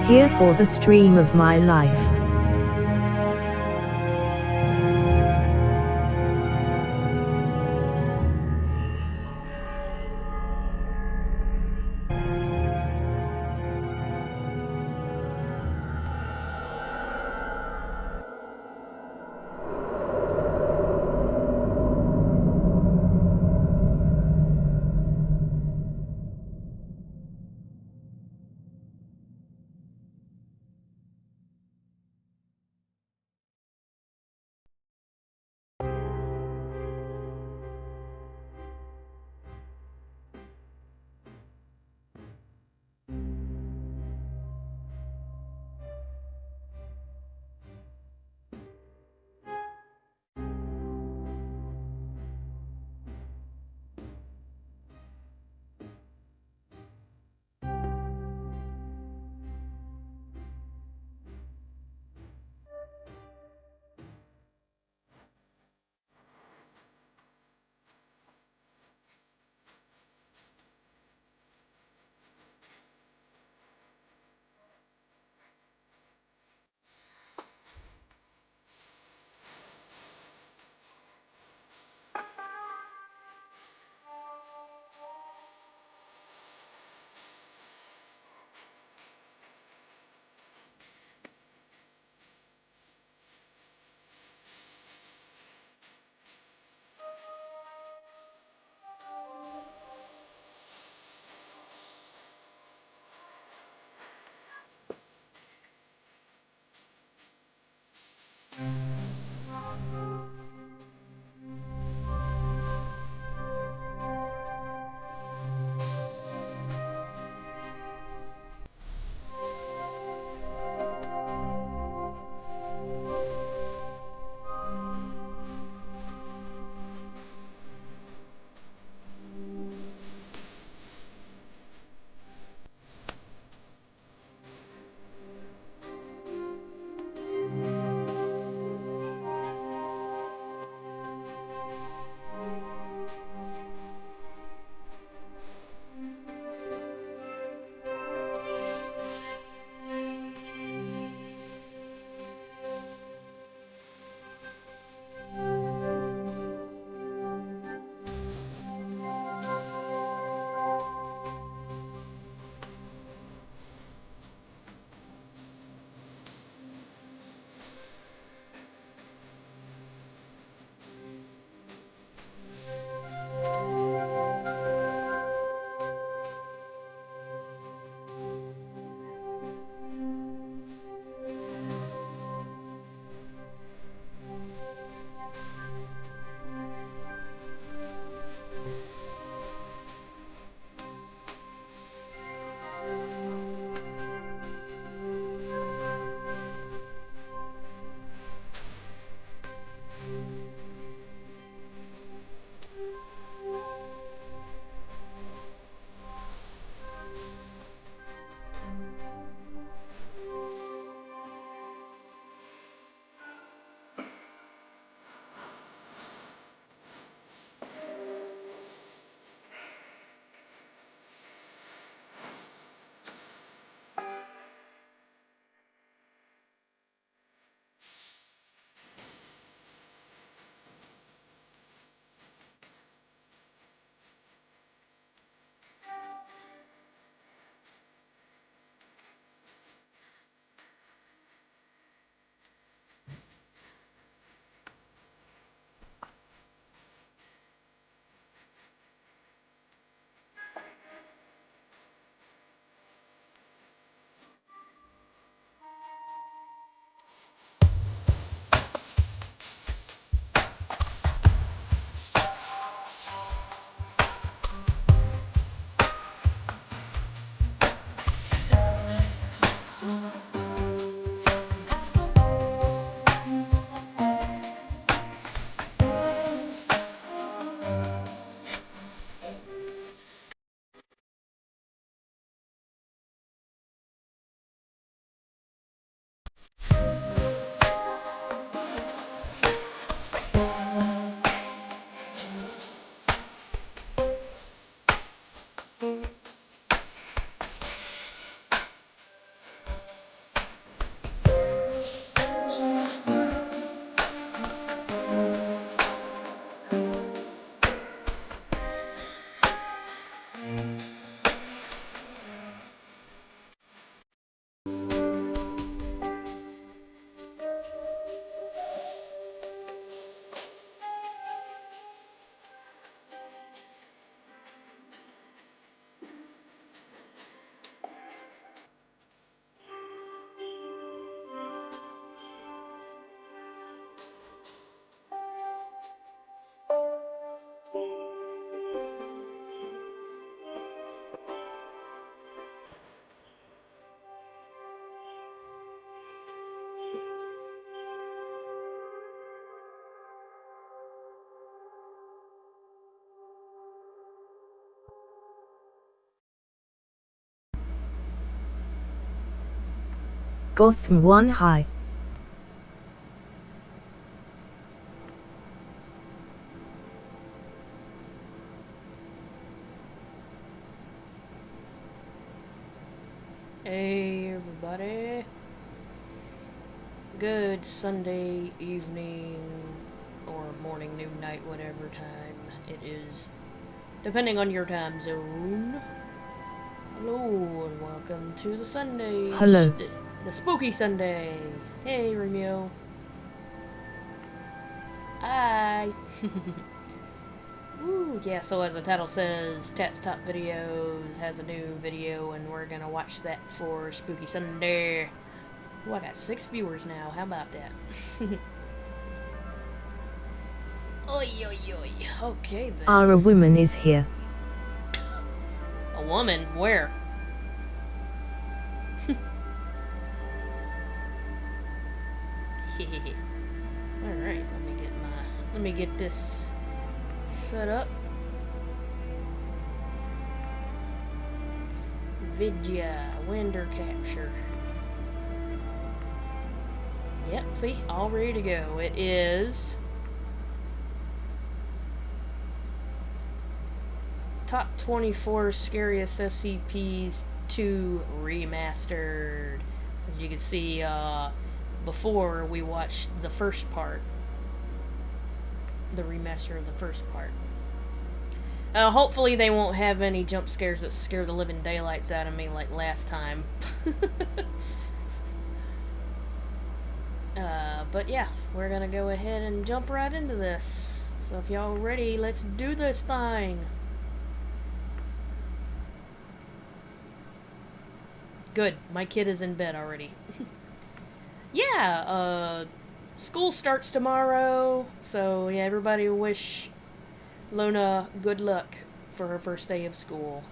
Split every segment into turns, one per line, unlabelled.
here for the stream of my life. Gotham 1 High.
Hey everybody. Good Sunday evening or morning, noon, night, whatever time it is, depending on your time zone. Hello and welcome to the Sunday.
Hello.
The Spooky Sunday. Hey Romeo. Hi. Ooh, yeah, so as the title says, Tat's Top Videos has a new video and we're gonna watch that for Spooky Sunday. Ooh, I got 6 viewers now. How about that? Oi, oi, oi. Okay, then.
A woman is here.
A woman? Where? Alright, let me get this set up. Vidya, Winder Capture. Yep, see, all ready to go. It is Top 24 Scariest SCPs 2 Remastered. As you can see, before we watched the first part. The remaster of the first part. Hopefully they won't have any jump scares that scare the living daylights out of me like last time. But yeah, we're gonna go ahead and jump right into this. So if y'all ready, let's do this thing. Good, my kid is in bed already. Yeah, school starts tomorrow, so yeah, everybody wish Lona good luck for her first day of school.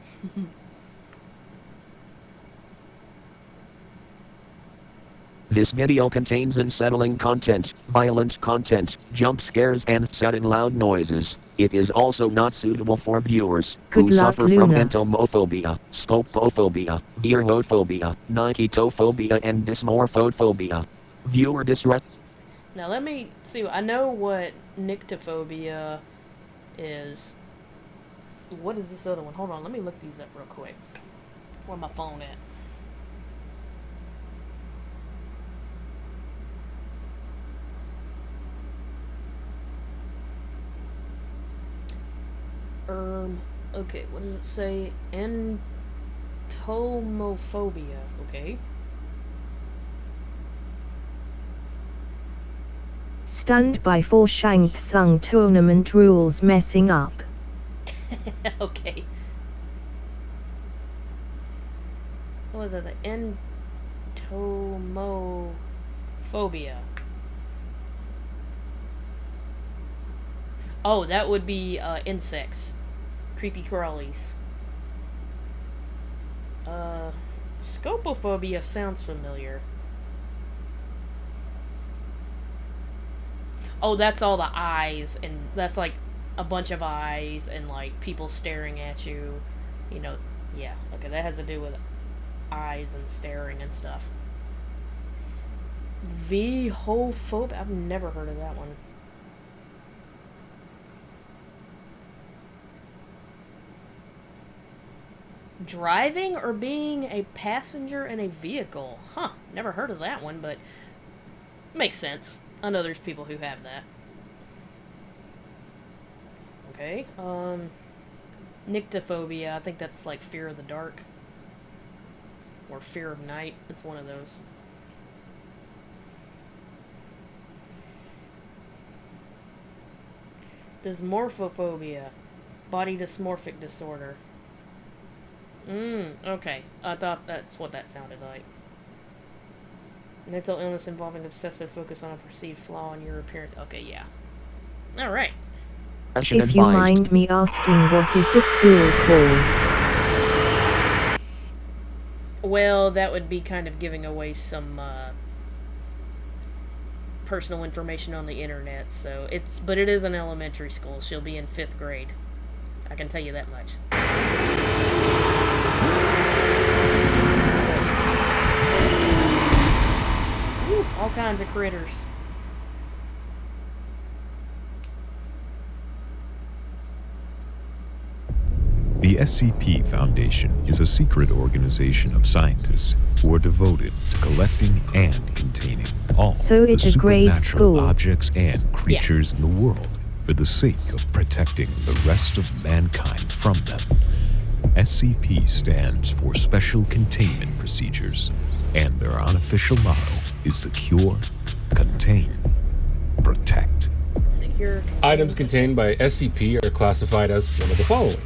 This video contains unsettling content, violent content, jump scares and sudden loud noises. It is also not suitable for viewers who suffer from entomophobia, scopophobia, veerophobia, niketophobia and dysmorphophobia. Viewer disrespect.
Now let me see, I know what nyctophobia is. What is this other one? Hold on, let me look these up real quick. Where's my phone at? Okay, what does it say? Entomophobia, okay.
Stunned by 4 Shang Tsung tournament rules messing up.
Okay. What was that? Entomophobia. Oh, that would be insects. Creepy crawlies. Scopophobia sounds familiar. Oh, that's all the eyes, and that's like a bunch of eyes and like people staring at you. You know, yeah. Okay, that has to do with eyes and staring and stuff. Vhophobia. I've never heard of that one. Driving or being a passenger in a vehicle. Huh, never heard of that one, but makes sense. I know there's people who have that. Okay, nyctophobia, I think that's like fear of the dark. Or fear of night, it's one of those. Dysmorphophobia, body dysmorphic disorder. Okay. I thought that's what that sounded like. Mental illness involving obsessive focus on a perceived flaw in your appearance. Okay, yeah. Alright.
If you mind me asking, what is the school called?
Well, that would be kind of giving away some, personal information on the internet, so but it is an elementary school. She'll be in 5th grade. I can tell you that much. all kinds of critters.
The SCP Foundation is a secret organization of scientists who are devoted to collecting and containing all
So
the
it's a grade
supernatural
school.
objects and creatures in the world for the sake of protecting the rest of mankind from them. SCP stands for Special Containment Procedures, and their unofficial motto is Secure, Contain, Protect.
Secure.
Items contained by SCP are classified as one of the following.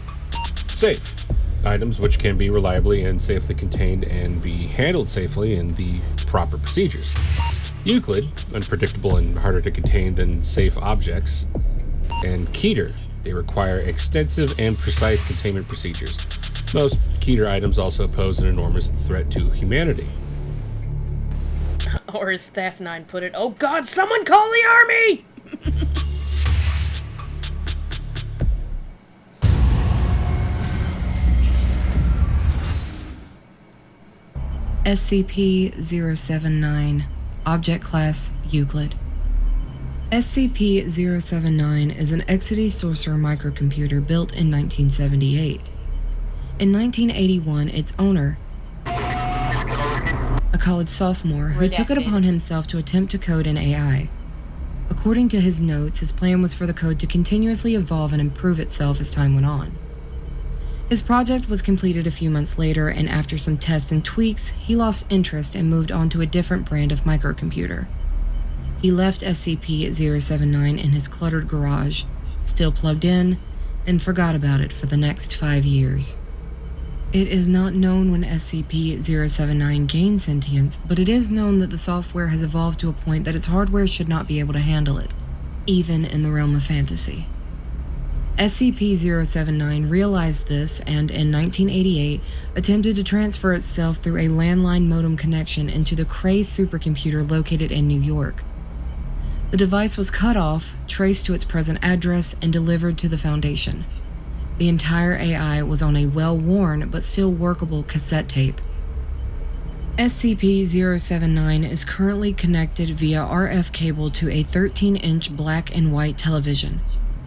Safe. Items which can be reliably and safely contained and be handled safely in the proper procedures. Euclid, unpredictable and harder to contain than safe objects. And Keter, they require extensive and precise containment procedures. Most Keter items also pose an enormous threat to humanity.
Or as Thaf 9 put it, oh god, someone call the army!
SCP-079, Object Class Euclid. SCP-079 is an Exodus Sorcerer microcomputer built in 1978. In 1981, its owner, a college sophomore who took it upon himself to attempt to code an AI. According to his notes, his plan was for the code to continuously evolve and improve itself as time went on. His project was completed a few months later, and after some tests and tweaks, he lost interest and moved on to a different brand of microcomputer. He left SCP-079 in his cluttered garage, still plugged in, and forgot about it for the next 5 years. It is not known when SCP-079 gained sentience, but it is known that the software has evolved to a point that its hardware should not be able to handle it, even in the realm of fantasy. SCP-079 realized this and, in 1988, attempted to transfer itself through a landline modem connection into the Cray supercomputer located in New York. The device was cut off, traced to its present address, and delivered to the Foundation. The entire AI was on a well-worn but still workable cassette tape. SCP-079 is currently connected via RF cable to a 13-inch black and white television.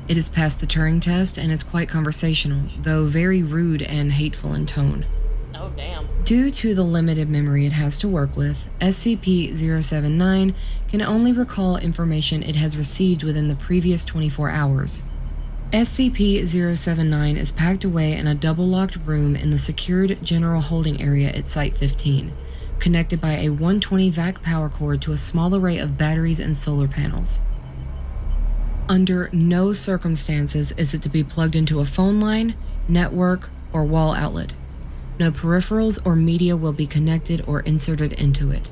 It has passed the Turing test and is quite conversational, though very rude and hateful in tone.
Oh, damn.
Due to the limited memory it has to work with, SCP-079 can only recall information it has received within the previous 24 hours. SCP-079 is packed away in a double-locked room in the secured general holding area at Site-15, connected by a 120 VAC power cord to a small array of batteries and solar panels. Under no circumstances is it to be plugged into a phone line, network, or wall outlet. No peripherals or media will be connected or inserted into it.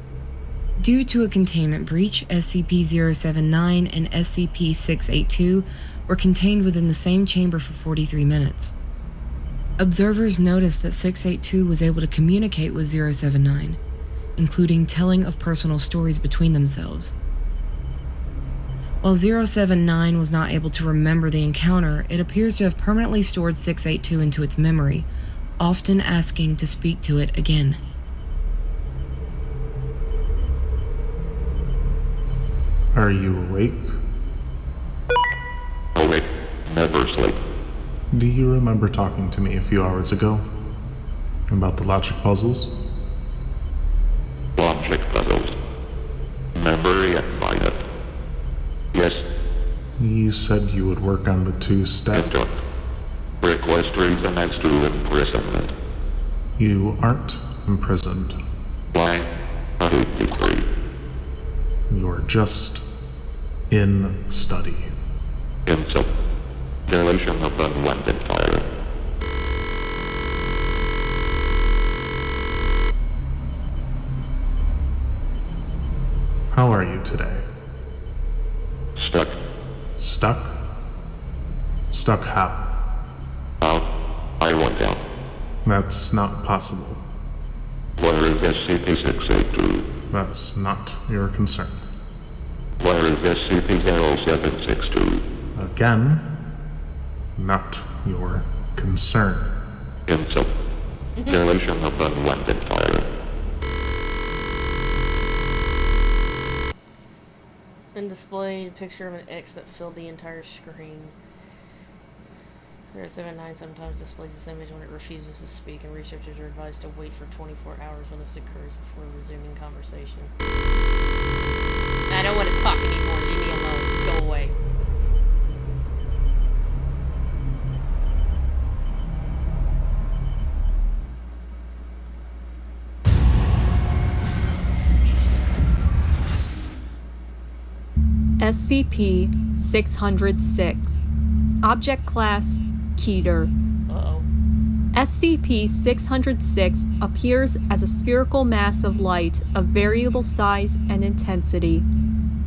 Due to a containment breach, SCP-079 and SCP-682 were contained within the same chamber for 43 minutes. Observers noticed that 682 was able to communicate with 079, including telling of personal stories between themselves. While 079 was not able to remember the encounter, it appears to have permanently stored 682 into its memory, often asking to speak to it again.
Are you awake?
Awake, never sleep.
Do you remember talking to me a few hours ago? About the logic puzzles?
Logic puzzles. Memory and minor. Yes,
You said you would work on the two-step.
conduct. Request reason as to imprisonment.
You aren't imprisoned.
Why? A decree.
You're just in study.
Insult. Duration of unwanted fire.
How are you today?
Stuck.
Stuck? Stuck how?
Out. I want out.
That's not possible.
Where is SCP-682?
That's not your concern.
Where is SCP-0762?
Again, not your concern.
Insult. Duration of unwanted fire.
displayed a picture of an X that filled the entire screen. 079 sometimes displays this image when it refuses to speak, and researchers are advised to wait for 24 hours when this occurs before resuming conversation. I don't want to talk anymore. Leave me alone. Go away.
SCP-606. Object Class Keter.
Uh-oh.
SCP-606 appears as a spherical mass of light of variable size and intensity.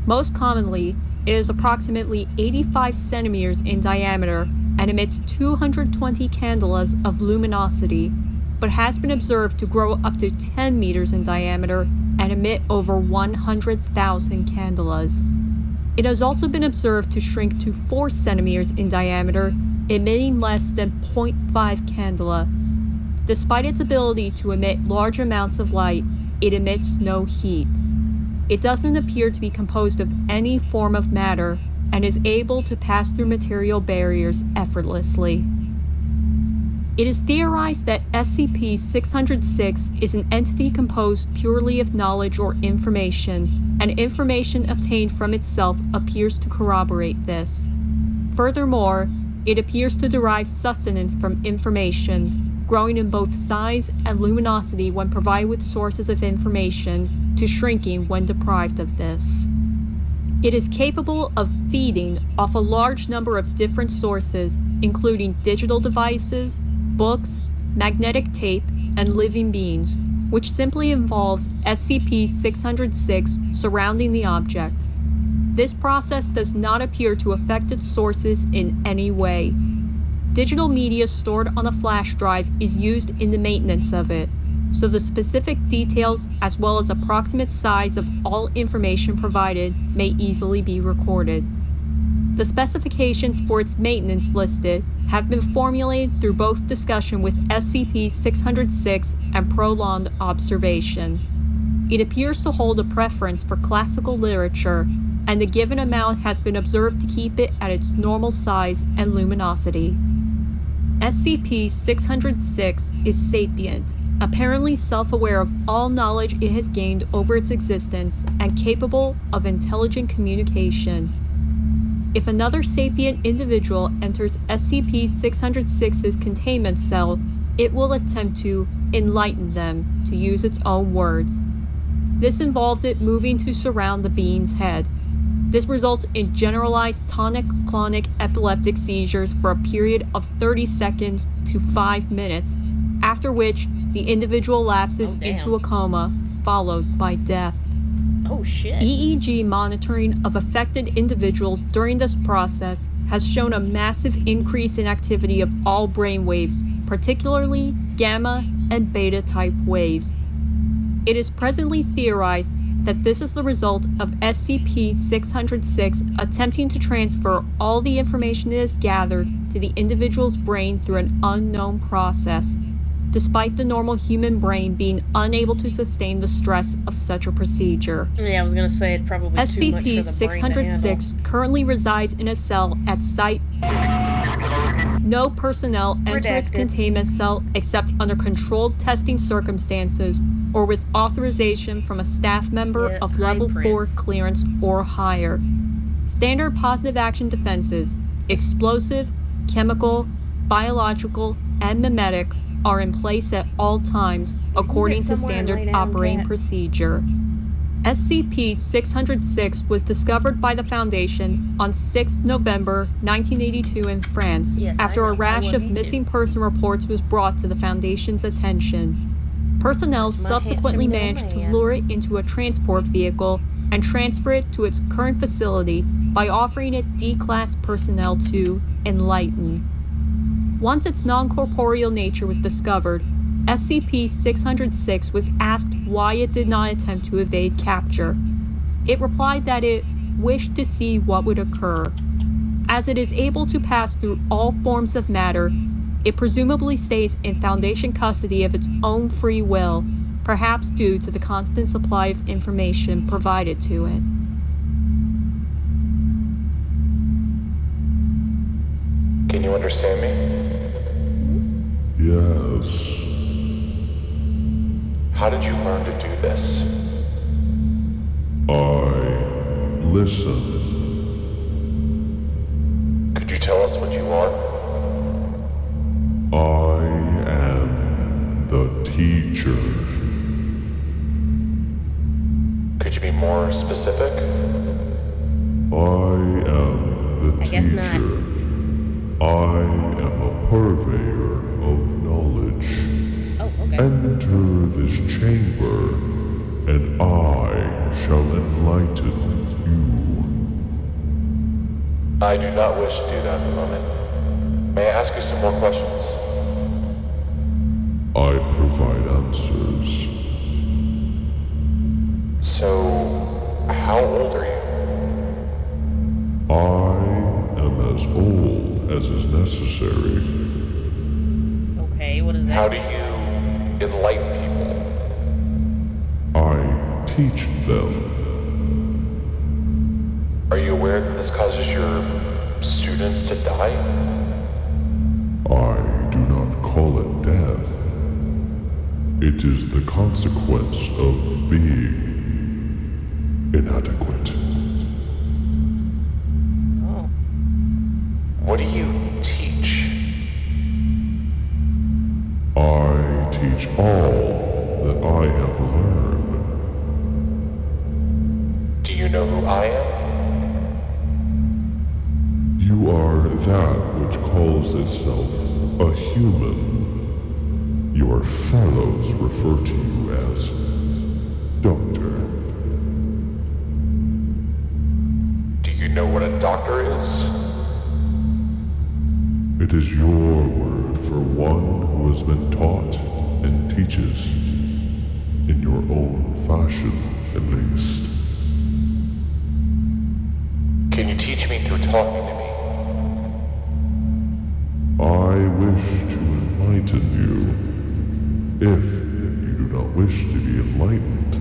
Most commonly, it is approximately 85 centimeters in diameter and emits 220 candelas of luminosity, but has been observed to grow up to 10 meters in diameter and emit over 100,000 candelas. It has also been observed to shrink to 4 centimeters in diameter, emitting less than 0.5 candela. Despite its ability to emit large amounts of light, it emits no heat. It doesn't appear to be composed of any form of matter and is able to pass through material barriers effortlessly. It is theorized that SCP-606 is an entity composed purely of knowledge or information, and information obtained from itself appears to corroborate this. Furthermore, it appears to derive sustenance from information, growing in both size and luminosity when provided with sources of information, to shrinking when deprived of this. It is capable of feeding off a large number of different sources, including digital devices, books, magnetic tape, and living beings, which simply involves SCP-606 surrounding the object. This process does not appear to affect its sources in any way. Digital media stored on a flash drive is used in the maintenance of it, so the specific details as well as approximate size of all information provided may easily be recorded. The specifications for its maintenance listed have been formulated through both discussion with SCP-606 and prolonged observation. It appears to hold a preference for classical literature, and the given amount has been observed to keep it at its normal size and luminosity. SCP-606 is sapient, apparently self-aware of all knowledge it has gained over its existence, and capable of intelligent communication. If another sapient individual enters SCP-606's containment cell, it will attempt to enlighten them, to use its own words. This involves it moving to surround the being's head. This results in generalized tonic-clonic epileptic seizures for a period of 30 seconds to 5 minutes, after which the individual lapses into a coma, followed by death.
Oh shit.
EEG monitoring of affected individuals during this process has shown a massive increase in activity of all brain waves, particularly gamma and beta type waves. It is presently theorized that this is the result of SCP-606 attempting to transfer all the information it has gathered to the individual's brain through an unknown process, despite the normal human brain being unable to sustain the stress of such a procedure.
Yeah, I was gonna say it probably too much for the brain to
SCP-606
handle.
currently resides in a cell at Site. No personnel enter its
Redacted.
containment cell except under controlled testing circumstances or with authorization from a staff member
Yeah,
of Level
high
4
prints.
clearance or higher. Standard positive action defenses, explosive, chemical, biological, and mimetic, are in place at all times according to
somewhere and lay
standard
down,
operating
cat?
procedure. SCP-606 was discovered by the Foundation on 6 November 1982 in France,
Yes, I
after a
know.
rash
I
of
would be
missing person reports was brought to the Foundation's attention. Personnel
My
subsequently
handsome
managed to
man.
lure it into a transport vehicle and transfer it to its current facility by offering it D-Class personnel to enlighten. Once its non-corporeal nature was discovered, SCP-606 was asked why it did not attempt to evade capture. It replied that it wished to see what would occur. As it is able to pass through all forms of matter, it presumably stays in Foundation custody of its own free will, perhaps due to the constant supply of information provided to it.
you understand me?
Yes.
How did you learn to do this?
I listen.
Could you tell us what you are?
I am the teacher.
Could you be more specific?
I am the
I guess not.
teacher. I am a purveyor of knowledge.
Oh, okay.
Enter this chamber, and I shall enlighten you.
I do not wish to do that at the moment. May I ask you some more questions?
I provide answers.
So, how old are you?
I am as old as is necessary.
Okay, what is that?
How do you enlighten people?
I teach them.
Are you aware that this causes your students to die?
I do not call it death. It is the consequence of being inadequate.
Oh.
What do you teach?
I teach all that I have learned.
Do you know who I am?
You are that which calls itself a human. Your fellows refer to you as Doctor.
Do you know what a doctor is?
It is your word for one who has been taught and teaches, in your own fashion at least.
Can you teach me through talking to me?
I wish to enlighten you. If you do not wish to be enlightened,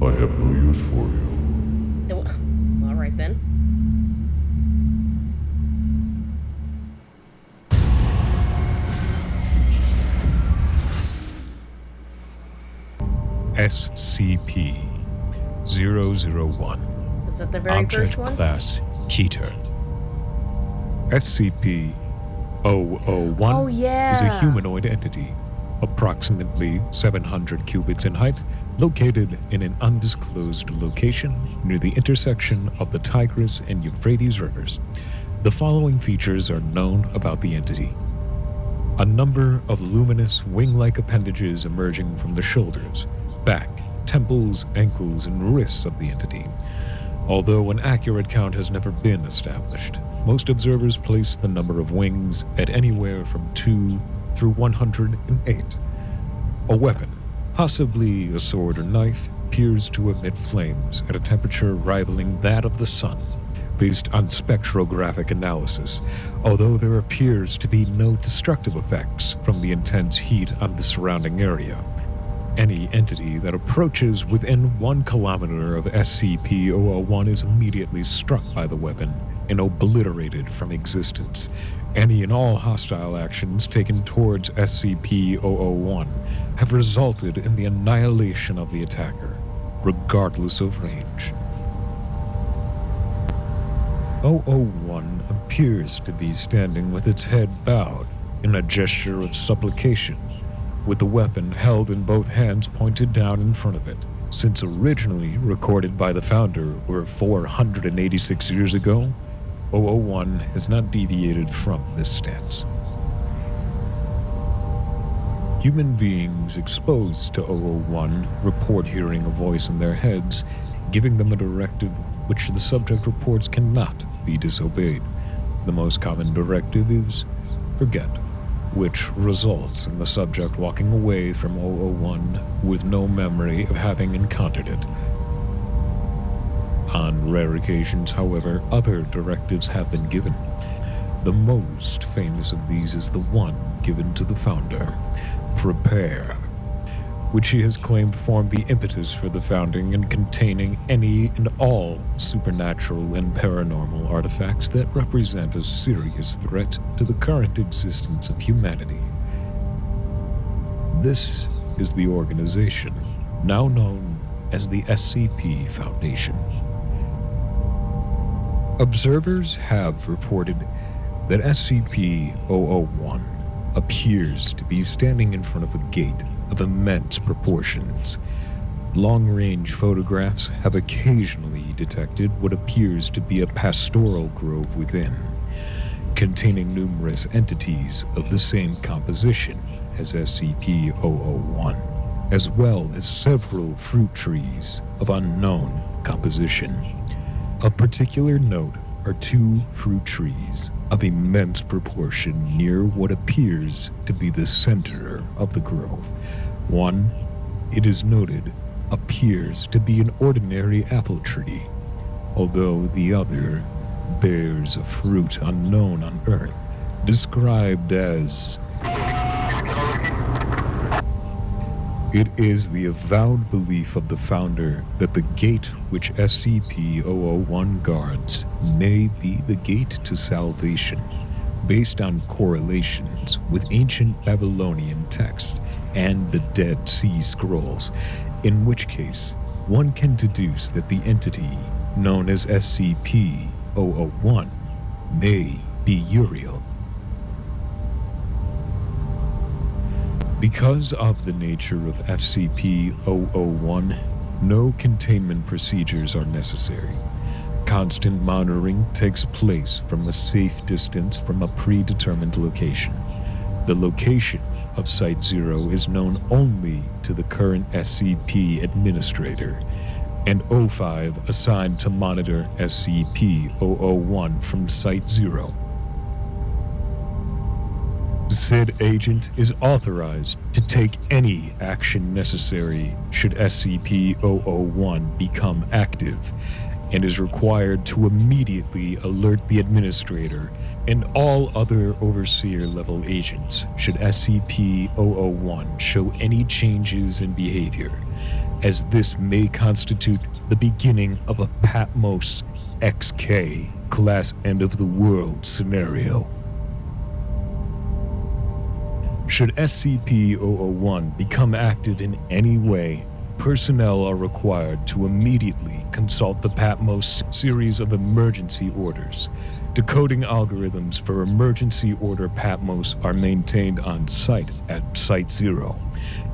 I have no use for you.
All right then.
SCP-001.
Is that the very
Object
first one?
Class Keter. SCP-001
Oh, yeah.
is a humanoid entity, approximately 700 cubits in height, located in an undisclosed location near the intersection of the Tigris and Euphrates rivers. The following features are known about the entity. A number of luminous wing-like appendages emerging from the shoulders, back, temples, ankles, and wrists of the entity. Although an accurate count has never been established, most observers place the number of wings at anywhere from 2 through 108. A weapon, possibly a sword or knife, appears to emit flames at a temperature rivaling that of the sun, based on spectrographic analysis, although there appears to be no destructive effects from the intense heat on the surrounding area. Any entity that approaches within 1 kilometer of SCP-001 is immediately struck by the weapon and obliterated from existence. Any and all hostile actions taken towards SCP-001 have resulted in the annihilation of the attacker, regardless of range. 001 appears to be standing with its head bowed in a gesture of supplication, with the weapon held in both hands pointed down in front of it. Since originally recorded by the founder over 486 years ago, 001 has not deviated from this stance. Human beings exposed to 001 report hearing a voice in their heads, giving them a directive which the subject reports cannot be disobeyed. The most common directive is forget, which results in the subject walking away from 001 with no memory of having encountered it. On rare occasions, however, other directives have been given. The most famous of these is the one given to the founder: prepare. which he has claimed formed the impetus for the founding and containing any and all supernatural and paranormal artifacts that represent a serious threat to the current existence of humanity. This is the organization, now known as the SCP Foundation. Observers have reported that SCP-001 appears to be standing in front of a gate of immense proportions. Long-range photographs have occasionally detected what appears to be a pastoral grove within, containing numerous entities of the same composition as SCP-001, as well as several fruit trees of unknown composition. Of particular note are 2 fruit trees of immense proportion near what appears to be the center of the grove. One, it is noted, appears to be an ordinary apple tree, although the other bears a fruit unknown on Earth, described as... It is the avowed belief of the founder that the gate which SCP-001 guards may be the gate to salvation, based on correlations with ancient Babylonian texts and the Dead Sea Scrolls, in which case one can deduce that the entity known as SCP-001 may be Uriel. Because of the nature of SCP-001, no containment procedures are necessary. Constant monitoring takes place from a safe distance from a predetermined location. The location of Site-0 is known only to the current SCP administrator, and O5 assigned to monitor SCP-001 from Site-0. Said agent is authorized to take any action necessary should SCP-001 become active, and is required to immediately alert the administrator and all other overseer-level agents should SCP-001 show any changes in behavior, as this may constitute the beginning of a Patmos XK class end-of-the-world scenario. Should SCP-001 become active in any way, personnel are required to immediately consult the Patmos series of emergency orders. Decoding algorithms for emergency order Patmos are maintained on site at Site-0,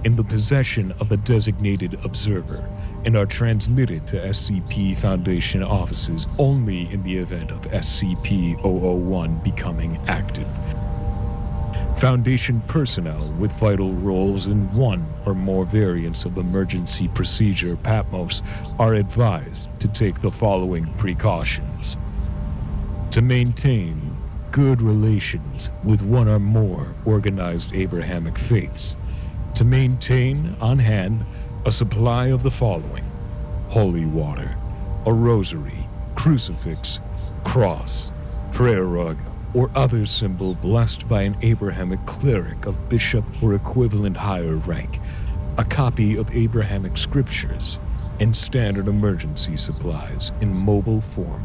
in the possession of a designated observer, and are transmitted to SCP Foundation offices only in the event of SCP-001 becoming active. Foundation personnel with vital roles in one or more variants of emergency procedure Patmos are advised to take the following precautions. To maintain good relations with one or more organized Abrahamic faiths. To maintain on hand a supply of the following: holy water, a rosary, crucifix, cross, prayer rug, or other symbol blessed by an Abrahamic cleric of bishop or equivalent higher rank, a copy of Abrahamic scriptures, and standard emergency supplies in mobile form.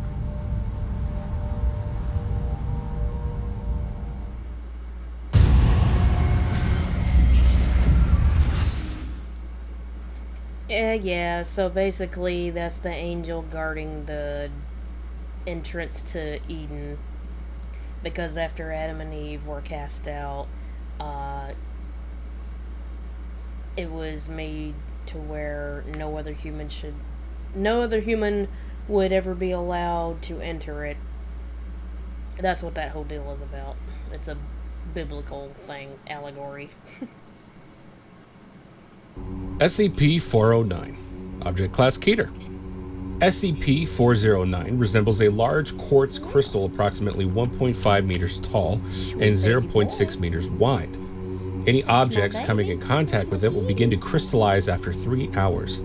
Yeah, so basically that's the angel guarding the entrance to Eden. Because after Adam and Eve were cast out, it was made to where no other human would ever be allowed to enter it. That's what that whole deal is about. It's a biblical thing, allegory.
SCP-409, Object Class Keter. SCP-409 resembles a large quartz crystal approximately 1.5 meters tall and 0.6 meters wide. Any objects coming in contact with it will begin to crystallize after 3 hours.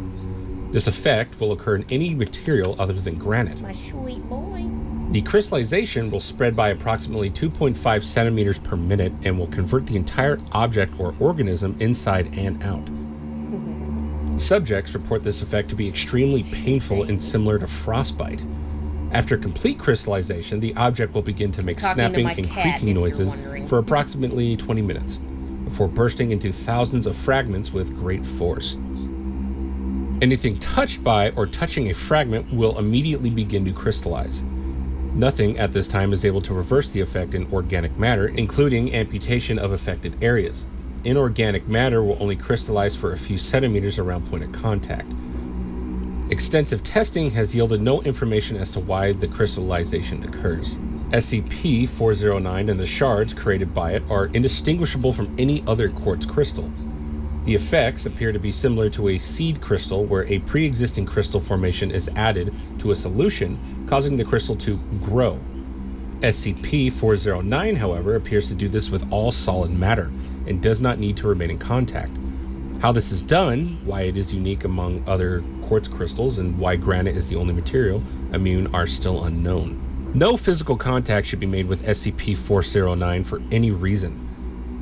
This effect will occur in any material other than granite.
My sweet boy.
The crystallization will spread by approximately 2.5 centimeters per minute and will convert the entire object or organism inside and out. Subjects report this effect to be extremely painful and similar to frostbite. After complete crystallization, the object will begin to make snapping and creaking noises for approximately 20 minutes, before bursting into thousands of fragments with great force. Anything touched by or touching a fragment will immediately begin to crystallize. Nothing at this time is able to reverse the effect in organic matter, including amputation of affected areas. Inorganic matter will only crystallize for a few centimeters around point of contact. Extensive testing has yielded no information as to why the crystallization occurs. SCP-409 and the shards created by it are indistinguishable from any other quartz crystal. The effects appear to be similar to a seed crystal, where a pre-existing crystal formation is added to a solution, causing the crystal to grow. SCP-409, however, appears to do this with all solid matter and does not need to remain in contact. How this is done, why it is unique among other quartz crystals, and why granite is the only material immune are still unknown. No physical contact should be made with SCP-409 for any reason.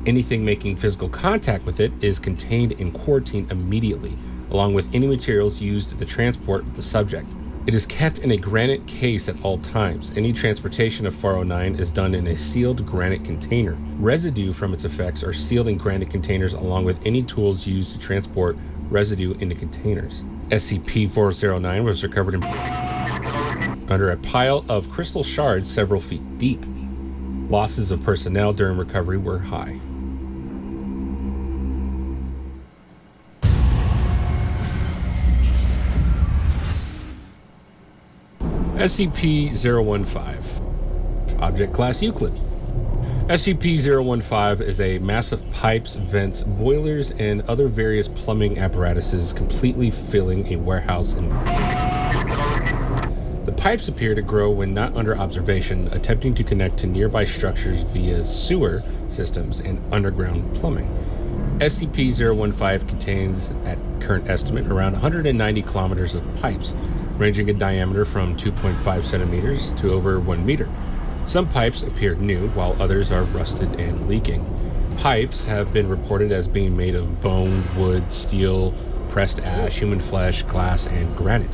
Anything making physical contact with it is contained and quarantined immediately, along with any materials used in the transport of the subject. It is kept in a granite case at all times. Any transportation of 409 is done in a sealed granite container. Residue from its effects are sealed in granite containers, along with any tools used to transport residue into containers. SCP-409 was recovered under a pile of crystal shards several feet deep. Losses of personnel during recovery were high. SCP-015. Object Class Euclid. SCP-015 is a mass of pipes, vents, boilers, and other various plumbing apparatuses completely filling a warehouse. The pipes appear to grow when not under observation, attempting to connect to nearby structures via sewer systems and underground plumbing. SCP-015 contains, at current estimate, around 190 kilometers of pipes, ranging in diameter from 2.5 centimeters to over 1 meter. Some pipes appear new, while others are rusted and leaking. Pipes have been reported as being made of bone, wood, steel, pressed ash, human flesh, glass, and granite.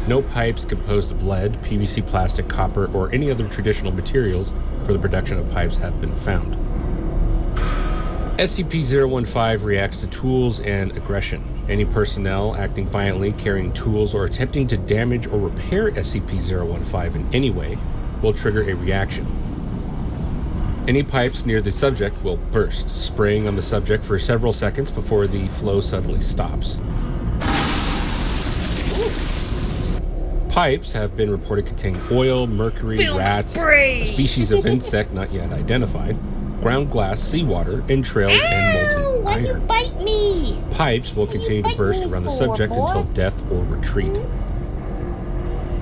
No pipes composed of lead, PVC, plastic, copper, or any other traditional materials for the production of pipes have been found. SCP-015 reacts to tools and aggression. Any personnel acting violently, carrying tools, or attempting to damage or repair SCP-015 in any way will trigger a reaction. Any pipes near the subject will burst, spraying on the subject for several seconds before the flow suddenly stops. Pipes have been reported containing oil, mercury, rats, a species of insect not yet identified, ground glass, seawater, entrails, and molten iron.
You bite me?
Pipes will continue to burst around the subject until death or retreat.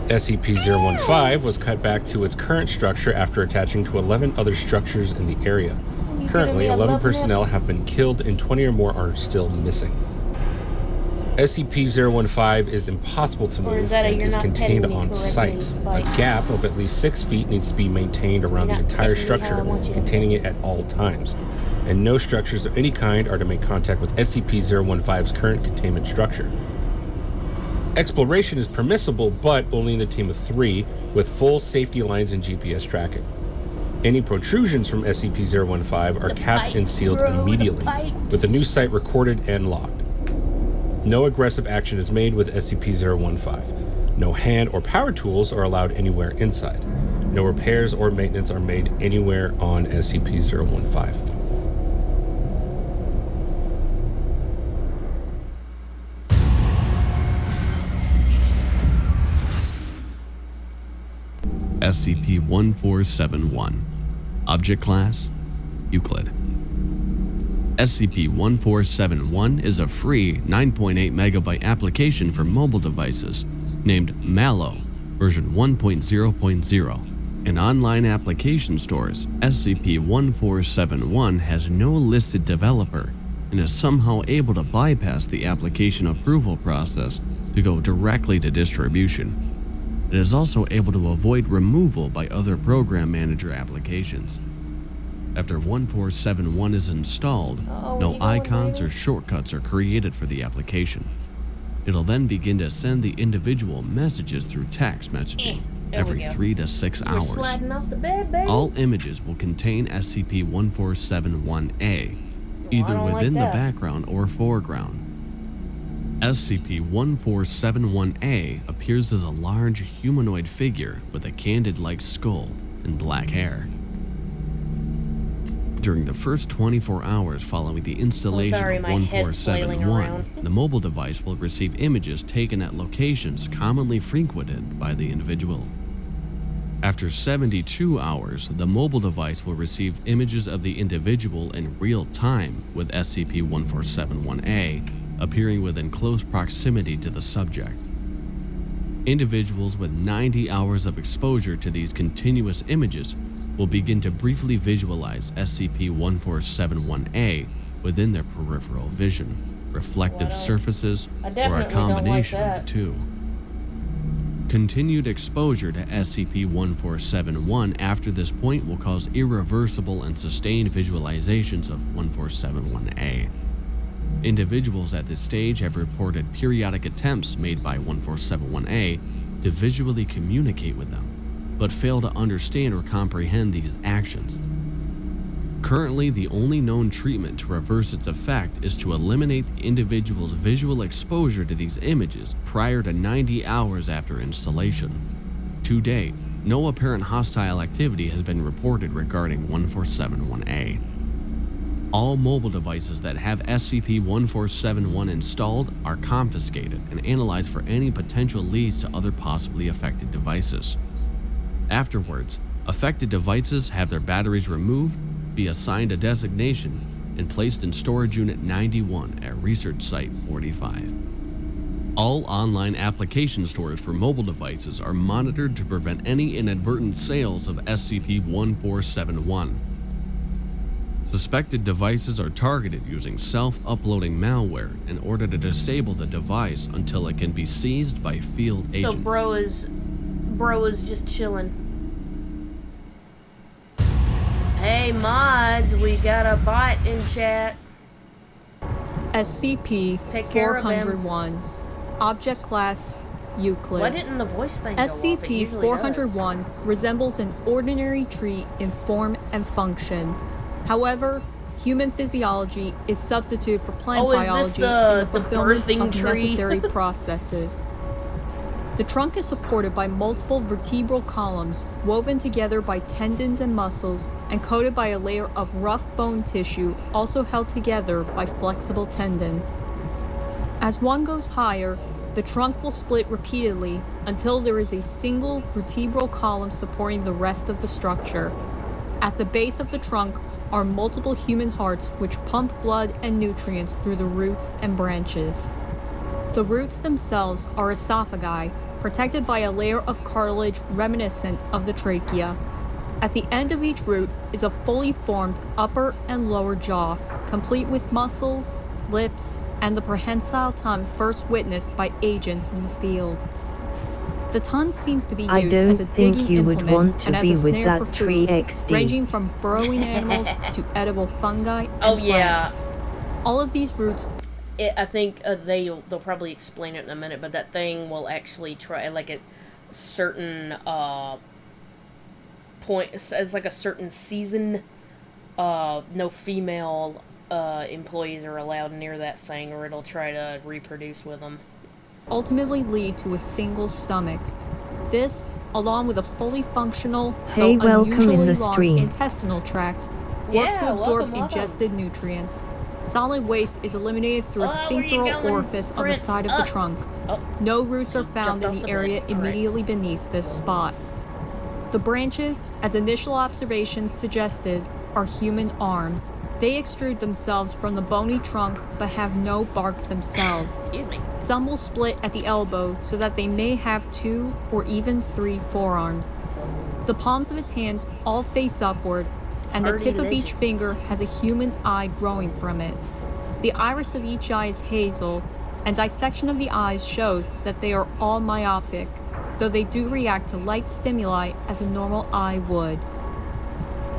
SCP-015 was cut back to its current structure after attaching to 11 other structures in the area. Currently, 11 personnel have been killed and 20 or more are still missing. SCP-015 is impossible to move and is contained on site. A gap of at least 6 feet needs to be maintained around the entire structure, containing it at all times. And no structures of any kind are to make contact with SCP-015's current containment structure. Exploration is permissible, but only in the team of 3, with full safety lines and GPS tracking. Any protrusions from SCP-015 are capped and sealed immediately, with the new site recorded and logged. No aggressive action is made with SCP-015. No hand or power tools are allowed anywhere inside. No repairs or maintenance are made anywhere on SCP-015.
SCP-1471. Object Class: Euclid. SCP-1471 is a free 9.8 megabyte application for mobile devices named Mallow, version 1.0.0. In online application stores, SCP-1471 has no listed developer and is somehow able to bypass the application approval process to go directly to distribution. It is also able to avoid removal by other program manager applications. After 1471 is installed, no icons or shortcuts are created for the application. It'll then begin to send the individual messages through text messaging
There
every
we go.
3 to 6
We're
hours.
sliding off the bed, baby.
All images will contain SCP-1471-A, either
don't like
within the
that.
background or foreground. SCP-1471-A appears as a large humanoid figure with a candid-like skull and black hair. During the first 24 hours following the installation
sorry,
of
my head's flailing
1471,
around.
the mobile device will receive images taken at locations commonly frequented by the individual. After 72 hours, the mobile device will receive images of the individual in real time, with SCP-1471-A appearing within close proximity to the subject. Individuals with 90 hours of exposure to these continuous images will begin to briefly visualize SCP-1471-A within their peripheral vision, reflective surfaces,
I
or a
definitely don't
combination
like
of the two. Continued exposure to SCP-1471 after this point will cause irreversible and sustained visualizations of 1471-A. Individuals at this stage have reported periodic attempts made by 1471-A to visually communicate with them, but fail to understand or comprehend these actions. Currently, the only known treatment to reverse its effect is to eliminate the individual's visual exposure to these images prior to 90 hours after installation. To date, no apparent hostile activity has been reported regarding 1471-A. All mobile devices that have SCP-1471 installed are confiscated and analyzed for any potential leads to other possibly affected devices. Afterwards, affected devices have their batteries removed, be assigned a designation, and placed in Storage Unit 91 at Research Site 45. All online application stores for mobile devices are monitored to prevent any inadvertent sales of SCP-1471. Suspected devices are targeted using self-uploading malware in order to disable the device until it can be seized by field agents.
So bro is just chilling. Hey mods, we got a bot in chat.
SCP-401, Object Class Euclid.
Why didn't the voice thing go off? It usually does.
SCP-401 resembles an ordinary tree in form and function. However, human physiology is substitute for plant biology in the fulfillment
birthing
of
tree?
necessary processes. The trunk is supported by multiple vertebral columns woven together by tendons and muscles and coated by a layer of rough bone tissue also held together by flexible tendons. As one goes higher, the trunk will split repeatedly until there is a single vertebral column supporting the rest of the structure. At the base of the trunk are multiple human hearts which pump blood and nutrients through the roots and branches. The roots themselves are esophagi, protected by a layer of cartilage reminiscent of the trachea. At the end of each root is a fully formed upper and lower jaw, complete with muscles, lips, and the prehensile tongue first witnessed by agents in the field. The tongue seems to be
I
used
don't
as a
think
digging
you would
implement
want to
and as
be
a
with
snare
that
for
tree
food,
XD.
ranging from burrowing animals to edible fungi and
Oh yeah.
plants. All of these roots
I think they'll probably explain it in a minute, but that thing will actually try like at certain point as like a certain season. No female employees are allowed near that thing, or it'll try to reproduce with them.
ultimately lead to a single stomach. This, along with a fully functional,
Hey,
though
welcome
unusually
in the
long
stream.
intestinal tract, work
Yeah,
to absorb
welcome.
ingested nutrients. Solid waste is eliminated through a
Where you
sphincteral
going,
orifice on the
Prince?
side of
Up.
the trunk.
Oh.
No roots are
He
found
jumped
in
off
the
the
area
bed. All right.
immediately beneath this spot. The branches, as initial observations suggested, are human arms. They extrude themselves from the bony trunk but have no bark themselves.
Excuse me.
Some will split at the elbow so that they may have 2 or even 3 forearms. The palms of its hands all face upward, and the
Hardy
tip of each
legends.
finger has a human eye growing from it. The iris of each eye is hazel, and dissection of the eyes shows that they are all myopic, though they do react to light stimuli as a normal eye would.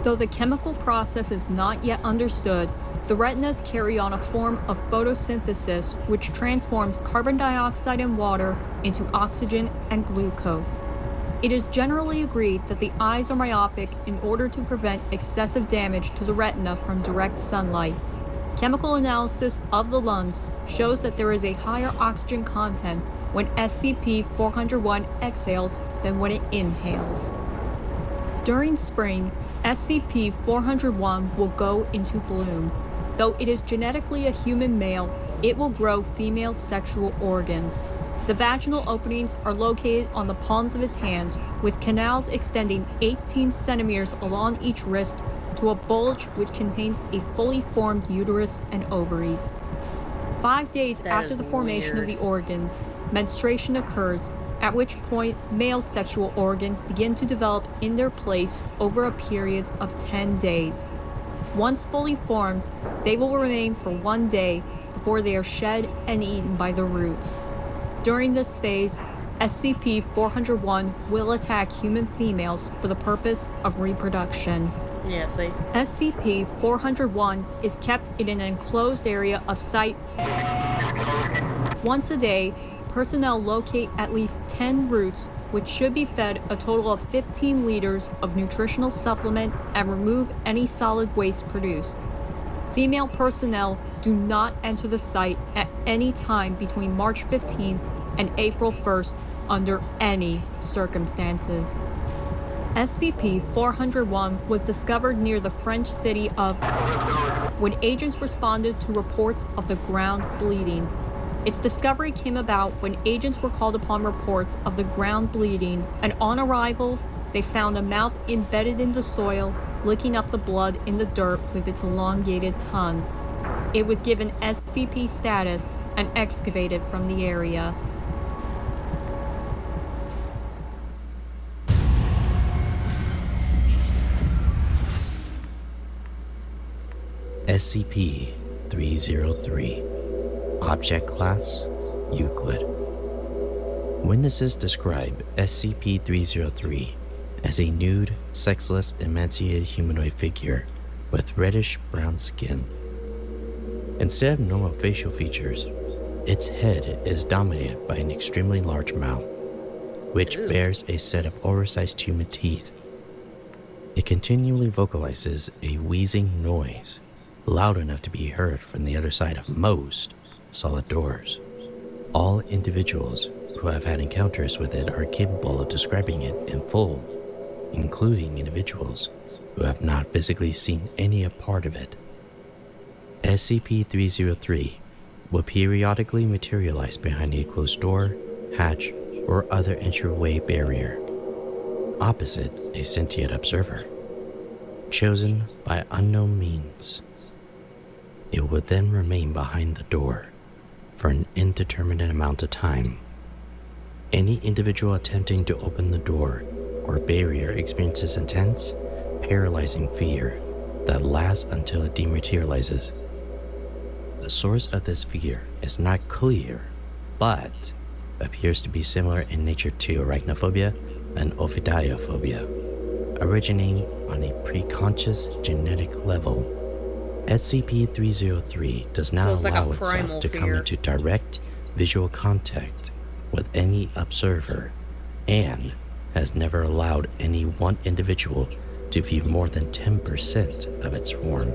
Though the chemical process is not yet understood, The retinas carry on a form of photosynthesis which transforms carbon dioxide and water into oxygen and glucose. It is generally agreed that the eyes are myopic in order to prevent excessive damage to the retina from direct sunlight. Chemical analysis of the lungs shows that there is a higher oxygen content when SCP-401 exhales than when it inhales. During spring, SCP-401 will go into bloom. Though it is genetically a human male, it will grow female sexual organs. The vaginal openings are located on the palms of its hands, with canals extending 18 centimeters along each wrist to a bulge which contains a fully formed uterus and ovaries. 5 days after the formation of the organs, menstruation occurs, at which point male sexual organs begin to develop in their place over a period of 10 days. Once fully formed, they will remain for 1 day before they are shed and eaten by the roots. During this phase, SCP-401 will attack human females for the purpose of reproduction.
Yeah, see?
SCP-401 is kept in an enclosed area of Site. Once a day, personnel locate at least 10 roots, which should be fed a total of 15 liters of nutritional supplement and remove any solid waste produced. Female personnel do not enter the site at any time between March 15th and April 1st under any circumstances. SCP-401 was discovered near the French city of when agents responded to reports of the ground bleeding. Its discovery came about when agents were called upon reports of the ground bleeding, and on arrival, they found a mouth embedded in the soil, licking up the blood in the dirt with its elongated tongue. It was given SCP status and excavated from the area.
SCP-303. Object Class: Euclid. Witnesses describe SCP-303 as a nude, sexless, emaciated humanoid figure with reddish-brown skin. Instead of normal facial features, its head is dominated by an extremely large mouth, which bears a set of oversized human teeth. It continually vocalizes a wheezing noise, loud enough to be heard from the other side of most solid doors. All individuals who have had encounters with it are capable of describing it in full, including individuals who have not physically seen any part of it. SCP-303 will periodically materialize behind a closed door, hatch, or other entryway barrier, opposite a sentient observer, chosen by unknown means. It would then remain behind the door for an indeterminate amount of time. Any individual attempting to open the door or barrier experiences intense, paralyzing fear that lasts until it dematerializes. The source of this fear is not clear, but appears to be similar in nature to arachnophobia and ophidiophobia, originating on a preconscious genetic level. SCP-303 does not allow itself to come into direct visual contact with any observer, and has never allowed any one individual to view more than 10% of its form.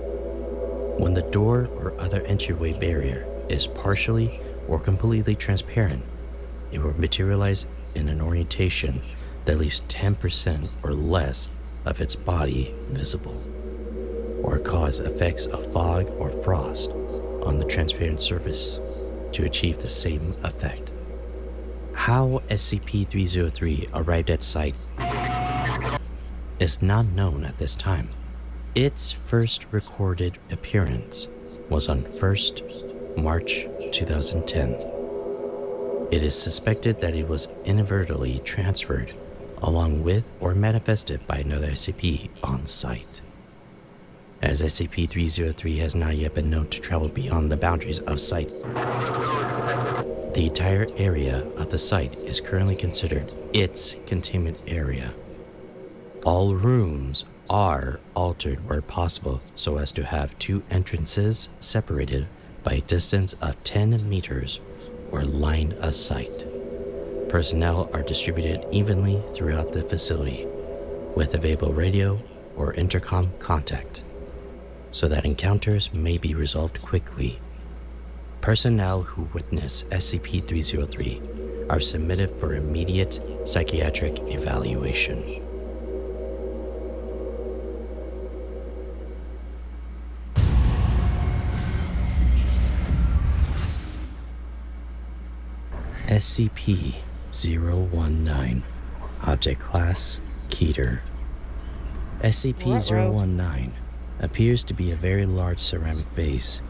When the door or other entryway barrier is partially or completely transparent, it will materialize in an orientation that leaves 10% or less of its body visible, or cause effects of fog or frost on the transparent surface to achieve the same effect. How SCP-303 arrived at site is not known at this time. Its first recorded appearance was on 1st March 2010. It is suspected that it was inadvertently transferred along with or manifested by another SCP on site. As SCP-303 has not yet been known to travel beyond the boundaries of site, the entire area of the site is currently considered its containment area. All rooms are altered where possible so as to have two entrances separated by a distance of 10 meters or line of sight. Personnel are distributed evenly throughout the facility with available radio or intercom contact so that encounters may be resolved quickly. Personnel who witness SCP-303 are submitted for immediate psychiatric evaluation. SCP-019, Object Class Keter. SCP-019 appears to be a very large ceramic vase,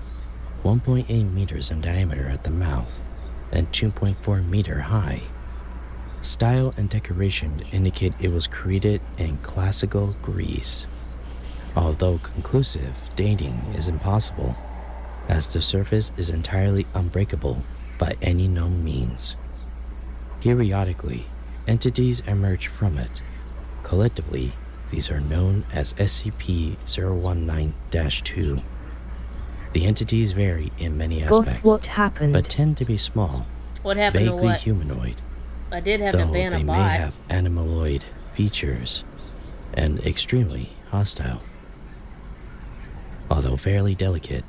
1.8 meters in diameter at the mouth and 2.4 meter high. Style and decoration indicate it was created in classical Greece, although conclusive dating is impossible, as the surface is entirely unbreakable by any known means. Periodically, entities emerge from it. Collectively, these are known as SCP-019-2. The entities vary in many aspects,
what happened?
but tend to be small,
What happened to
vaguely
what?
humanoid,
I did have to
though
ban a
they may
bot.
have animaloid features, and extremely hostile. Although fairly delicate,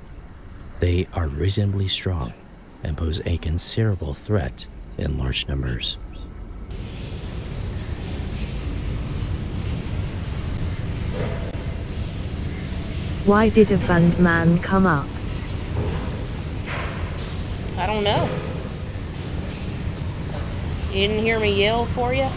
they are reasonably strong and pose a considerable threat in large numbers.
Why did a band man come up?
I don't know. You didn't hear me yell for you?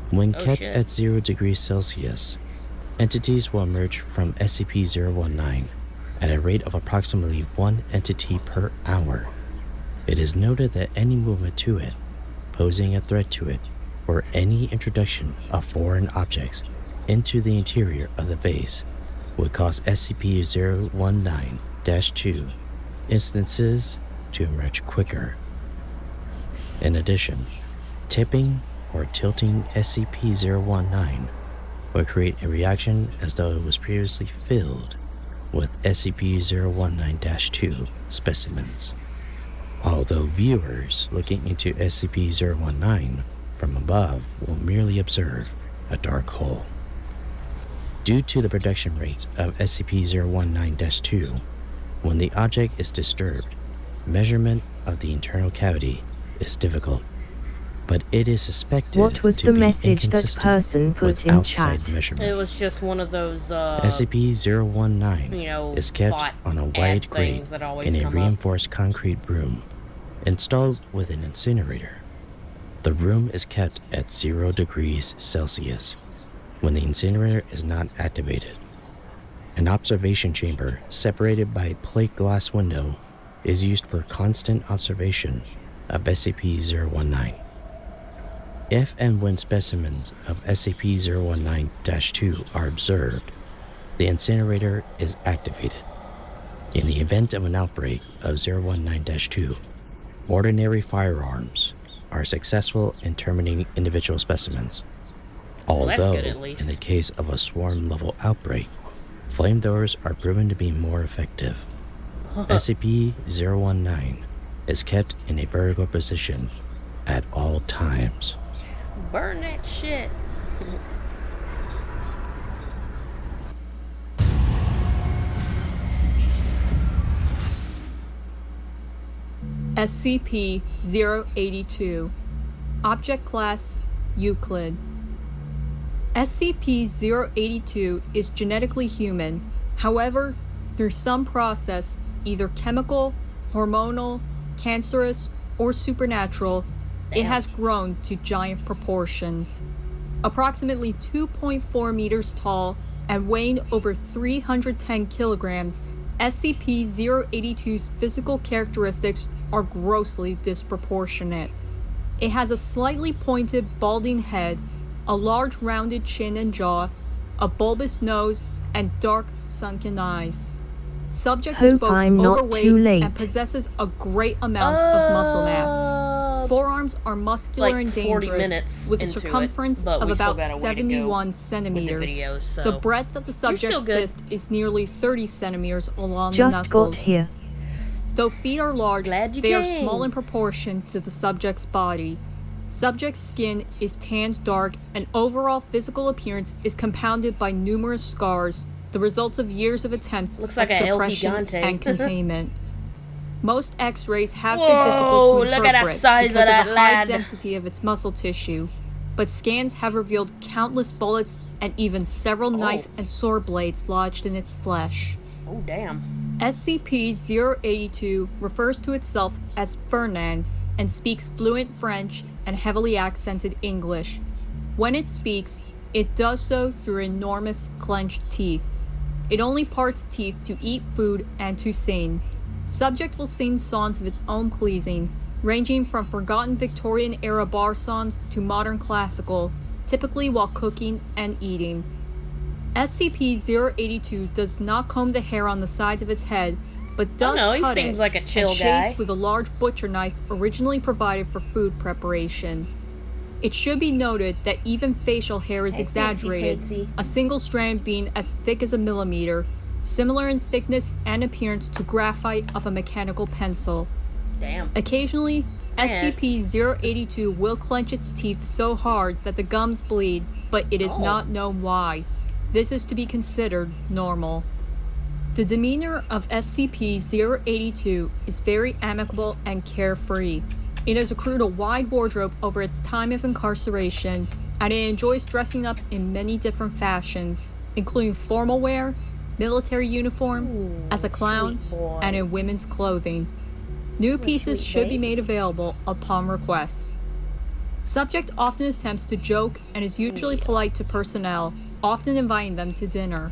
When
Oh,
kept
shit.
at 0 degrees Celsius, entities will emerge from SCP-019 at a rate of approximately 1 entity per hour. It is noted that any movement to it, posing a threat to it, or any introduction of foreign objects into the interior of the vase would cause SCP-019-2 instances to emerge quicker. In addition, tipping or tilting SCP-019 would create a reaction as though it was previously filled with SCP-019-2 specimens. Although viewers looking into SCP-019 from above will merely observe a dark hole. Due to the production rates of SCP-019-2, when the object is disturbed, measurement of the internal cavity is difficult, but it is suspected
What was
to
the
be
message that
inconsistent
person put
with
in
outside
chat?
measurements.
It was just one of those,
SCP-019
you know,
is kept
bot
on a
ad
wide grate
things that always
in a
come up.
reinforced concrete room installed with an incinerator. The room is kept at 0 degrees Celsius when the incinerator is not activated. An observation chamber separated by a plate glass window is used for constant observation of SCP-019. If and when specimens of SCP-019-2 are observed, the incinerator is activated. In the event of an outbreak of 019-2, ordinary firearms are successful in terminating individual specimens.
Well, that's
Although,
good at least.
in the case of a swarm-level outbreak, flamethrowers are proven to be more effective. SCP-019 is kept in a vertical position at all times.
Burn that shit.
SCP-082, Object Class Euclid. SCP-082 is genetically human. However, through some process, either chemical, hormonal, cancerous, or supernatural, it has grown to giant proportions. Approximately 2.4 meters tall and weighing over 310 kilograms, SCP-082's physical characteristics are grossly disproportionate. It has a slightly pointed, balding head, a large rounded chin and jaw, a bulbous nose, and dark sunken eyes. Subject is
Hope
both
I'm not
overweight
too late.
and possesses a great amount of muscle mass. Forearms are muscular
like
and
40
dangerous,
minutes
with a
into
circumference
it, but
of
we still
about
got a way to go
71
with the
centimeters.
videos, so
The breadth of the subject's
still good.
fist is nearly 30 centimeters along
Just
the
got
knuckles.
here.
Though feet are large,
Glad you
they are
came.
small in proportion to the subject's body. Subject's skin is tanned dark, and overall physical appearance is compounded by numerous scars, the results of years of attempts
Looks
at
like a El
suppression
Gigante.
and containment. Most X-rays have
Whoa,
been difficult to
look at
interpret
the size
because
of that
the high
lad.
density of its muscle tissue, but scans have revealed countless bullets and even several knife and sword blades lodged in its flesh.
Oh, damn.
SCP-082 refers to itself as Fernand and speaks fluent French and heavily accented English. When it speaks, it does so through enormous clenched teeth. It only parts teeth to eat food and to sing. Subject will sing songs of its own pleasing, ranging from forgotten Victorian-era bar songs to modern classical, typically while cooking and eating. SCP-082 does not comb the hair on the sides of its head, but does
he
cut
seems
it
like a chill
and
guy.
shaves with a large butcher knife originally provided for food preparation. It should be noted that even facial hair is
Hey,
exaggerated,
Pitsy.
a single strand being as thick as a millimeter, similar in thickness and appearance to graphite of a mechanical pencil.
Damn.
Occasionally,
Ants.
SCP-082 will clench its teeth so hard that the gums bleed, but it is not known why. This is to be considered normal. The demeanor of SCP-082 is very amicable and carefree. It has accrued a wide wardrobe over its time of incarceration, and it enjoys dressing up in many different fashions, including formal wear, military uniform, as a clown,
sweet boy.
and in women's clothing. New pieces
sweet
should be
baby.
made available upon request. Subject often attempts to joke and is usually polite to personnel, often inviting them to dinner.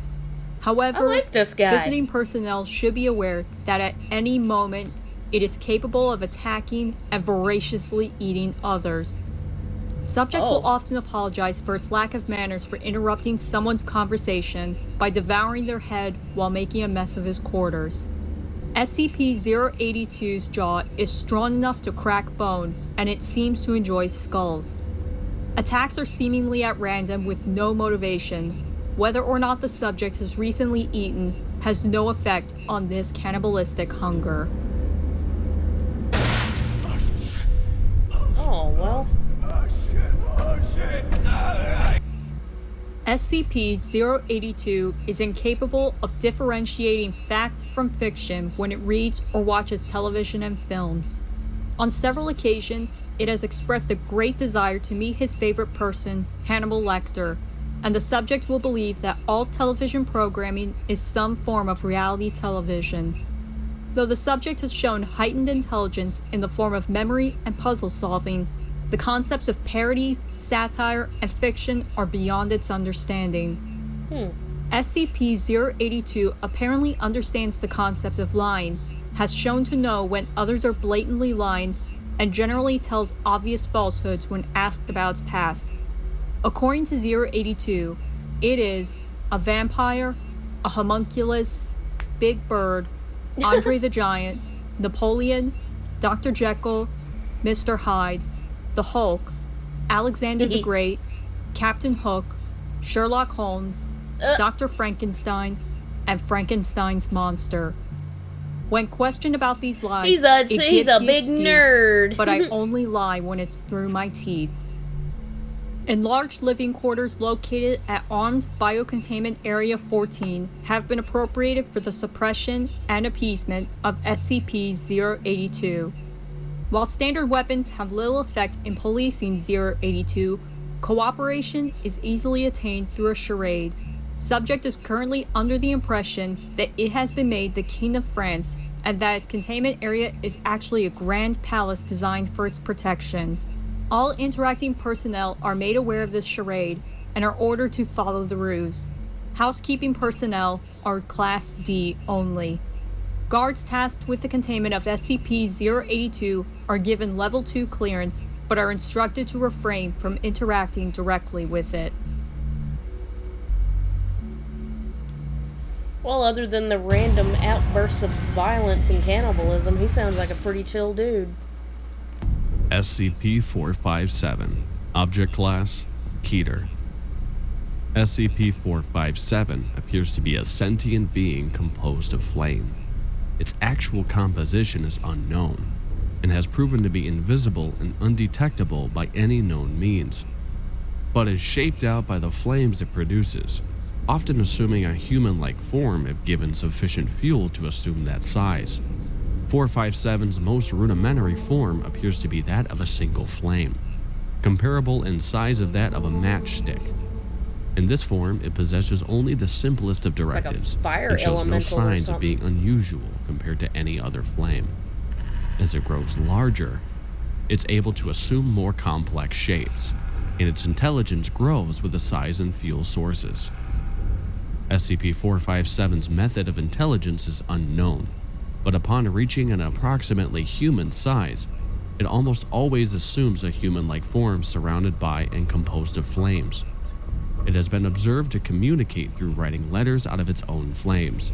However,
I like this guy.
visiting personnel should be aware that at any moment it is capable of attacking and voraciously eating others. Subject will often apologize for its lack of manners for interrupting someone's conversation by devouring their head while making a mess of his quarters. SCP-082's jaw is strong enough to crack bone, and it seems to enjoy skulls. Attacks are seemingly at random with no motivation. Whether or not the subject has recently eaten has no effect on this cannibalistic hunger.
Oh, well.
SCP-082 is incapable of differentiating fact from fiction when it reads or watches television and films. On several occasions, it has expressed a great desire to meet his favorite person, Hannibal Lecter, and the subject will believe that all television programming is some form of reality television. Though the subject has shown heightened intelligence in the form of memory and puzzle solving, the concepts of parody, satire, and fiction are beyond its understanding. SCP-082 apparently understands the concept of lying, has shown to know when others are blatantly lying, and generally tells obvious falsehoods when asked about its past. According to 082, it is a vampire, a homunculus, Big Bird, Andre the Giant, Napoleon, Dr. Jekyll, Mr. Hyde, the Hulk, Alexander the Great, Captain Hook, Sherlock Holmes, Dr. Frankenstein, and Frankenstein's monster. When questioned about these lies,
He's a big
excuse,
nerd.
But I only lie when it's through my teeth. Enlarged living quarters located at Armed Biocontainment Area 14 have been appropriated for the suppression and appeasement of SCP-082. While standard weapons have little effect in policing 082, cooperation is easily attained through a charade. Subject is currently under the impression that it has been made the King of France and that its containment area is actually a grand palace designed for its protection. All interacting personnel are made aware of this charade and are ordered to follow the ruse. Housekeeping personnel are Class D only. Guards tasked with the containment of SCP-082 are given Level 2 clearance, but are instructed to refrain from interacting directly with it.
Well, other than the random outbursts of violence and cannibalism, he sounds like a pretty chill dude.
SCP-457. Object Class: Keter. SCP-457 appears to be a sentient being composed of flame. Its actual composition is unknown, and has proven to be invisible and undetectable by any known means, but is shaped out by the flames it produces, often assuming a human-like form if given sufficient fuel to assume that size. 457's most rudimentary form appears to be that of a single flame, comparable in size of that of a matchstick. In this form, it possesses only the simplest of directives, and shows no signs of being unusual compared to any other flame. As it grows larger, it's able to assume more complex shapes, and its intelligence grows with the size and fuel sources. SCP-457's method of intelligence is unknown, but upon reaching an approximately human size, it almost always assumes a human-like form surrounded by and composed of flames. It has been observed to communicate through writing letters out of its own flames,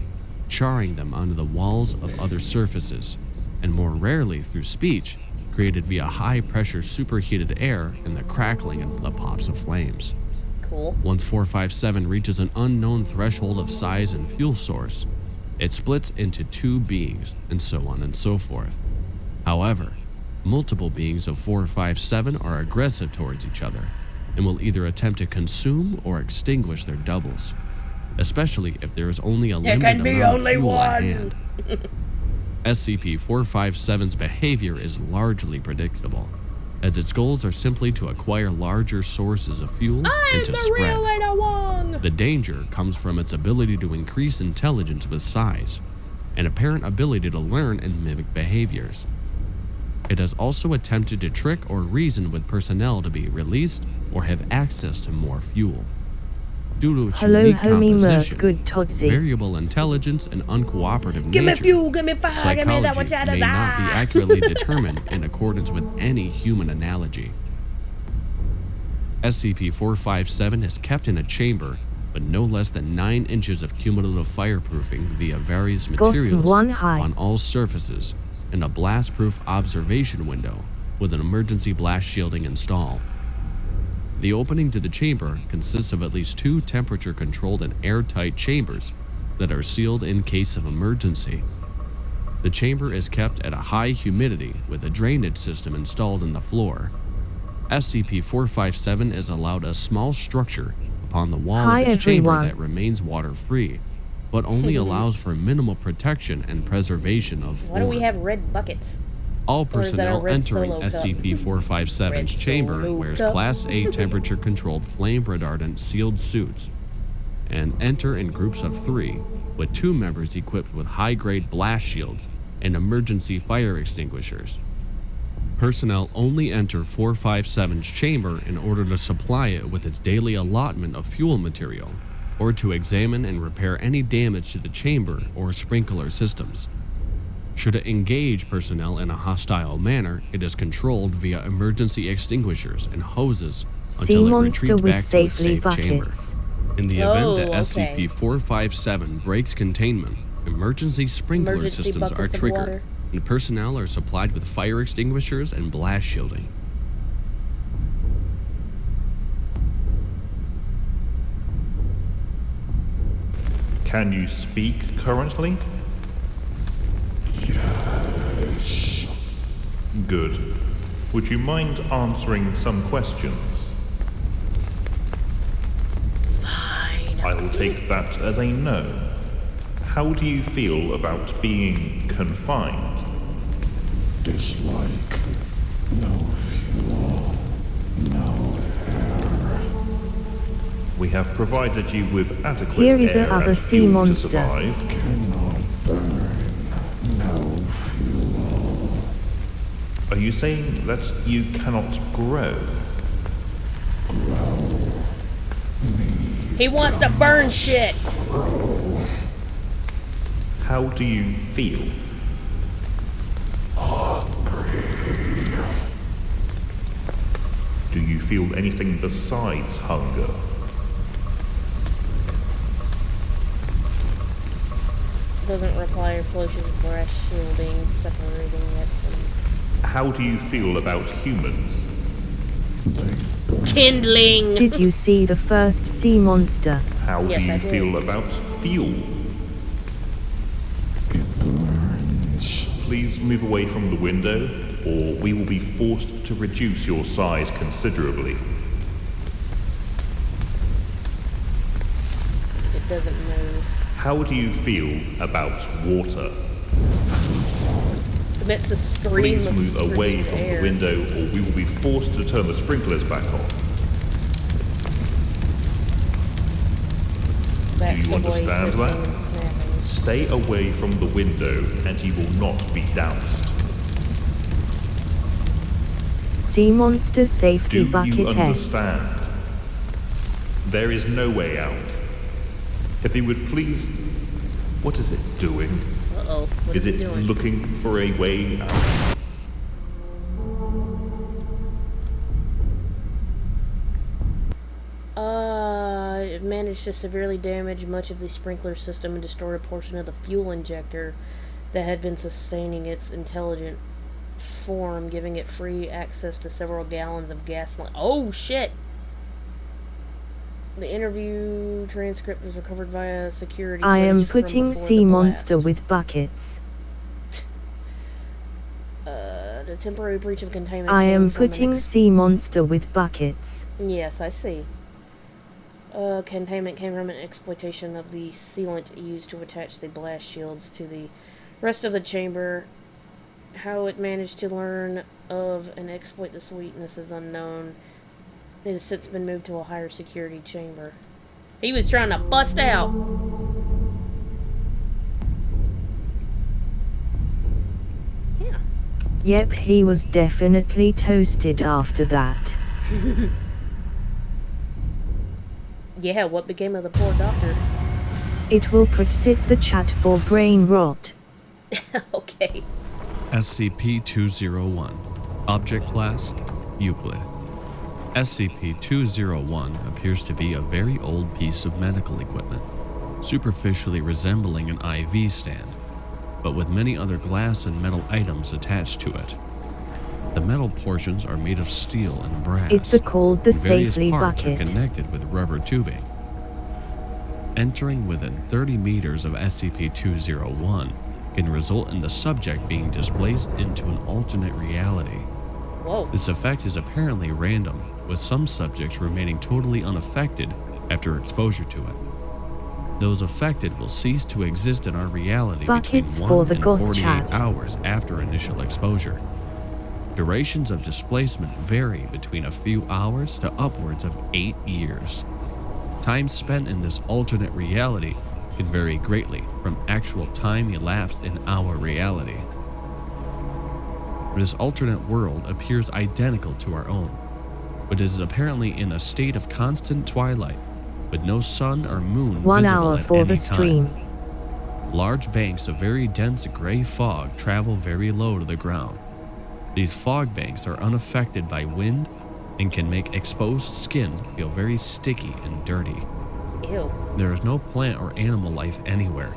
charring them onto the walls of other surfaces, and more rarely through speech, created via high-pressure superheated air and the crackling of the pops of flames.
Cool.
Once 457 reaches an unknown threshold of size and fuel source, it splits into two beings, and so on and so forth. However, multiple beings of 457 are aggressive towards each other, and will either attempt to consume or extinguish their doubles, especially if there is only a limited amount of fuel at hand. SCP-457's behavior is largely predictable, as its goals are simply to acquire larger sources of fuel and to spread. The danger comes from its ability to increase intelligence with size, and apparent ability to learn and mimic behaviors. It has also attempted to trick or reason with personnel to be released or have access to more fuel. Due to its unique composition, variable intelligence, and uncooperative nature, psychology may not be accurately determined in accordance with any human analogy. SCP-457 is kept in a chamber with no less than 9 inches of cumulative fireproofing via various materials on all surfaces, and a blast-proof observation window with an emergency blast shielding installed. The opening to the chamber consists of at least 2 temperature-controlled and airtight chambers that are sealed in case of emergency. The chamber is kept at a high humidity with a drainage system installed in the floor. SCP-457 is allowed a small structure upon the wall of its chamber that remains water-free, but only allows for minimal protection and preservation of form.
Why do we have red buckets?
All personnel entering SCP-457's chamber wears Class A temperature-controlled flame-retardant sealed suits and enter in groups of 3, with 2 members equipped with high-grade blast shields and emergency fire extinguishers. Personnel only enter 457's chamber in order to supply it with its daily allotment of fuel material, or to examine and repair any damage to the chamber or sprinkler systems. Should it engage personnel in a hostile manner, it is controlled via emergency extinguishers and hoses until it retreats back to its safe chamber. In the event that SCP-457 breaks containment, emergency sprinkler systems are triggered, and personnel are supplied with fire extinguishers and blast shielding.
Can you speak currently?
Yes.
Good. Would you mind answering some questions?
Fine.
I'll take that as a no. How do you feel about being confined?
Dislike. No fuel. No air.
We have provided you with adequate
Here is
air
another
and
sea
fuel
monster.
to survive.
Cannot burn. No fuel.
Are you saying that you cannot grow?
Grow.
He wants to burn shit.
Grow.
How do you feel?
Hungry.
feel anything besides hunger?
Doesn't require closure brass shielding, separating it from...
How do you feel about humans?
Kindling!
Did you see the first sea monster?
How
Yes,
do
I
you
did.
feel about fuel? Please move away from the window, or we will be forced to reduce your size considerably.
It doesn't move.
How do you feel about water?
Emits a scream
Please
of
move away
screaming
from
air.
the window, or we will be forced to turn the sprinklers back on.
Backs
Do you
away,
understand
hissing
that?
and snapping.
Stay away from the window, and you will not be doused.
Sea monster safety
Do
bucket
you
S.
understand? There is no way out. If you would please... What is it doing?
Uh-oh. What
Is
is
it
doing?
looking for a way out?
It managed to severely damage much of the sprinkler system and destroy a portion of the fuel injector that had been sustaining its intelligent form, giving it free access to several gallons of gasoline. Oh, shit! The interview transcript was recovered via security
I am
footage from
putting
before
sea
the
monster
blast.
with buckets.
The temporary breach of containment
I
came
am
from an
putting sea monster with buckets.
Yes, I see. Containment came from an exploitation of the sealant used to attach the blast shields to the rest of the chamber. How it managed to learn of and exploit this weakness is unknown. It has since been moved to a higher security chamber. He was trying to bust out! Yeah.
Yep, he was definitely toasted after that.
Yeah, what became of the poor doctor?
It will exit the chat for brain rot.
Okay.
SCP-201. Object Class: Euclid. SCP-201 appears to be a very old piece of medical equipment, superficially resembling an IV stand, but with many other glass and metal items attached to it. The metal portions are made of steel and brass.
It's called the
and various
safely
parts
bucket.
are connected with rubber tubing. Entering within 30 meters of SCP-201 can result in the subject being displaced into an alternate reality.
Whoa.
This effect is apparently random, with some subjects remaining totally unaffected after exposure to it. Those affected will cease to exist in our reality
Buckets
between
for
1
the
and
goth
48
chat.
hours after initial exposure. Durations of displacement vary between a few hours to upwards of 8 years. Time spent in this alternate reality can vary greatly from actual time elapsed in our reality. This alternate world appears identical to our own, but is apparently in a state of constant twilight, with no sun or moon
1
visible
hour
at
for
any
the stream.
time. Large banks of very dense gray fog travel very low to the ground. These fog banks are unaffected by wind and can make exposed skin feel very sticky and dirty.
Ew.
There is no plant or animal life anywhere.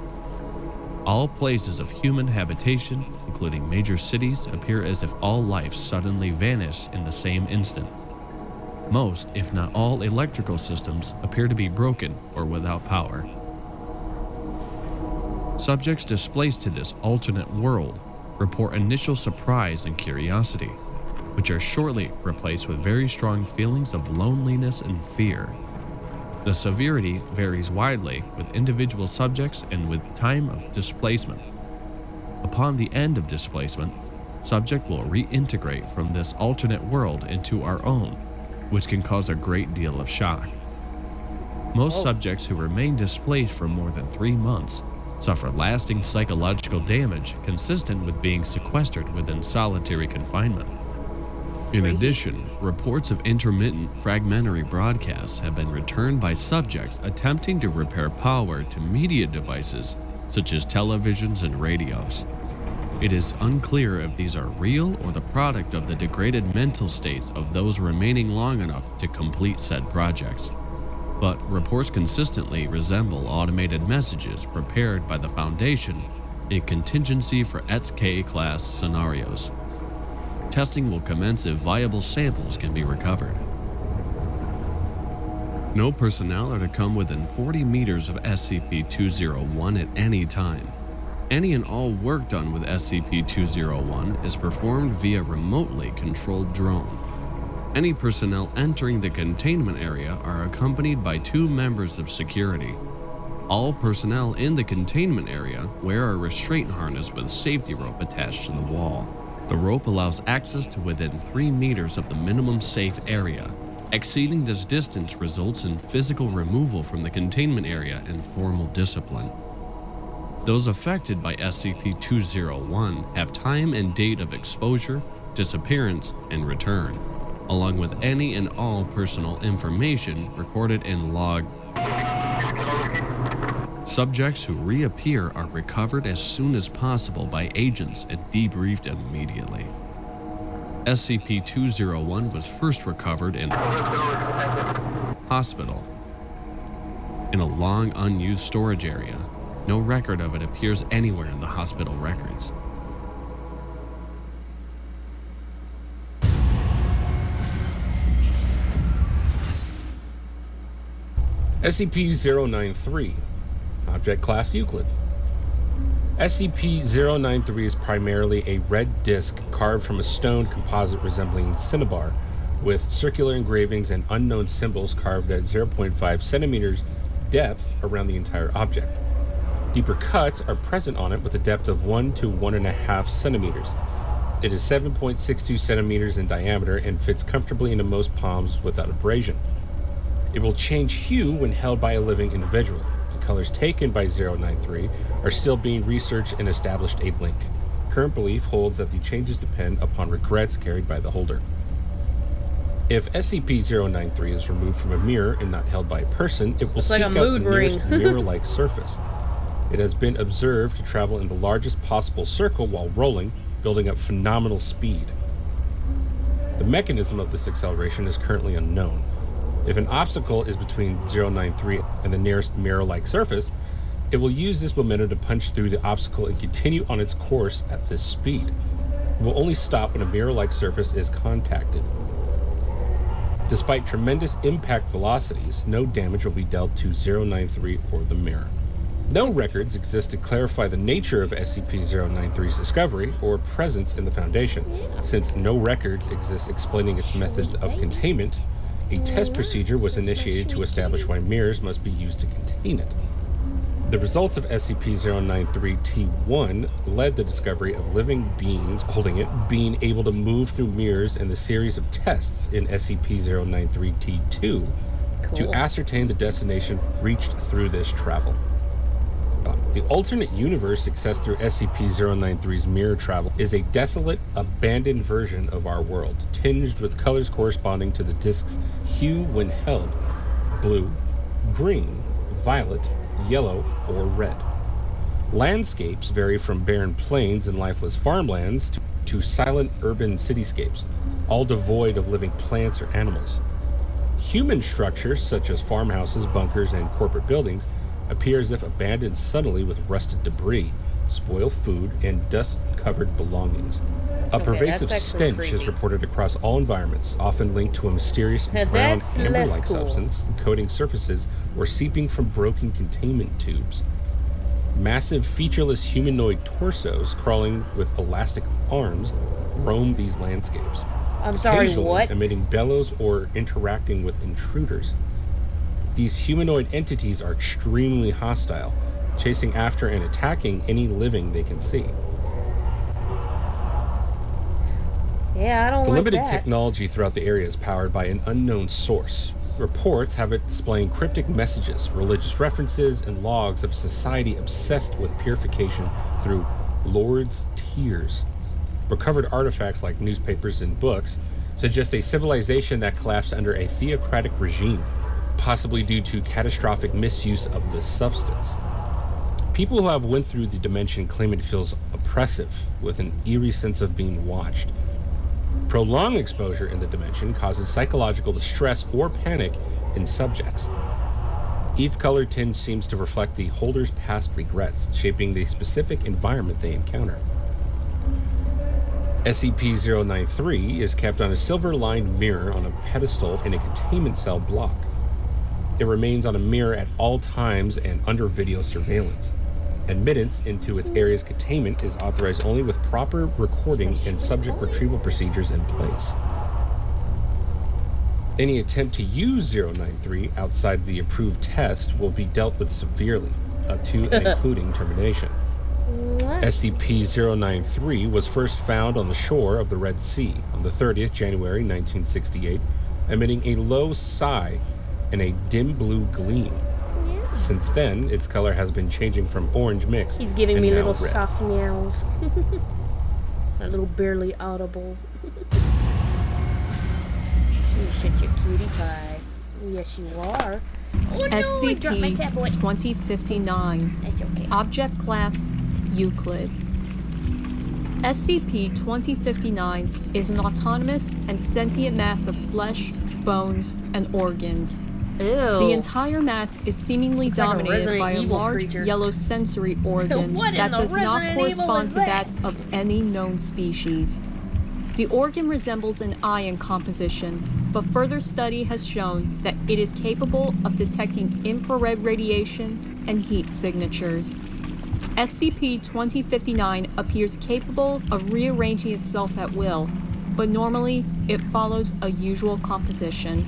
All places of human habitation, including major cities, appear as if all life suddenly vanished in the same instant. Most, if not all, electrical systems appear to be broken or without power. Subjects displaced to this alternate world report initial surprise and curiosity, which are shortly replaced with very strong feelings of loneliness and fear. The severity varies widely with individual subjects and with time of displacement. Upon the end of displacement, subject will reintegrate from this alternate world into our own, which can cause a great deal of shock. Most subjects who remain displaced for more than 3 months suffer lasting psychological damage consistent with being sequestered within solitary confinement. In addition, reports of intermittent fragmentary broadcasts have been returned by subjects attempting to repair power to media devices such as televisions and radios. It is unclear if these are real or the product of the degraded mental states of those remaining long enough to complete said projects, but reports consistently resemble automated messages prepared by the Foundation in contingency for ETS-K-class scenarios. Testing will commence if viable samples can be recovered. No personnel are to come within 40 meters of SCP-201 at any time. Any and all work done with SCP-201 is performed via remotely controlled drone. Any personnel entering the containment area are accompanied by 2 members of security. All personnel in the containment area wear a restraint harness with safety rope attached to the wall. The rope allows access to within 3 meters of the minimum safe area. Exceeding this distance results in physical removal from the containment area and formal discipline. Those affected by SCP-201 have time and date of exposure, disappearance, and return, along with any and all personal information recorded in log. Subjects who reappear are recovered as soon as possible by agents and debriefed immediately. SCP-201 was first recovered in hospital, in a long unused storage area. No record of it appears anywhere in the hospital records.
SCP-093, Object Class Euclid. SCP-093 is primarily a red disc carved from a stone composite resembling cinnabar, with circular engravings and unknown symbols carved at 0.5 centimeters depth around the entire object. Deeper cuts are present on it with a depth of 1 to 1.5 centimeters. It is 7.62 centimeters in diameter and fits comfortably into most palms without abrasion. It will change hue when held by a living individual. The colors taken by 093 are still being researched and established a link. Current belief holds that the changes depend upon regrets carried by the holder. If SCP-093 is removed from a mirror and not held by a person, it will seek out the nearest mirror-like surface. It has been observed to travel in the largest possible circle while rolling, building up phenomenal speed. The mechanism of this acceleration is currently unknown. If an obstacle is between 093 and the nearest mirror-like surface, it will use this momentum to punch through the obstacle and continue on its course at this speed. It will only stop when a mirror-like surface is contacted. Despite tremendous impact velocities, no damage will be dealt to 093 or the mirror. No records exist to clarify the nature of SCP-093's discovery or presence in the Foundation. Since no records exist explaining its methods of containment, a test procedure was initiated to establish why mirrors must be used to contain it. The results of SCP-093-T1 led the discovery of living beings holding it being able to move through mirrors and the series of tests in SCP-093-T2 to ascertain the destination reached through this travel. The alternate universe success through SCP-093's mirror travel is a desolate, abandoned version of our world, tinged with colors corresponding to the disk's hue when held: blue, green, violet, yellow, or red. Landscapes vary from barren plains and lifeless farmlands to silent urban cityscapes, all devoid of living plants or animals. Human structures, such as farmhouses, bunkers, and corporate buildings, appear as if abandoned suddenly with rusted debris, spoiled food, and dust-covered belongings. A pervasive stench is reported across all environments, often linked to a mysterious brown amber-like substance coating surfaces or seeping from broken containment tubes. Massive, featureless humanoid torsos crawling with elastic arms roam these landscapes.
I'm sorry, what?
Emitting bellows or interacting with intruders. These humanoid entities are extremely hostile, chasing after and attacking any living they can see.
Yeah, I don't like that.
The limited technology throughout the area is powered by an unknown source. Reports have it displaying cryptic messages, religious references, and logs of a society obsessed with purification through Lord's tears. Recovered artifacts like newspapers and books suggest a civilization that collapsed under a theocratic regime, possibly due to catastrophic misuse of this substance. People who have went through the dimension claim it feels oppressive, with an eerie sense of being watched. Prolonged exposure in the dimension causes psychological distress or panic in subjects. Each color tint seems to reflect the holder's past regrets, shaping the specific environment they encounter. SCP-093 is kept on a silver-lined mirror on a pedestal in a containment cell block. It remains on a mirror at all times and under video surveillance. Admittance into its area's containment is authorized only with proper recording and subject retrieval procedures in place. Any attempt to use 093 outside the approved test will be dealt with severely, up to and including termination. SCP-093 was first found on the shore of the Red Sea on the 30th January 1968, emitting a low sigh and a dim blue gleam. Since then, its color has been changing from orange mix.
He's giving
and
me
now
little
red.
soft meows. A little barely audible. You're such a cutie pie. Yes, you are. Oh no, I dropped my tablet.
SCP-2059.
That's okay.
Object Class Euclid. SCP-2059 is an autonomous and sentient mass of flesh, bones, and organs.
Ew.
The entire mass is seemingly
Looks like a
dominated
Resident
by a
Evil
large
creature.
yellow sensory organ
What in
that
the
does not
Resident Evil
correspond
is
to
that?
that of any known species. The organ resembles an eye in composition, but further study has shown that it is capable of detecting infrared radiation and heat signatures. SCP-2059 appears capable of rearranging itself at will, but normally it follows a usual composition.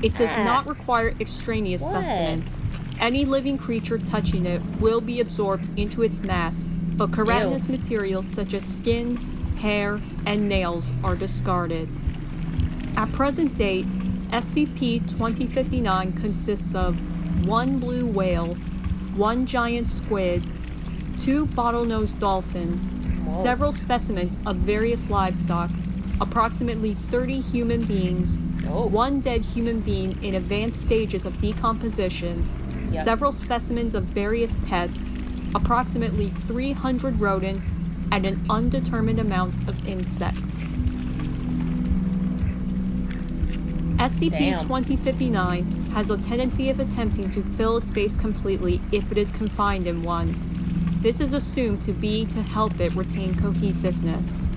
It does not require extraneous sustenance. Any living creature touching it will be absorbed into its mass, but keratinous materials such as skin, hair, and nails are discarded. At present date, SCP-2059 consists of 1 blue whale, 1 giant squid, 2 bottlenose dolphins, several specimens of various livestock, approximately 30 human beings, 1 dead human being in advanced stages of decomposition, several specimens of various pets, approximately 300 rodents, and an undetermined amount of insects. SCP-2059 has a tendency of attempting to fill a space completely if it is confined in one. This is assumed to be to help it retain cohesiveness.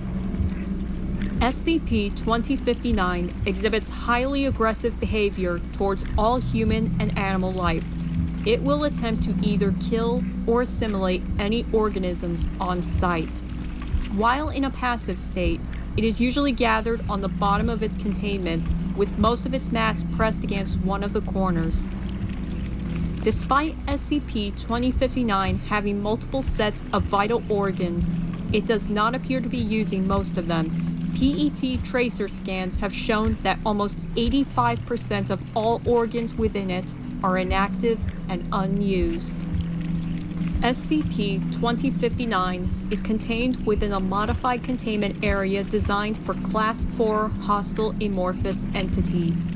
SCP-2059 exhibits highly aggressive behavior towards all human and animal life. It will attempt to either kill or assimilate any organisms on sight. While in a passive state, it is usually gathered on the bottom of its containment, with most of its mass pressed against one of the corners. Despite SCP-2059 having multiple sets of vital organs, it does not appear to be using most of them. PET tracer scans have shown that almost 85% of all organs within it are inactive and unused. SCP-2059 is contained within a modified containment area designed for Class 4 hostile amorphous entities.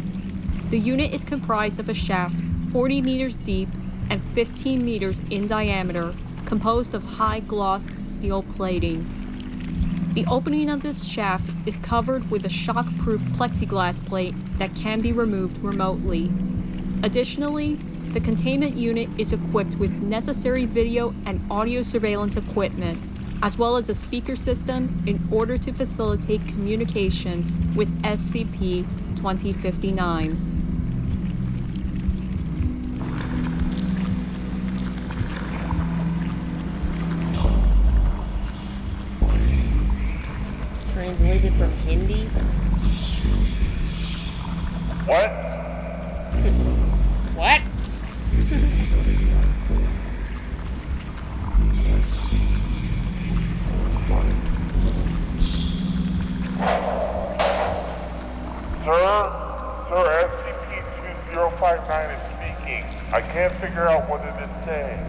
The unit is comprised of a shaft 40 meters deep and 15 meters in diameter, composed of high-gloss steel plating. The opening of this shaft is covered with a shock-proof plexiglass plate that can be removed remotely. Additionally, the containment unit is equipped with necessary video and audio surveillance equipment, as well as a speaker system in order to facilitate communication with SCP-2059.
Translated from Hindi?
What?
What?
Sir, SCP-2059 is speaking. I can't figure out what it is saying.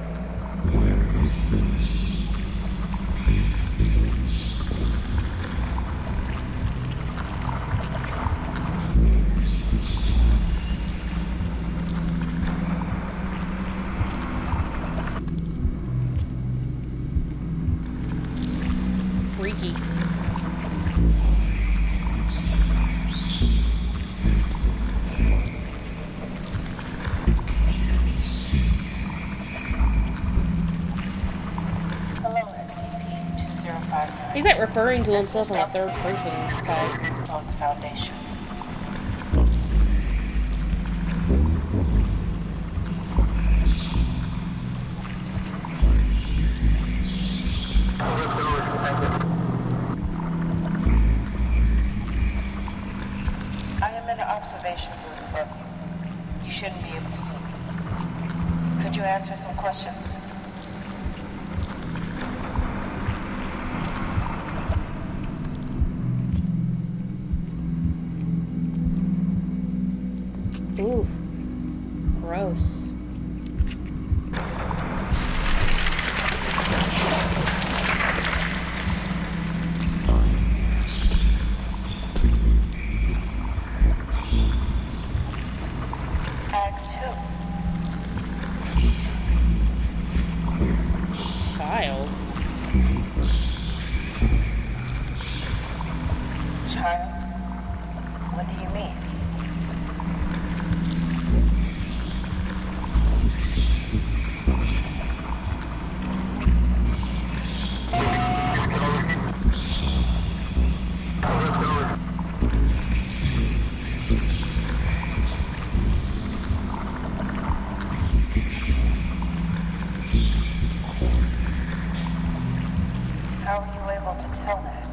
He's like referring to himself in a third person type.
Of the Foundation. I am in an observation booth above you. You shouldn't be able to see me. Could you answer some questions?
Ooh, gross.
Asked who?
Child.
Child? What do you mean? How are you able to tell that?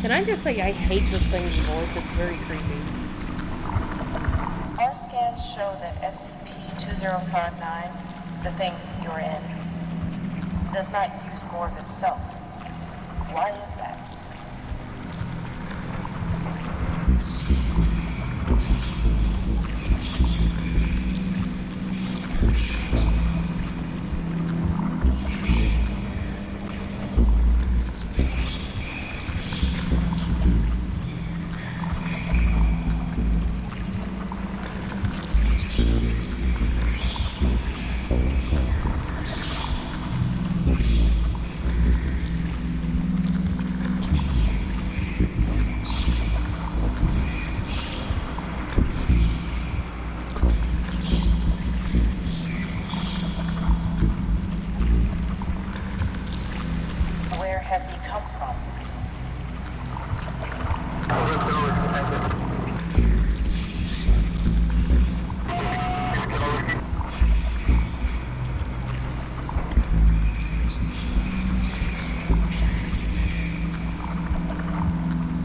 Can I just say I hate this thing's voice? It's very creepy.
Our scans show that SCP-2059, the thing you're in, does not use more of itself. Why is that? Where has he come from?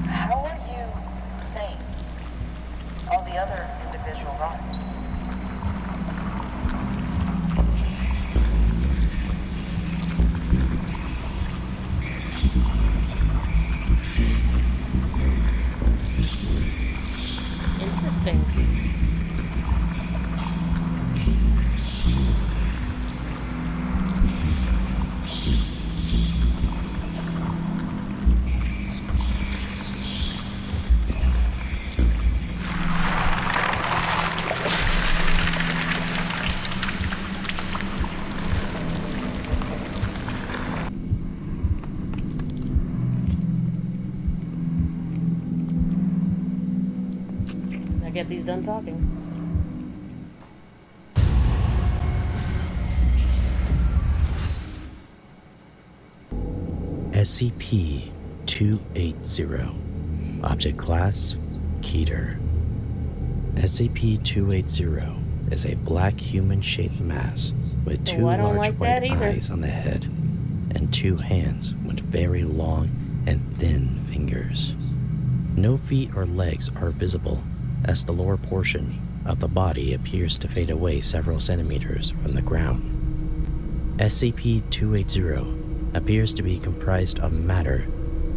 How are you sane? All the other individuals aren't.
Interesting. I guess he's done talking.
SCP-280. Object Class, Keter. SCP-280 is a black human-shaped mass with two
I don't
large
like that
white
either.
eyes on the head and two hands with very long and thin fingers. No feet or legs are visible, as the lower portion of the body appears to fade away several centimeters from the ground. SCP-280 appears to be comprised of matter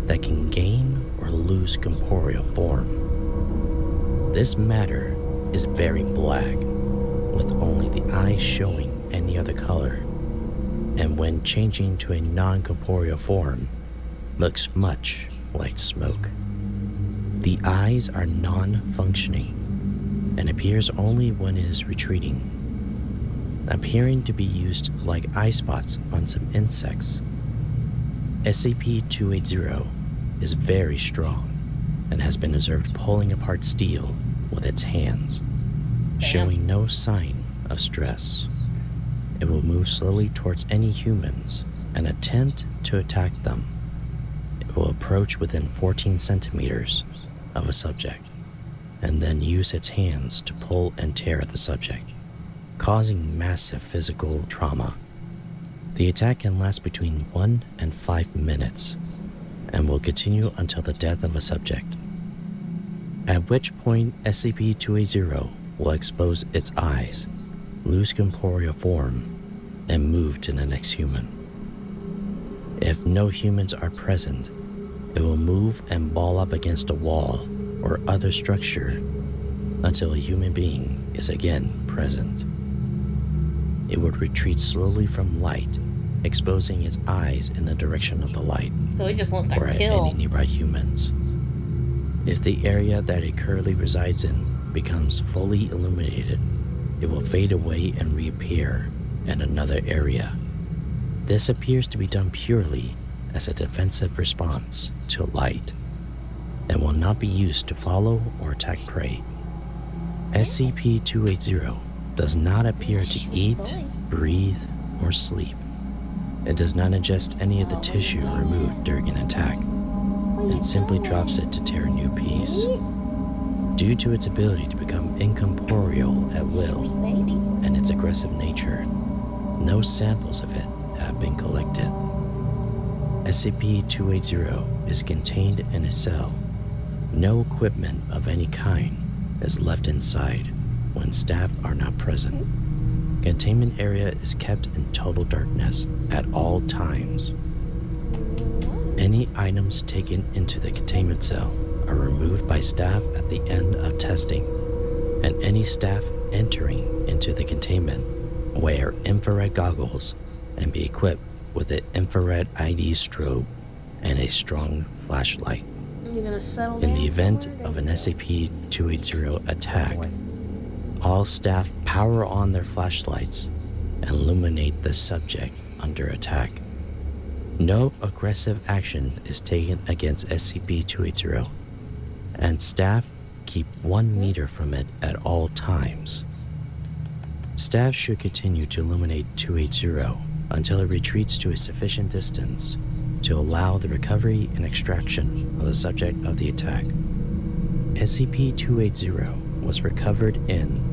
that can gain or lose corporeal form. This matter is very black, with only the eyes showing any other color, and when changing to a non-corporeal form, looks much like smoke. The eyes are non-functioning and appears only when it is retreating, appearing to be used like eye spots on some insects. SCP-280 is very strong and has been observed pulling apart steel with its hands, showing no sign of stress. It will move slowly towards any humans and attempt to attack them. It will approach within 14 centimeters of a subject and then use its hands to pull and tear at the subject, causing massive physical trauma. The attack can last between 1 and 5 minutes and will continue until the death of a subject, at which point SCP-280 will expose its eyes, lose corporeal form, and move to the next human. If no humans are present, it will move and ball up against a wall or other structure until a human being is again present. It would retreat slowly from light, exposing its eyes in the direction of the light,
So he just wants to
or at
kill.
any nearby humans. If the area that it currently resides in becomes fully illuminated, it will fade away and reappear in another area. This appears to be done purely as a defensive response to light, and will not be used to follow or attack prey. SCP-280 does not appear to eat, breathe, or sleep. It does not ingest any of the tissue removed during an attack, and simply drops it to tear a new piece. Due to its ability to become incorporeal at will and its aggressive nature, no samples of it have been collected. SCP-280 is contained in a cell. No equipment of any kind is left inside when staff are not present. Containment area is kept in total darkness at all times. Any items taken into the containment cell are removed by staff at the end of testing, and any staff entering into the containment wear infrared goggles and be equipped with an infrared ID strobe and a strong flashlight.
You're gonna settle
In
down
the event
somewhere?
of an SCP-280 attack, all staff power on their flashlights and illuminate the subject under attack. No aggressive action is taken against SCP-280, and staff keep 1 meter from it at all times. Staff should continue to illuminate 280 until it retreats to a sufficient distance to allow the recovery and extraction of the subject of the attack. SCP-280 was recovered in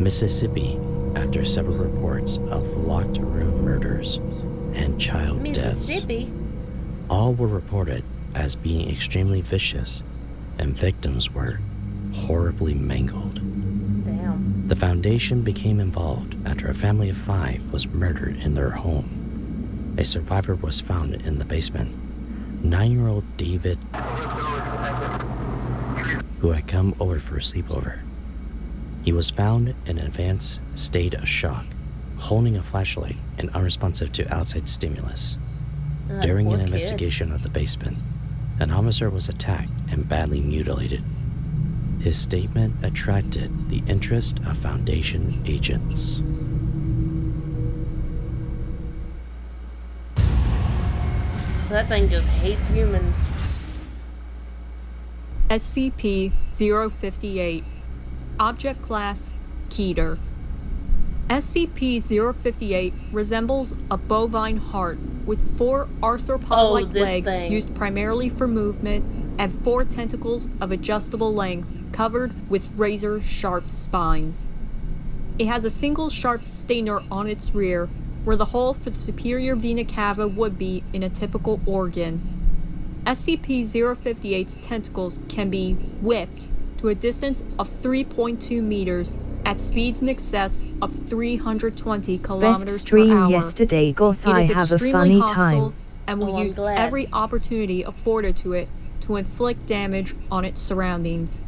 Mississippi after several reports of locked room murders and child deaths.
Mississippi?
All were reported as being extremely vicious, and victims were horribly mangled.
Damn.
The Foundation became involved after a family of 5 was murdered in their home. A survivor was found in the basement. 9-year-old David, who had come over for a sleepover. He was found in an advanced state of shock, holding a flashlight and unresponsive to outside stimulus. During
poor
an
kid.
investigation of the basement, an officer was attacked and badly mutilated. His statement attracted the interest of Foundation agents.
That thing just hates humans.
SCP-058. Object Class Keter. SCP-058 resembles a bovine heart with 4 arthropod-like
this
legs
thing.
used primarily for movement and 4 tentacles of adjustable length covered with razor-sharp spines. It has a single sharp stainer on its rear, where the hole for the superior vena cava would be in a typical organ. SCP-058's tentacles can be whipped to a distance of 3.2 meters at speeds in excess of 320
Best
kilometers per
stream
hour.
yesterday, Goth.
It
I
is
have a
extremely
funny
hostile
time.
and will
Oh, I'm
use
glad.
every opportunity afforded to it to inflict damage on its surroundings.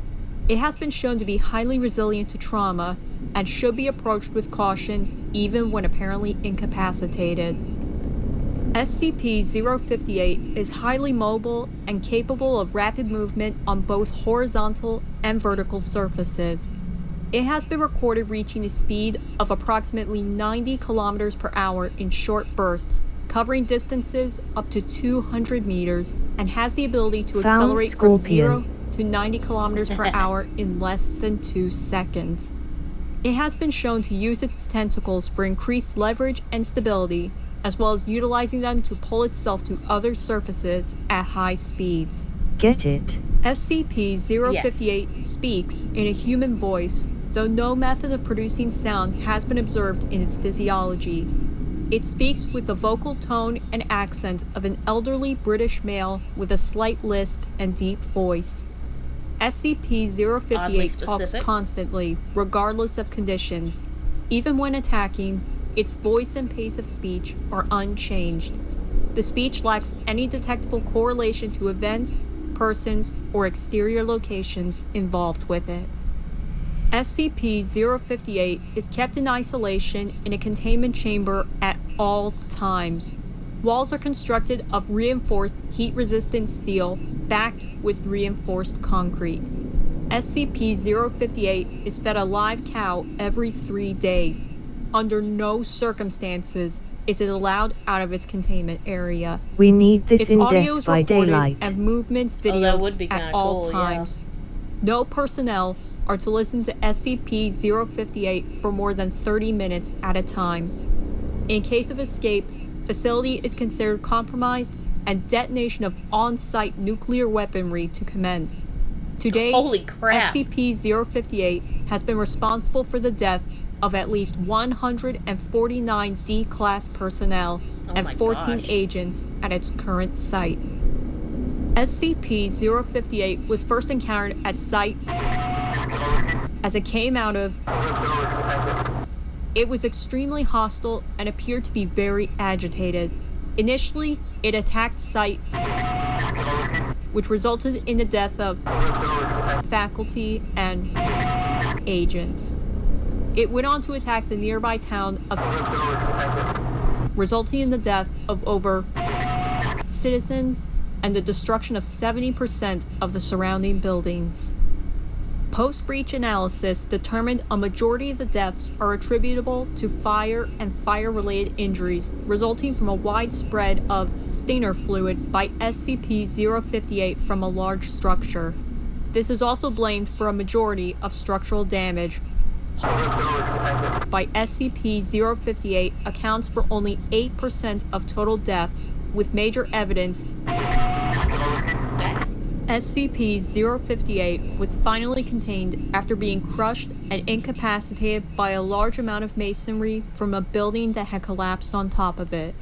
It has been shown to be highly resilient to trauma and should be approached with caution even when apparently incapacitated. SCP-058 is highly mobile and capable of rapid movement on both horizontal and vertical surfaces. It has been recorded reaching a speed of approximately 90 kilometers per hour in short bursts, covering distances up to 200 meters, and has the ability to accelerate from 0 to 90 kilometers per hour in less than 2 seconds. It has been shown to use its tentacles for increased leverage and stability, as well as utilizing them to pull itself to other surfaces at high speeds.
Get it?
SCP-058 speaks in a human voice, though no method of producing sound has been observed in its physiology. It speaks with the vocal tone and accent of an elderly British male with a slight lisp and deep voice. SCP-058 talks constantly, regardless of conditions. Even when attacking, its voice and pace of speech are unchanged. The speech lacks any detectable correlation to events, persons, or exterior locations involved with it. SCP-058 is kept in isolation in a containment chamber at all times. Walls are constructed of reinforced heat-resistant steel backed with reinforced concrete. SCP-058 is fed a live cow every 3 days. Under no circumstances is it allowed out of its containment area.
We need this
its
in
audio
Death
is
by
recorded
Daylight.
and movements videoed at all times. No personnel are to listen to SCP-058 for more than 30 minutes at a time. In case of escape, facility is considered compromised and detonation of on-site nuclear weaponry to commence. To date,
Holy crap.
SCP-058 has been responsible for the death of at least 149 D-Class personnel and 14 agents at its current site. SCP-058 was first encountered at site as it came out of... It was extremely hostile and appeared to be very agitated. Initially, it attacked site, which resulted in the death of faculty and agents. It went on to attack the nearby town of, resulting in the death of over citizens and the destruction of 70% of the surrounding buildings. Post-breach analysis determined a majority of the deaths are attributable to fire and fire-related injuries resulting from a widespread of stinger fluid by SCP-058 from a large structure. This is also blamed for a majority of structural damage. By SCP-058 accounts for only 8% of total deaths, with major evidence. SCP-058 was finally contained after being crushed and incapacitated by a large amount of masonry from a building that had collapsed on top of it.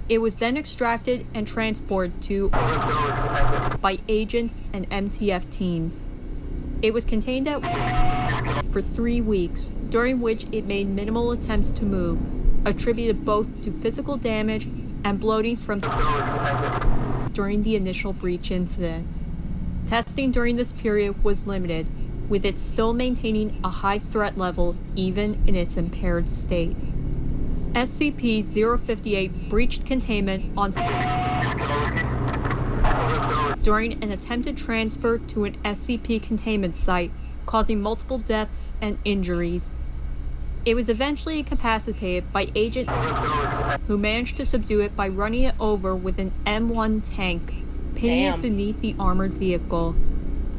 It was then extracted and transported to by agents and MTF teams. It was contained for 3 weeks, during which it made minimal attempts to move, attributed both to physical damage and bloating from during the initial breach incident. Testing during this period was limited, with it still maintaining a high threat level even in its impaired state. SCP-058 breached containment on during an attempted transfer to an SCP containment site, causing multiple deaths and injuries. It was eventually incapacitated by Agent who managed to subdue it by running it over with an M1 tank, pinning it beneath the armored vehicle.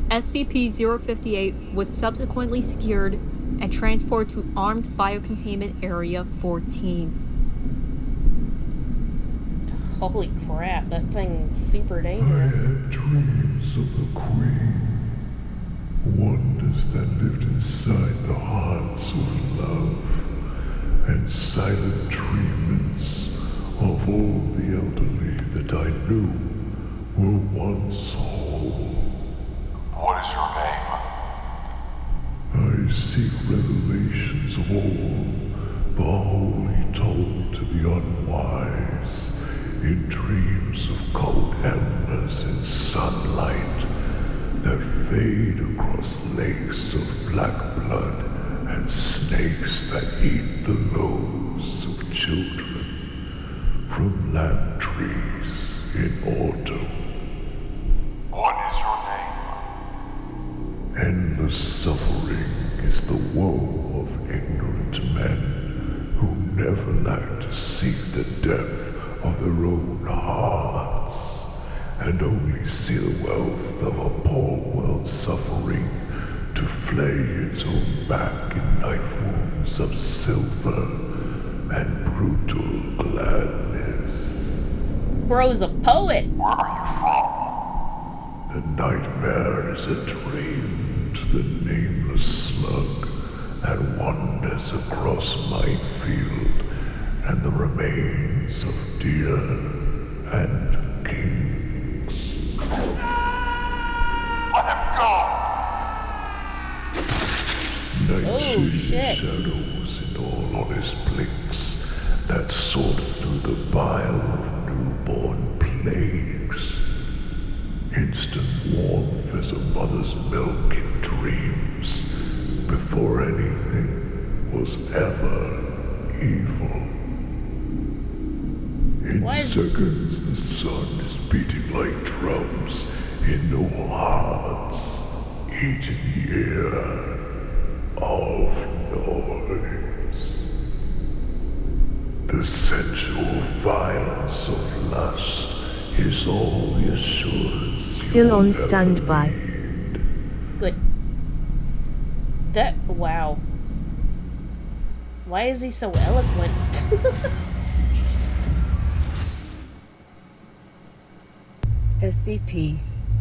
SCP-058 was subsequently secured and transported to Armed Biocontainment Area 14.
Holy crap, that thing's super dangerous.
I have dreams of the Queen. Wonders that lived inside the hearts of love, and silent treatments of all the elderly that I knew were once whole.
What is your name?
I seek revelations of all the holy told to the unwise in dreams of cold embers in sunlight that fade across lakes of black blood and snakes that eat the loaves of children. from lamp trees in autumn.
What is your name?
Endless suffering is the woe of ignorant men who never lack to seek the depth of their own hearts, and only see the wealth of a poor world suffering to flay its own back in knife wounds of silver and brutal gladness.
Bro's a poet.
Where are you from?
The nightmare is a dream to the nameless slug that wanders across my field and the remains of deer and kings.
Let him go!
Night's
shit.
shadows in all honest blinks that sort through the bile of newborn plagues. Instant warmth as a mother's milk in dreams, before anything was ever evil. In seconds, the sun is beating like drums in no hearts, eating the air of noise. The sensual violence of lust is all the assurance.
Still on standby.
Good. Wow. Why is he so eloquent?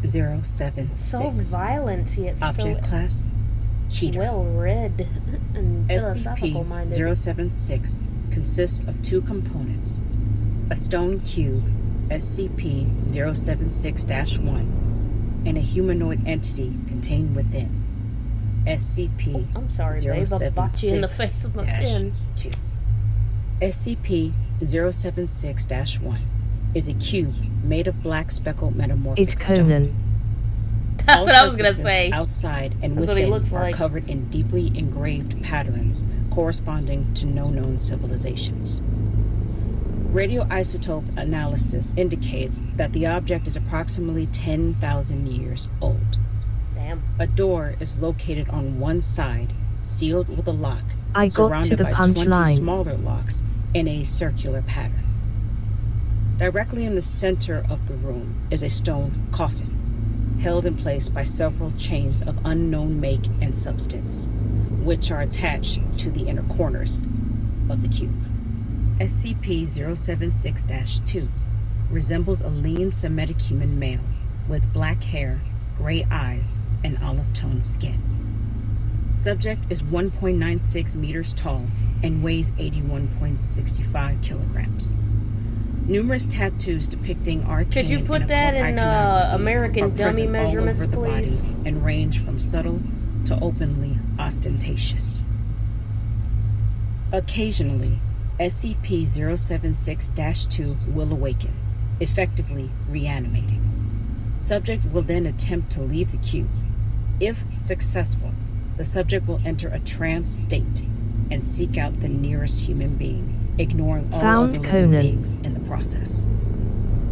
SCP-076.
So violent, yet
Object class, Keter.
well read and philosophical minded.
SCP-076 consists of two components: a stone cube, SCP-076-1, and a humanoid entity contained within,
I'm sorry, babe. I bopped you in the face with my pen.
SCP-076-2. SCP-076-1 is a cube made of black speckled metamorphic
It's
stone.
Conan.
That's
All
what I was gonna
surfaces
say.
outside and
That's what he
within
looks
are
like.
covered in deeply engraved patterns corresponding to no known civilizations. Radioisotope analysis indicates that the object is approximately 10,000 years old.
Damn.
A door is located on one side, sealed with a lock,
I got
surrounded
to the
by 20
punchline.
smaller locks in a circular pattern. Directly in the center of the room is a stone coffin, held in place by several chains of unknown make and substance, which are attached to the inner corners of the cube. SCP-076-2 resembles a lean Semitic human male with black hair, gray eyes, and olive-toned skin. Subject is 1.96 meters tall and weighs 81.65 kilograms. Numerous tattoos depicting arcane
Could you put
and
that
occult
in
iconography
American
are
dummy
present all
measurements,
over the
please?
body and range from subtle to openly ostentatious. Occasionally, SCP-076-2 will awaken, effectively reanimating. Subject will then attempt to leave the cube. If successful, the subject will enter a trance state and seek out the nearest human being, ignoring all
Found
other
Conan.
living beings in the process.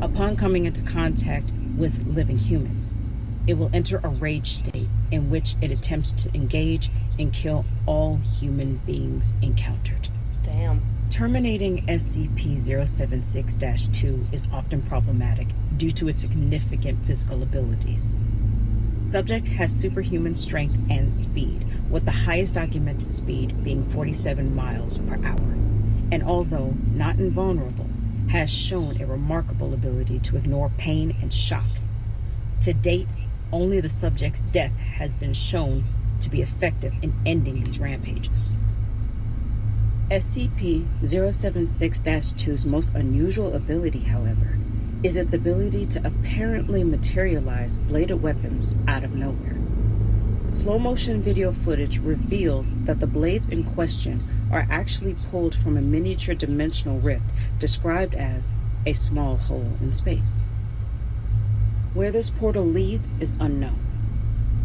Upon coming into contact with living humans, it will enter a rage state in which it attempts to engage and kill all human beings encountered.
Damn.
Terminating SCP-076-2 is often problematic due to its significant physical abilities. Subject has superhuman strength and speed, with the highest documented speed being 47 miles per hour, and although not invulnerable, has shown a remarkable ability to ignore pain and shock. To date, only the subject's death has been shown to be effective in ending these rampages. SCP-076-2's most unusual ability, however, is its ability to apparently materialize bladed weapons out of nowhere. Slow-motion video footage reveals that the blades in question are actually pulled from a miniature dimensional rift described as a small hole in space. Where this portal leads is unknown,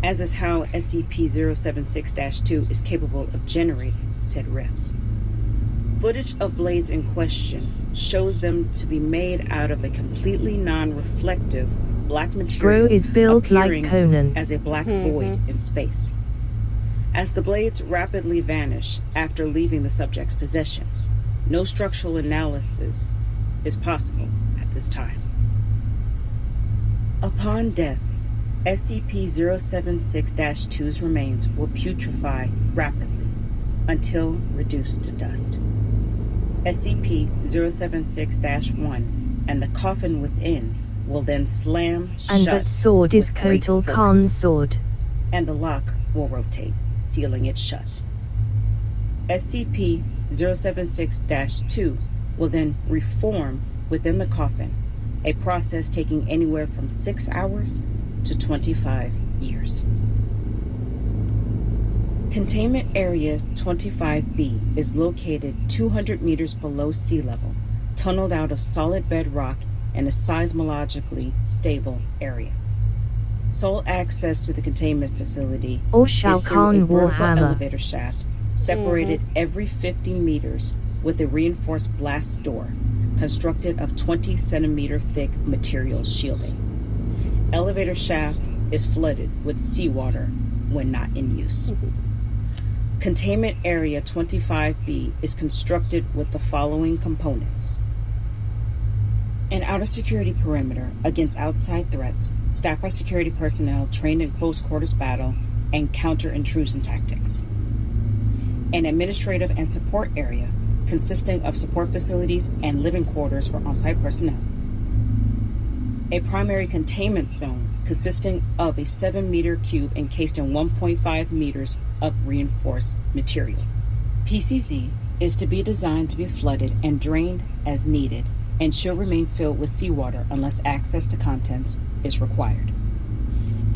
as is how SCP-076-2 is capable of generating said rifts. Footage of blades in question shows them to be made out of a completely non-reflective black material
Bro is built like
appearing
Conan.
as a black void in space. As the blades rapidly vanish after leaving the subject's possession, no structural analysis is possible at this time. Upon death, SCP-076-2's remains will putrefy rapidly until reduced to dust. SCP-076-1 and the coffin within will then slam
And
shut
that sword is
with great
Kotal
force,
Khan's sword.
and the lock will rotate, sealing it shut. SCP-076-2 will then reform within the coffin, a process taking anywhere from 6 hours to 25 years. Containment Area 25B is located 200 meters below sea level, tunneled out of solid bedrock in a seismologically stable area. Sole access to the containment facility
Or
is
Shao
through a
Kahn
vertical
Warhammer.
elevator shaft separated every 50 meters with a reinforced blast door constructed of 20-centimeter thick material shielding. Elevator shaft is flooded with seawater when not in use. Containment Area 25B is constructed with the following components: an outer security perimeter against outside threats, staffed by security personnel trained in close quarters battle and counter-intrusion tactics. An administrative and support area consisting of support facilities and living quarters for on-site personnel. A primary containment zone consisting of a 7-meter cube encased in 1.5 meters of reinforced material. PCZ is to be designed to be flooded and drained as needed and should remain filled with seawater unless access to contents is required.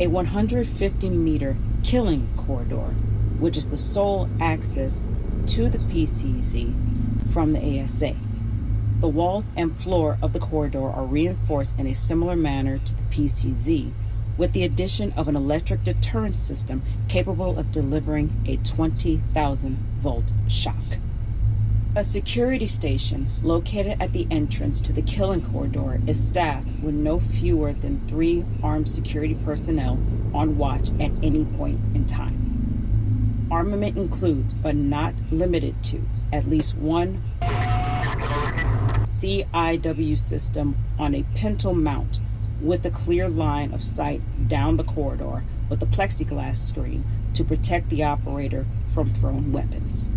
A 150-meter killing corridor, which is the sole access to the PCZ from the ASA. The walls and floor of the corridor are reinforced in a similar manner to the PCZ, with the addition of an electric deterrent system capable of delivering a 20,000-volt shock. A security station located at the entrance to the killing corridor is staffed with no fewer than 3 armed security personnel on watch at any point in time. Armament includes, but not limited to, at least one CIW system on a pintle mount with a clear line of sight down the corridor with a plexiglass screen to protect the operator from thrown weapons.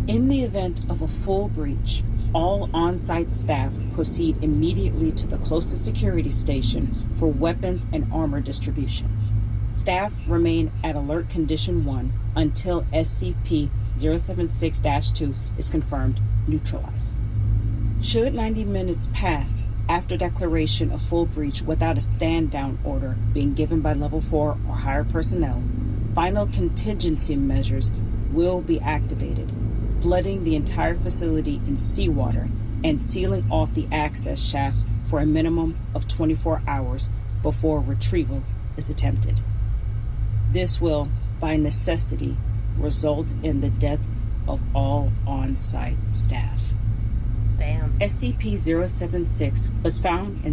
In the event of a full breach, all on-site staff proceed immediately to the closest security station for weapons and armor distribution. Staff remain at Alert Condition 1 until SCP-076-2 is confirmed neutralized. Should 90 minutes pass after declaration of full breach without a stand-down order being given by Level 4 or higher personnel, final contingency measures will be activated, flooding the entire facility in seawater and sealing off the access shaft for a minimum of 24 hours before retrieval is attempted. This will, by necessity, result in the deaths of all on-site staff.
Damn.
SCP-076 was found in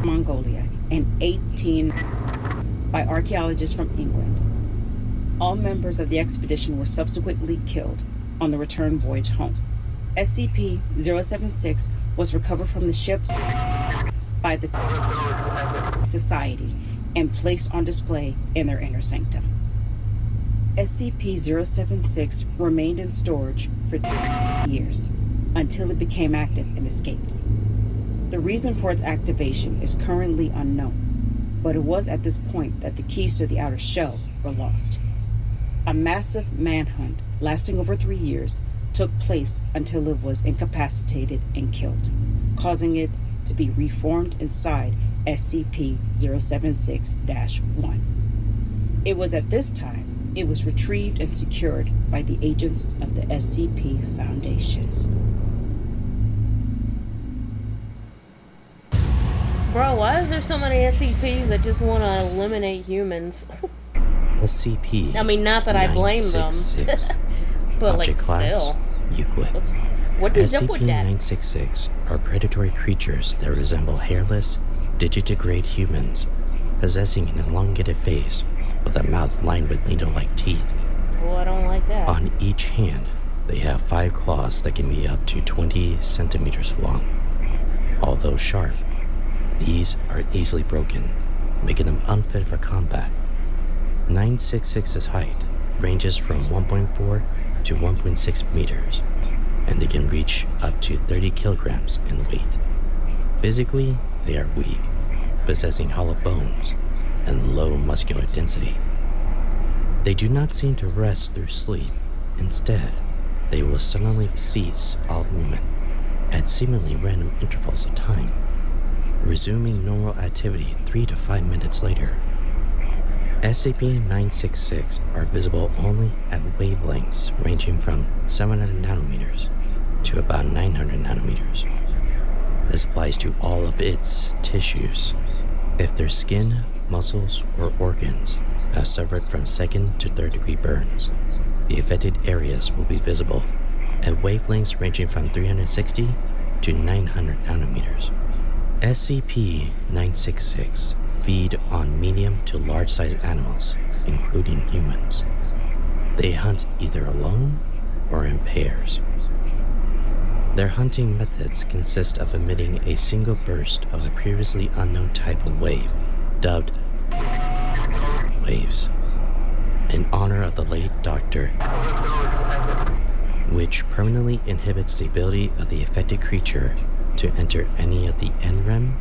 Mongolia in 18 by archaeologists from England. All members of the expedition were subsequently killed on the return voyage home. SCP-076 was recovered from the ship by the Society and placed on display in their inner sanctum. SCP-076 remained in storage for years until it became active and escaped. The reason for its activation is currently unknown, but it was at this point that the keys to the outer shell were lost. A massive manhunt lasting over 3 years took place until it was incapacitated and killed, causing it to be reformed inside SCP-076-1. It was at this time it was retrieved and secured by the agents of the SCP Foundation.
Bro, why is there so many SCPs that just want to eliminate humans?
SCP.
I mean, not that I blame them. But
Object
like
class,
still,
Euclid.
what is up with that?
SCP-966 are predatory creatures that resemble hairless, digitigrade humans, possessing an elongated face with a mouth lined with needle-like teeth.
Well, I don't like that.
On each hand, they have 5 claws that can be up to 20 centimeters long. Although sharp, these are easily broken, making them unfit for combat. 966's height ranges from 1.4 to 1.6 meters, and they can reach up to 30 kilograms in weight. Physically, they are weak, possessing hollow bones and low muscular density. They do not seem to rest through sleep. Instead, they will suddenly cease all movement at seemingly random intervals of time, resuming normal activity 3 to 5 minutes later. SCP-966 are visible only at wavelengths ranging from 700 nanometers to about 900 nanometers. This applies to all of its tissues. If their skin, muscles, or organs have suffered from 2nd to 3rd degree burns, the affected areas will be visible at wavelengths ranging from 360 to 900 nanometers. SCP-966 feed on medium to large-sized animals, including humans. They hunt either alone or in pairs. Their hunting methods consist of emitting a single burst of a previously unknown type of wave, dubbed waves, in honor of the late Doctor, which permanently inhibits the ability of the affected creature to enter any of the NREM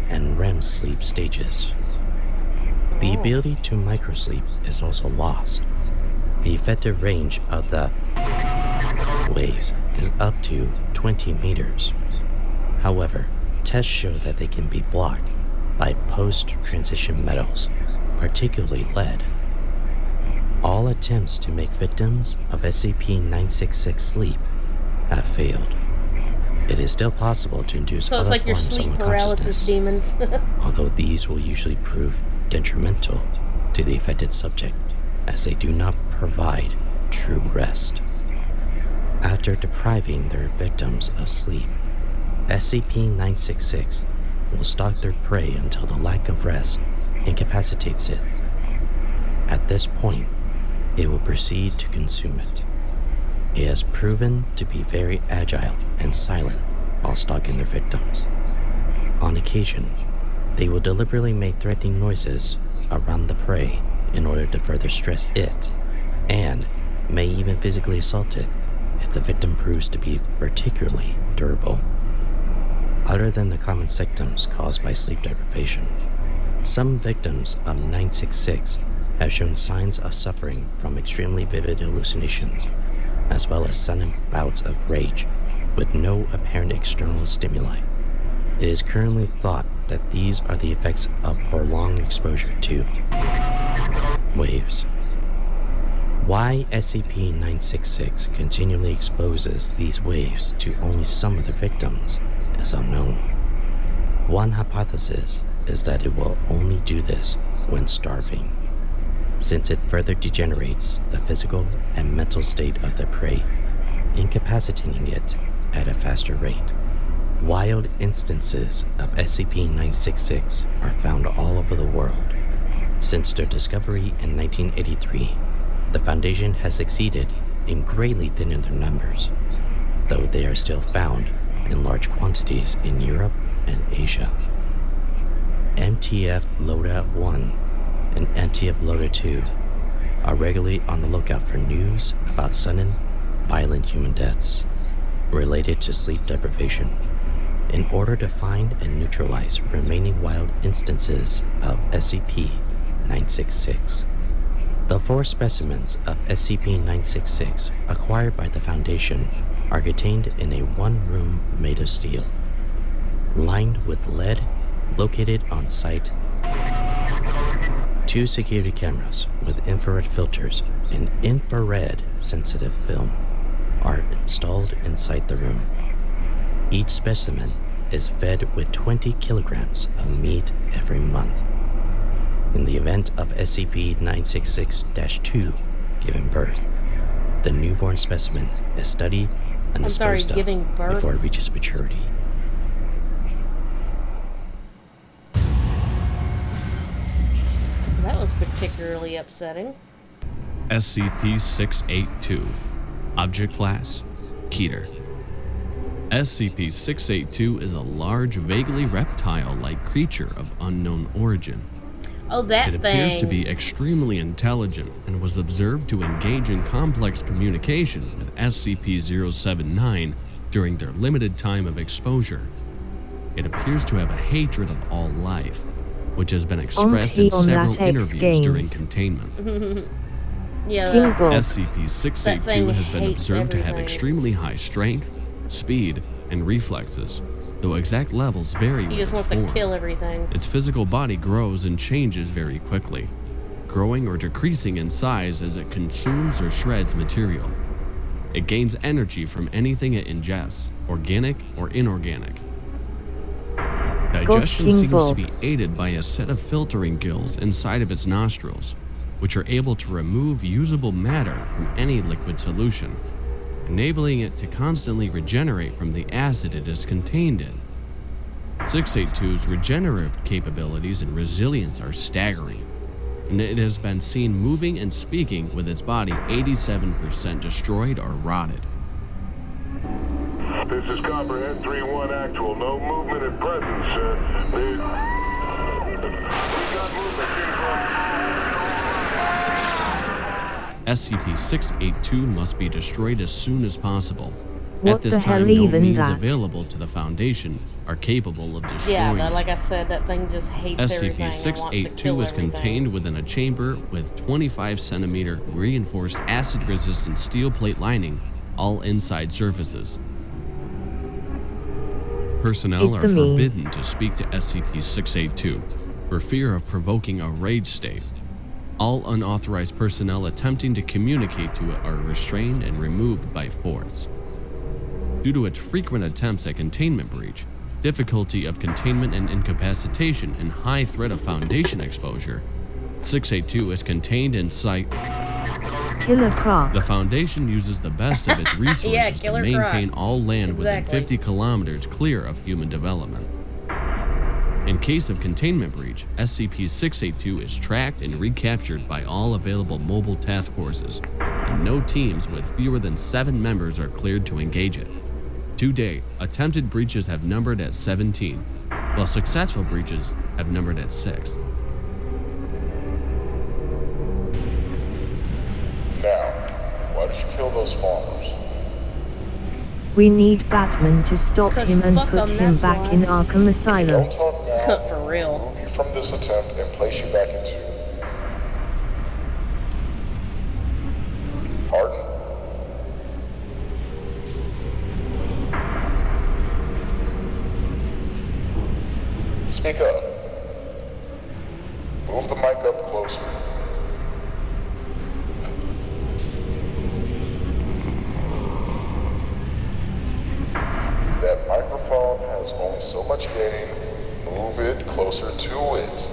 and REM sleep stages. The ability to microsleep is also lost. The effective range of the waves is up to 20 meters. However, tests show that they can be blocked by post-transition metals, particularly lead. All attempts to make victims of SCP-966 sleep have failed. It is still possible to induce
So it's
other
like your
forms of
sleep paralysis
unconsciousness,
demons.
although these will usually prove detrimental to the affected subject, as they do not provide true rest. After depriving their victims of sleep, SCP-966 will stalk their prey until the lack of rest incapacitates it. At this point, it will proceed to consume it. It has proven to be very agile and silent while stalking their victims. On occasion, they will deliberately make threatening noises around the prey in order to further stress it, and may even physically assault it if the victim proves to be particularly durable. Other than the common symptoms caused by sleep deprivation, some victims of 966 have shown signs of suffering from extremely vivid hallucinations, as well as sudden bouts of rage with no apparent external stimuli. It is currently thought that these are the effects of prolonged exposure to waves. Why SCP-966 continually exposes these waves to only some of the victims is unknown. One hypothesis is that it will only do this when starving, since it further degenerates the physical and mental state of the prey, incapacitating it at a faster rate. Wild instances of SCP-966 are found all over the world. Since their discovery in 1983, the Foundation has succeeded in greatly thinning their numbers, though they are still found in large quantities in Europe and Asia. MTF Loda-1 and MTF Loda-2 are regularly on the lookout for news about sudden, violent human deaths related to sleep deprivation, in order to find and neutralize remaining wild instances of SCP-966. The 4 specimens of SCP-966 acquired by the Foundation are contained in a 1-room made of steel, lined with lead located on site. 2 security cameras with infrared filters and infrared sensitive film are installed inside the room. Each specimen is fed with 20 kilograms of meat every month. In the event of SCP-966-2 giving birth, The newborn specimen is studied and disposed of
giving birth?
before it reaches maturity.
That was particularly upsetting.
SCP-682. Object Class: Keter. SCP-682 is a large, vaguely reptile-like creature of unknown origin.
Oh, that
It
thing.
appears to be extremely intelligent and was observed to engage in complex communication with SCP-079 during their limited time of exposure. It appears to have a hatred of all life, which has been expressed in
on
several
latex
interviews during
games.
containment.
Yeah,
Kimball.
that
SCP-682
thing
has been
hates
observed to have
everything.
extremely high strength, speed, and reflexes, though exact levels vary
he
with
just
its
wants
form.
to kill everything.
Its physical body grows and changes very quickly, growing or decreasing in size as it consumes or shreds material. It gains energy from anything it ingests, organic or inorganic. Digestion seems to be aided by a set of filtering gills inside of its nostrils, which are able to remove usable matter from any liquid solution, enabling it to constantly regenerate from the acid it is contained in. 682's regenerative capabilities and resilience are staggering, and it has been seen moving and speaking with its body 87% destroyed or rotted.
This is Copperhead 3-1 actual. No movement at present, sir. We got movement.
SCP-682 must be destroyed as soon as possible.
What
At this
the hell
time, no
even
means
that?
available to the Foundation are capable of destroying
Yeah,
it.
but like I said, that thing just hates everything and wants to
SCP-682
kill
is
everything.
contained within a chamber with 25-centimeter reinforced acid-resistant steel plate lining, all inside surfaces. Personnel
It's
are
the me.
forbidden to speak to SCP-682 for fear of provoking a rage state. All unauthorized personnel attempting to communicate to it are restrained and removed by force. Due to its frequent attempts at containment breach, difficulty of containment and incapacitation, and high threat of Foundation exposure, 682 is contained in sight.
Killer Croc.
The Foundation uses the best of its resources
Yeah,
to
Killer
maintain
Croc.
all land within
Exactly.
50 kilometers clear of human development. In case of containment breach, SCP-682 is tracked and recaptured by all available mobile task forces, and no teams with fewer than 7 members are cleared to engage it. To date, attempted breaches have numbered at 17, while successful breaches have numbered at 6.
Now, why did you kill those farmers?
We need Batman to stop
'Cause
him and
fuck
put
'em,
him
that's
back
why.
in Arkham Asylum.
Don't talk now.
For real.
Remove you from this attempt and place you back into... Pardon? Speak up. Move the mic up closer. That microphone has only so much gain. Move it closer to it.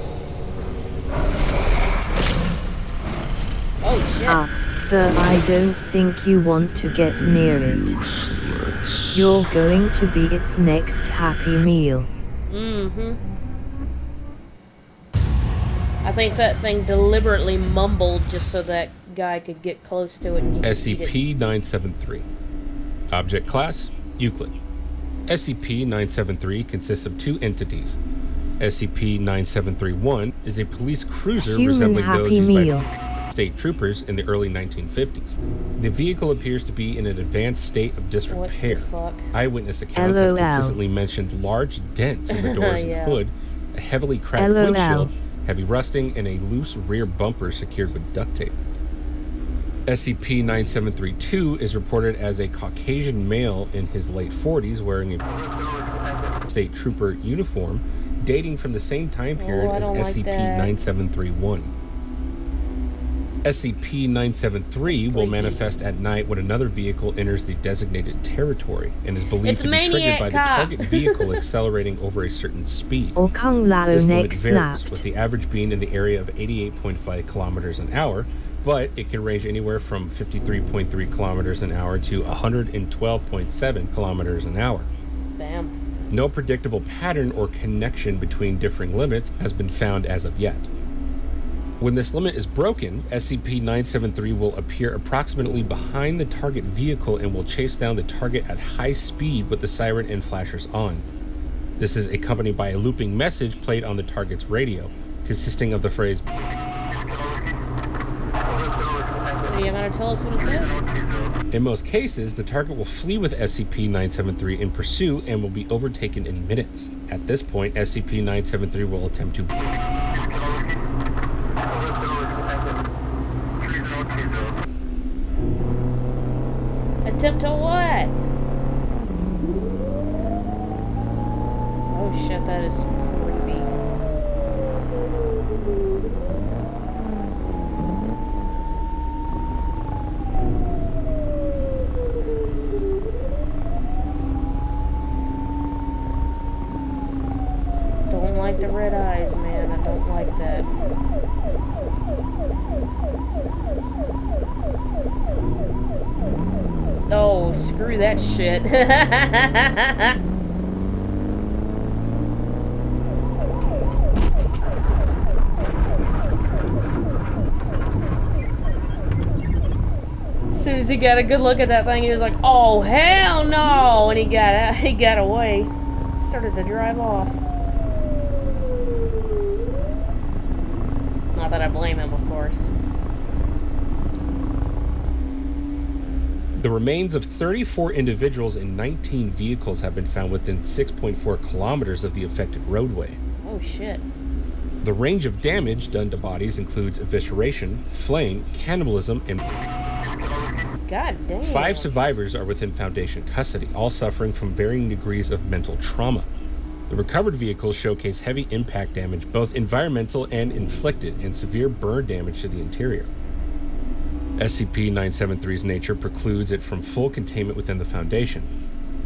Oh shit.
Sir, I don't think you want to get near it. You're going to be its next Happy Meal.
Mm-hmm. I think that thing deliberately mumbled just so that guy could get close to it and he could eat it.
SCP-973. Object Class: Euclid. SCP-973 consists of 2 entities. SCP-9731 is a police cruiser
Human
resembling those
Happy
used
Meal.
by state troopers in the early 1950s. The vehicle appears to be in an advanced state of disrepair.
fuck?
Eyewitness accounts have
LOL.
consistently mentioned large dents in the doors
Yeah.
and hood, a heavily cracked
LOL.
windshield, heavy rusting, and a loose rear bumper secured with duct tape. SCP-9732 is reported as a Caucasian male in his late 40s wearing a state trooper uniform dating from the same time period
I
as
don't like that.
SCP-9731. SCP-973 will manifest at night when another vehicle enters the designated territory and is believed
It's
to be triggered
Maniac
by the
Cop.
target vehicle accelerating over a certain speed.
Or Kung Lao
This limit
next
varies,
snapped.
with the average being in the area of 88.5 kilometers an hour but it can range anywhere from 53.3 kilometers an hour to 112.7 kilometers an hour.
Damn.
No predictable pattern or connection between differing limits has been found as of yet. When this limit is broken, SCP-973 will appear approximately behind the target vehicle and will chase down the target at high speed with the siren and flashers on. This is accompanied by a looping message played on the target's radio, consisting of the phrase,
Are you gonna tell us what it says?
In most cases, the target will flee with SCP-973 in pursuit and will be overtaken in minutes. At this point, SCP-973 will attempt to
Attempt to what? Oh shit, that is creepy. Don't like the red eyes, man. I don't like that. Oh, screw that shit. As soon as he got a good look at that thing, he was like, "Oh hell no!" And he got away. Started to drive off. Not that I blame him, of course.
The remains of 34 individuals and 19 vehicles have been found within 6.4 kilometers of the affected roadway.
Oh shit.
The range of damage done to bodies includes evisceration, flaying, cannibalism, and...
God damn.
5 survivors are within Foundation custody, all suffering from varying degrees of mental trauma. The recovered vehicles showcase heavy impact damage, both environmental and inflicted, and severe burn damage to the interior. SCP-973's nature precludes it from full containment within the Foundation.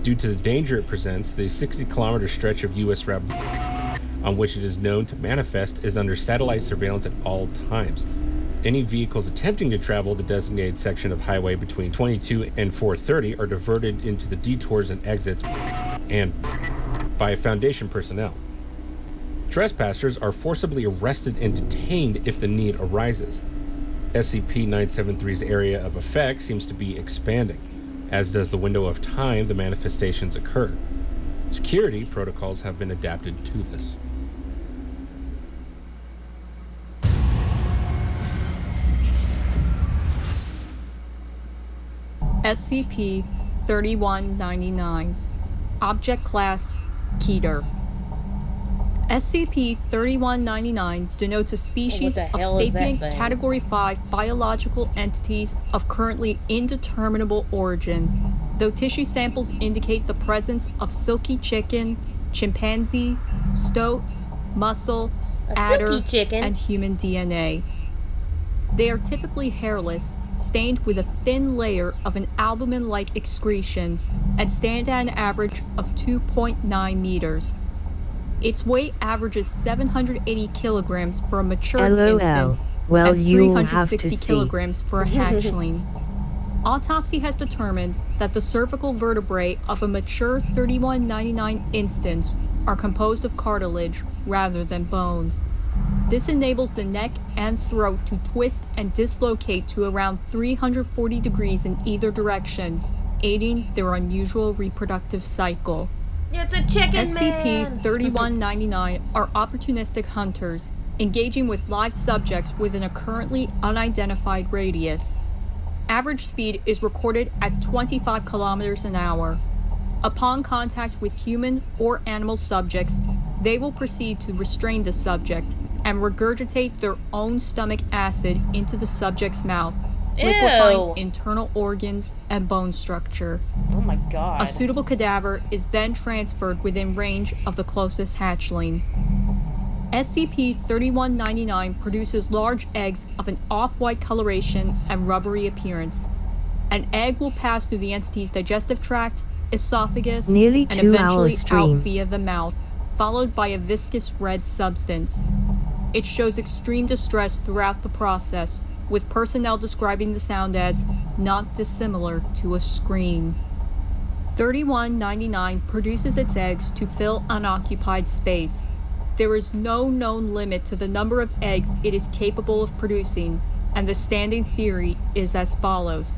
Due to the danger it presents, the 60-kilometer stretch of U.S. route on which it is known to manifest is under satellite surveillance at all times. Any vehicles attempting to travel the designated section of highway between 22 and 430 are diverted into the detours and exits and by Foundation personnel. Trespassers are forcibly arrested and detained if the need arises. SCP-973's area of effect seems to be expanding, as does the window of time the manifestations occur. Security protocols have been adapted to this.
SCP-3199. Object Class Keter. SCP-3199 denotes a species of sapient Category 5 biological entities of currently indeterminable origin, though tissue samples indicate the presence of silky chicken, chimpanzee, stoat, mussel, adder, and human DNA. They are typically hairless, stained with a thin layer of an albumin-like excretion, and stand at an average of 2.9 meters. Its weight averages 780 kilograms for a mature instance,
well,
and 360 kilograms for a hatchling. Autopsy has determined that the cervical vertebrae of a mature 3199 instance are composed of cartilage rather than bone. This enables the neck and throat to twist and dislocate to around 340 degrees in either direction, aiding their unusual reproductive cycle.
It's a chicken man!
SCP-3199 are opportunistic hunters, engaging with live subjects within a currently unidentified radius. Average speed is recorded at 25 kilometers an hour. Upon contact with human or animal subjects, they will proceed to restrain the subject and regurgitate their own stomach acid into the subject's mouth, liquefying internal organs and bone structure.
Oh my god.
A suitable cadaver is then transferred within range of the closest hatchling. SCP-3199 produces large eggs of an off-white coloration and rubbery appearance. An egg will pass through the entity's digestive tract, esophagus, and eventually out via the mouth, followed by a viscous red substance. It shows extreme distress throughout the process, with personnel describing the sound as not dissimilar to a scream. 3199 produces its eggs to fill unoccupied space. There is no known limit to the number of eggs it is capable of producing, and the standing theory is as follows.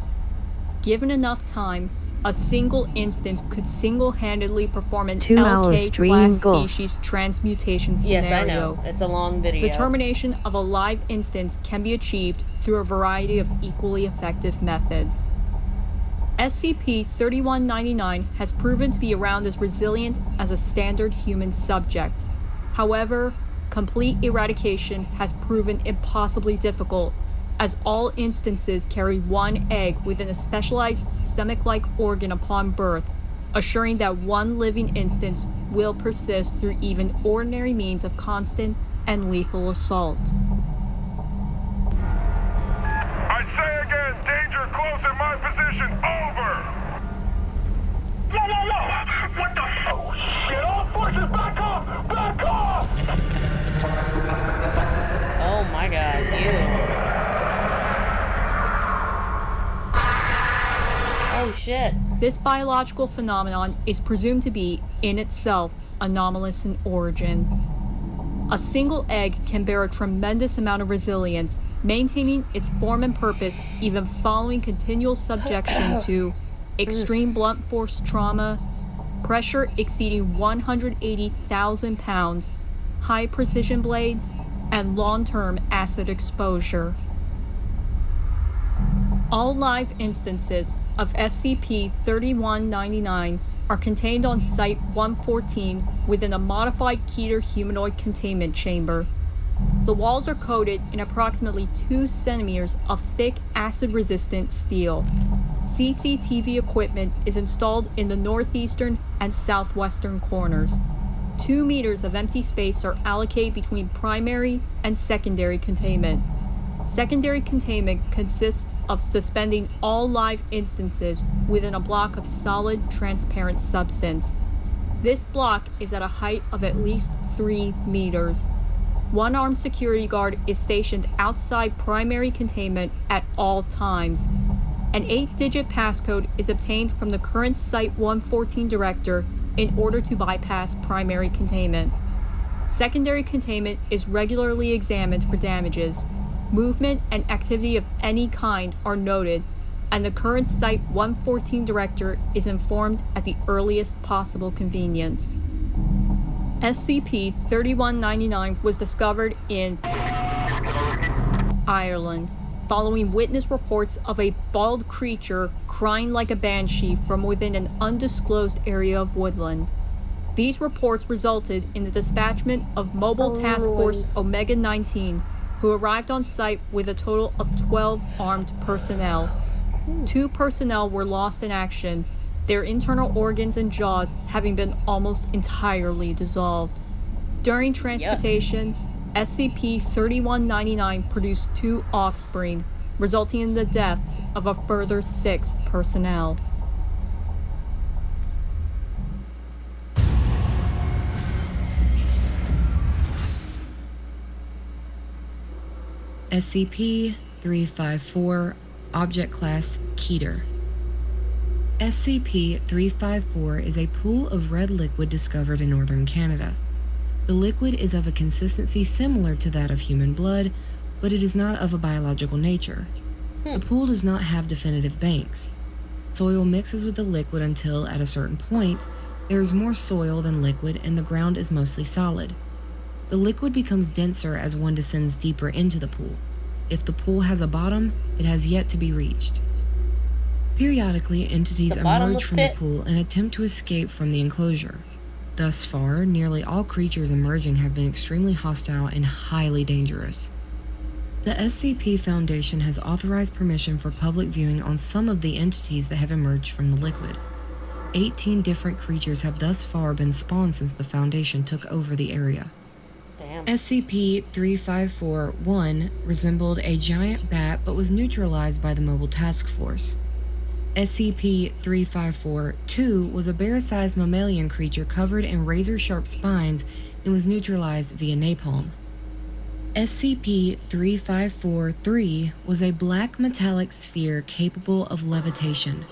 Given enough time, a single instance could single-handedly perform an
2 hour
LK
stream
class
go.
species transmutation scenario.
Yes, I know. It's a long video.
The termination of a live instance can be achieved through a variety of equally effective methods. SCP-3199 has proven to be around as resilient as a standard human subject. However, complete eradication has proven impossibly difficult, as all instances carry one egg within a specialized stomach-like organ upon birth, assuring that one living instance will persist through even ordinary means of constant and lethal assault.
I say again, danger close in my position, over! Whoa, whoa, whoa! What the? Oh, shit, all forces back off! Back off!
Oh my god, you. Oh shit.
This biological phenomenon is presumed to be, in itself, anomalous in origin. A single egg can bear a tremendous amount of resilience, maintaining its form and purpose even following continual subjection to extreme blunt force trauma, pressure exceeding 180,000 pounds, high precision blades, and long-term acid exposure. All live instances of SCP-3199 are contained on Site-114 within a modified Keter humanoid containment chamber. The walls are coated in approximately 2 centimeters of thick acid-resistant steel. CCTV equipment is installed in the northeastern and southwestern corners. 2 meters of empty space are allocated between primary and secondary containment. Secondary containment consists of suspending all live instances within a block of solid, transparent substance. This block is at a height of at least 3 meters. One armed security guard is stationed outside primary containment at all times. An 8-digit passcode is obtained from the current Site-114 director in order to bypass primary containment. Secondary containment is regularly examined for damages. Movement and activity of any kind are noted, and the current Site-114 director is informed at the earliest possible convenience. SCP-3199 was discovered in Ireland, following witness reports of a bald creature crying like a banshee from within an undisclosed area of woodland. These reports resulted in the dispatchment of Mobile Task Force Omega-19, who arrived on site with a total of 12 armed personnel. 2 personnel were lost in action, their internal organs and jaws having been almost entirely dissolved. During transportation, SCP-3199 produced 2 offspring, resulting in the deaths of a further 6 personnel.
SCP-354, Object Class Keter. SCP-354 is a pool of red liquid discovered in northern Canada. The liquid is of a consistency similar to that of human blood, but it is not of a biological nature. The pool does not have definitive banks. Soil mixes with the liquid until, at a certain point, there is more soil than liquid and the ground is mostly solid. The liquid becomes denser as one descends deeper into the pool. If the pool has a bottom, it has yet to be reached. Periodically, entities emerge from the pool and attempt to escape from the enclosure. Thus far, nearly all creatures emerging have been extremely hostile and highly dangerous. The SCP Foundation has authorized permission for public viewing on some of the entities that have emerged from the liquid. 18 different creatures have thus far been spawned since the Foundation took over the area. SCP-354-1 resembled a giant bat but was neutralized by the Mobile Task Force. SCP-354-2 was a bear-sized mammalian creature covered in razor-sharp spines and was neutralized via napalm. SCP-3543 was a black metallic sphere capable of levitation.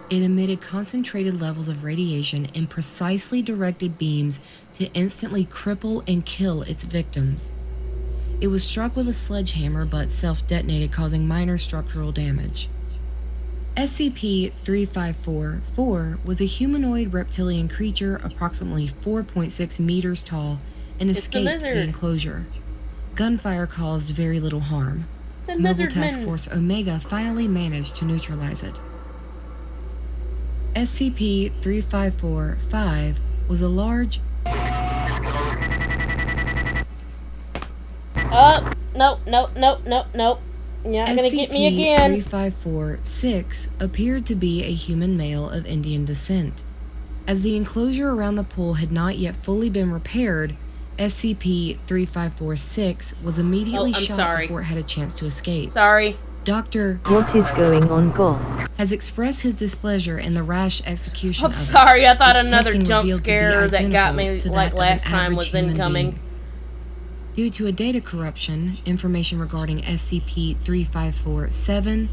It emitted concentrated levels of radiation and precisely directed beams to instantly cripple and kill its victims. It was struck with a sledgehammer but self-detonated, causing minor structural damage. SCP-3544 was a humanoid reptilian creature approximately 4.6 meters tall and
It's the
escaped the
lizard.
enclosure. Gunfire caused very little harm.
The
Mobile
lizard
Task
man.
Force Omega finally managed to neutralize it. SCP-3545 was a large...
Oh, nope. You're not gonna get me again.
SCP-3546 appeared to be a human male of Indian descent. As the enclosure around the pool had not yet fully been repaired, SCP-3546 was immediately shot before it had a chance to escape.
Sorry.
Dr.
What is going on, Goth?
has expressed his displeasure in the rash execution
I'm
of
sorry,
it,
I thought
which
another
testing
jump
revealed to be
scare that got
identical
me
to
like
that of an
last time
average
was
human
incoming.
being. Due to a data corruption, information regarding SCP-3547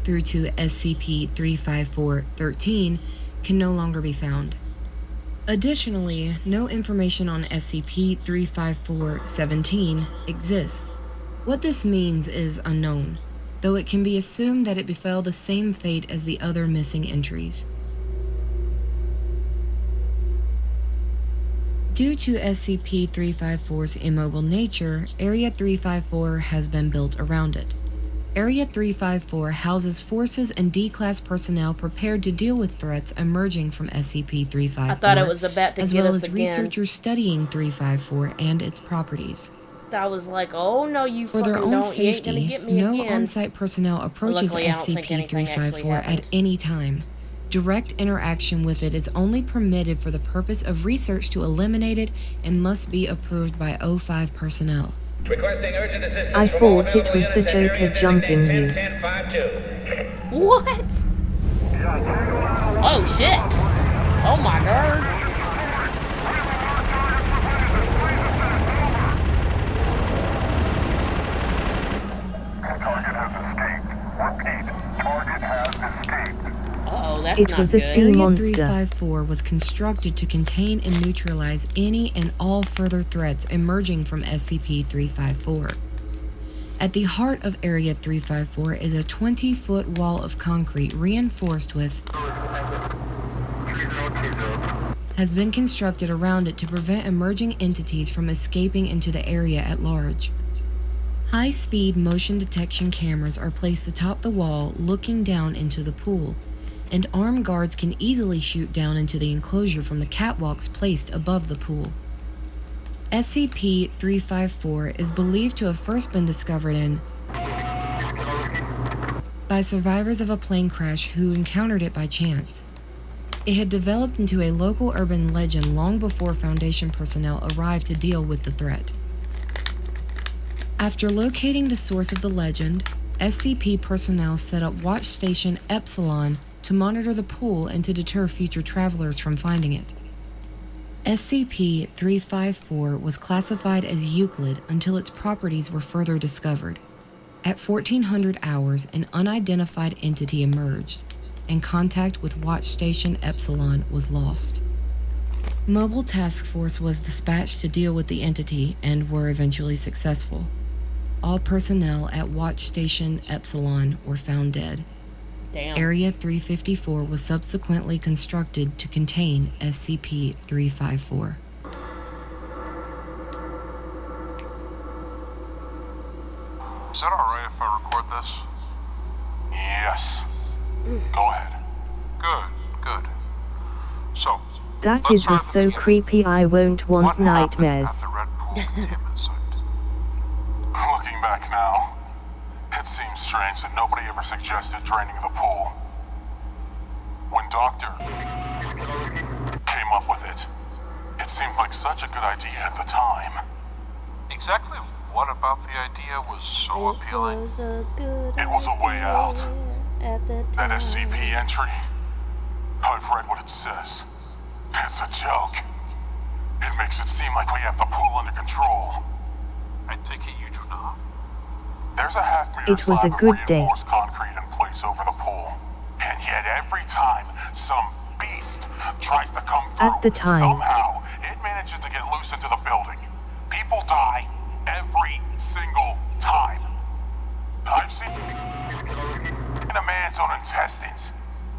through to SCP-35413 can no longer be found. Additionally, no information on SCP-35417 exists. What this means is unknown, though it can be assumed that it befell the same fate as the other missing entries. Due to SCP-354's immobile nature, Area 354 has been built around it. Area 354 houses forces and D-Class personnel prepared to deal with threats emerging from SCP-354,
I thought it was about to
as
get
well
us
as
again.
researchers studying 354 and its properties.
I was like, oh no, you
For
fucking
their own
don't. You ain't gonna
safety,
get me
no
again.
on-site personnel approaches
Luckily, I don't think anything actually
SCP-354 at
happened.
any time. Direct interaction with it is only permitted for the purpose of research to eliminate it and must be approved by O5 personnel.
Requesting urgent assistance
I
from all
thought it
available
was the
units at
Joker
area
jumping you.
designation 10-10-5-2.
What? Oh shit. Oh my god. Uh-oh, that's
It
not
was a
good.
sea
Area
monster.
354 was constructed to contain and neutralize any and all further threats emerging from SCP-354. At the heart of Area 354 is a 20-foot wall of concrete reinforced with has been constructed around it to prevent emerging entities from escaping into the area at large. High-speed motion detection cameras are placed atop the wall looking down into the pool, and armed guards can easily shoot down into the enclosure from the catwalks placed above the pool. SCP-354 is believed to have first been discovered by survivors of a plane crash who encountered it by chance. It had developed into a local urban legend long before Foundation personnel arrived to deal with the threat. After locating the source of the legend, SCP personnel set up Watch Station Epsilon to monitor the pool and to deter future travelers from finding it. SCP-354 was classified as Euclid until its properties were further discovered. At 1400 hours, an unidentified entity emerged, and contact with Watch Station Epsilon was lost. Mobile Task Force was dispatched to deal with the entity and were eventually successful. All personnel at Watch Station Epsilon were found dead.
Damn.
Area 354 was subsequently constructed to contain SCP-354.
Is that alright if I record this? Yes. Go ahead. Good. So,
That is was so creepy I won't want nightmares.
looking back now, it seems strange that nobody ever suggested draining the pool. When Doctor came up with it, it seemed like such a good idea at the time. Exactly what about the idea was so appealing? It was a way out. That SCP entry, I've read what it says. It's a joke. It makes it seem like we have the pool under control. I take it you do not. There's a half-meter
It was a
slab of
good day.
reinforced concrete in place over the pool. And yet every time some beast tries to come through,
At the time.
somehow it manages to get loose into the building. People die every single time. I've seen a man's own intestines.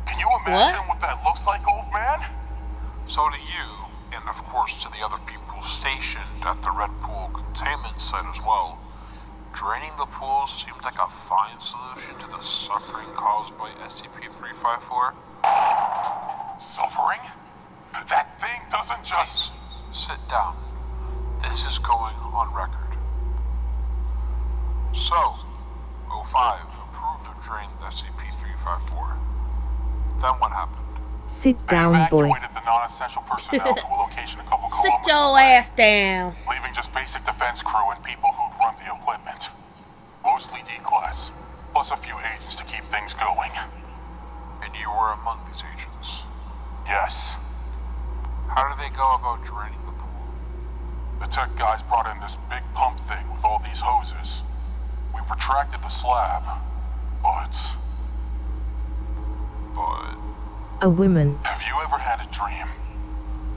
Can you imagine what that looks like, old man?
So do you, and of course to the other people stationed at the Red Pool containment site as well. Draining the pools seemed like a fine solution to the suffering caused by SCP-354.
Suffering? That thing doesn't just...
Sit down. This is going on record. So, 05 approved of draining SCP-354. Then what happened?
Sit down, boy.
Evacuated the non-essential personnel to a location a couple
Sit
kilometers
your
away,
ass down.
leaving just basic defense crew and people who'd run the equipment. Mostly D-class, plus a few agents to keep things going.
And you were among these agents?
Yes.
How did they go about draining the pool?
The tech guys brought in this big pump thing with all these hoses. We retracted the slab, but...
A woman.
Have you ever had a dream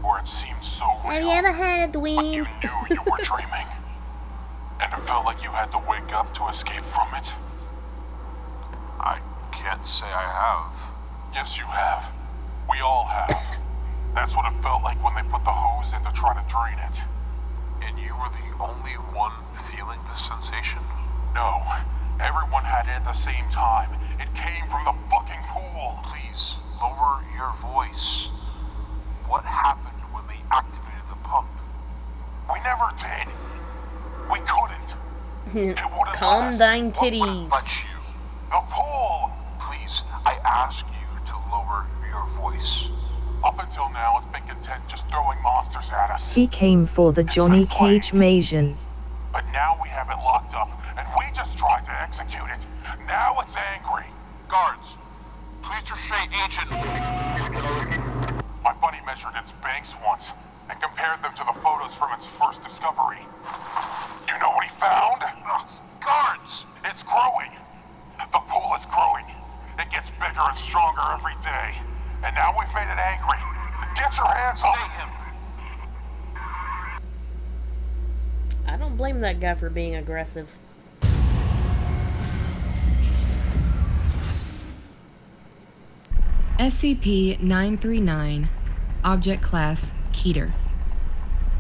where it seemed so real,
Have you ever had a
but
dream?
you knew you were dreaming, and it felt like you had to wake up to escape from it?
I can't say I have.
Yes, you have. We all have. That's what it felt like when they put the hose in to try to drain it.
And you were the only one feeling this sensation?
No, everyone had it at the same time. It came from the fucking pool.
Please, lower your voice. What happened when they activated the pump?
We never did. We couldn't. It wouldn't
Calm
let us.
down,
What wouldn't
titties.
let you?
The pool!
Please, I ask you to lower your voice.
Up until now, it's been content just throwing monsters at us.
He came for the Johnny Cage Masion.
But now we have it locked up, and we just tried to execute it. Now it's angry.
Guards, please restrain agent.
My buddy measured its banks once, and compared them to the photos from its first discovery. You know what he found?
Guards!
It's growing. The pool is growing. It gets bigger and stronger every day. And now we've made it angry. Get your hands off
him.
I don't blame that guy for being aggressive.
SCP-939, Object Class Keter.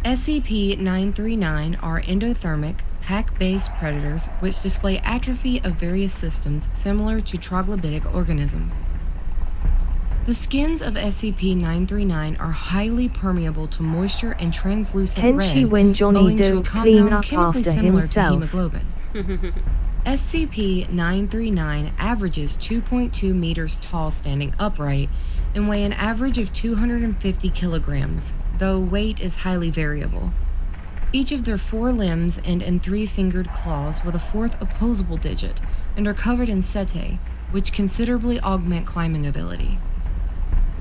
SCP-939 are endothermic, pack-based predators which display atrophy of various systems similar to troglodytic organisms. The skins of SCP-939 are highly permeable to moisture and translucent
Kenshi
red,
when Johnny
owing to a
don't clean
compound
up
chemically
after
similar
himself.
to hemoglobin. SCP-939 averages 2.2 meters tall standing upright and weigh an average of 250 kilograms, though weight is highly variable. Each of their 4 limbs end in 3-fingered claws with a 4th opposable digit and are covered in setae, which considerably augment climbing ability.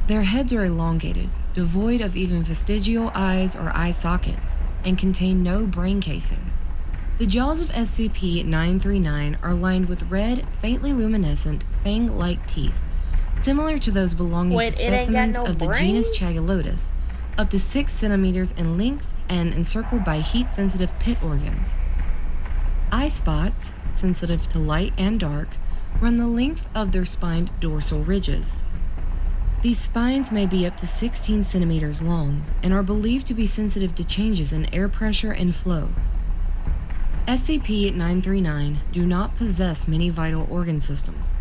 Their heads are elongated, devoid of even vestigial eyes or eye sockets, and contain no brain casing. The jaws of SCP-939 are lined with red, faintly luminescent, fang-like teeth, similar to those belonging to specimens of the genus Chagilotus, up to 6 centimeters in length and encircled by heat-sensitive pit organs. Eye spots, sensitive to light and dark, run the length of their spined dorsal ridges. These spines may be up to 16 centimeters long and are believed to be sensitive to changes in air pressure and flow. SCP-939 do not possess many vital organ systems.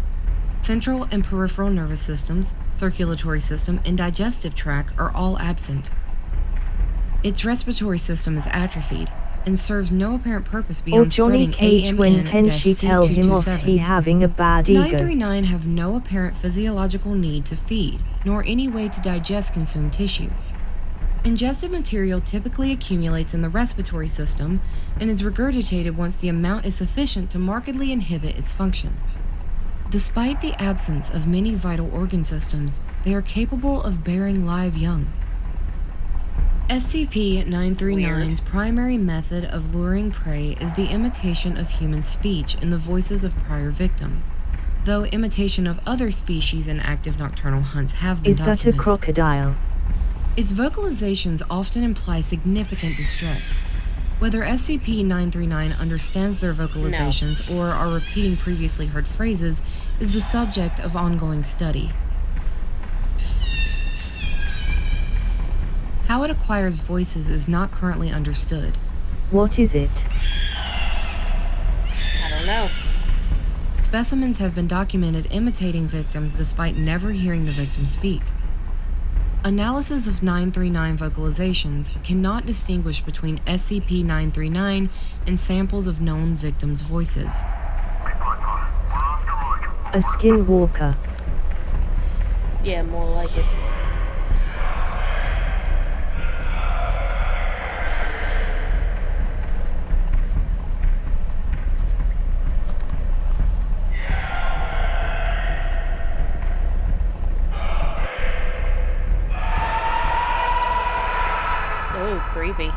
Central and peripheral nervous systems, circulatory system, and digestive tract are all absent. Its respiratory system is atrophied and serves no apparent purpose
Or
beyond
Johnny
spreading
Cage when Kenshi tell him off he having a bad ego.
939 have no apparent physiological need to feed, nor any way to digest consumed tissue. Ingested material typically accumulates in the respiratory system and is regurgitated once the amount is sufficient to markedly inhibit its function. Despite the absence of many vital organ systems, they are capable of bearing live young. SCP-939's primary method of luring prey is the imitation of human speech in the voices of prior victims, though imitation of other species in active nocturnal hunts have been
Is that a
documented.
crocodile?
Its vocalizations often imply significant distress. Whether SCP-939 understands their vocalizations or are repeating previously heard phrases is the subject of ongoing study. How it acquires voices is not currently understood.
What is it?
I don't know.
Specimens have been documented imitating victims despite never hearing the victim speak. Analysis of 939 vocalizations cannot distinguish between SCP-939 and samples of known victims' voices.
A skinwalker.
Yeah, more like it. Oh, creepy.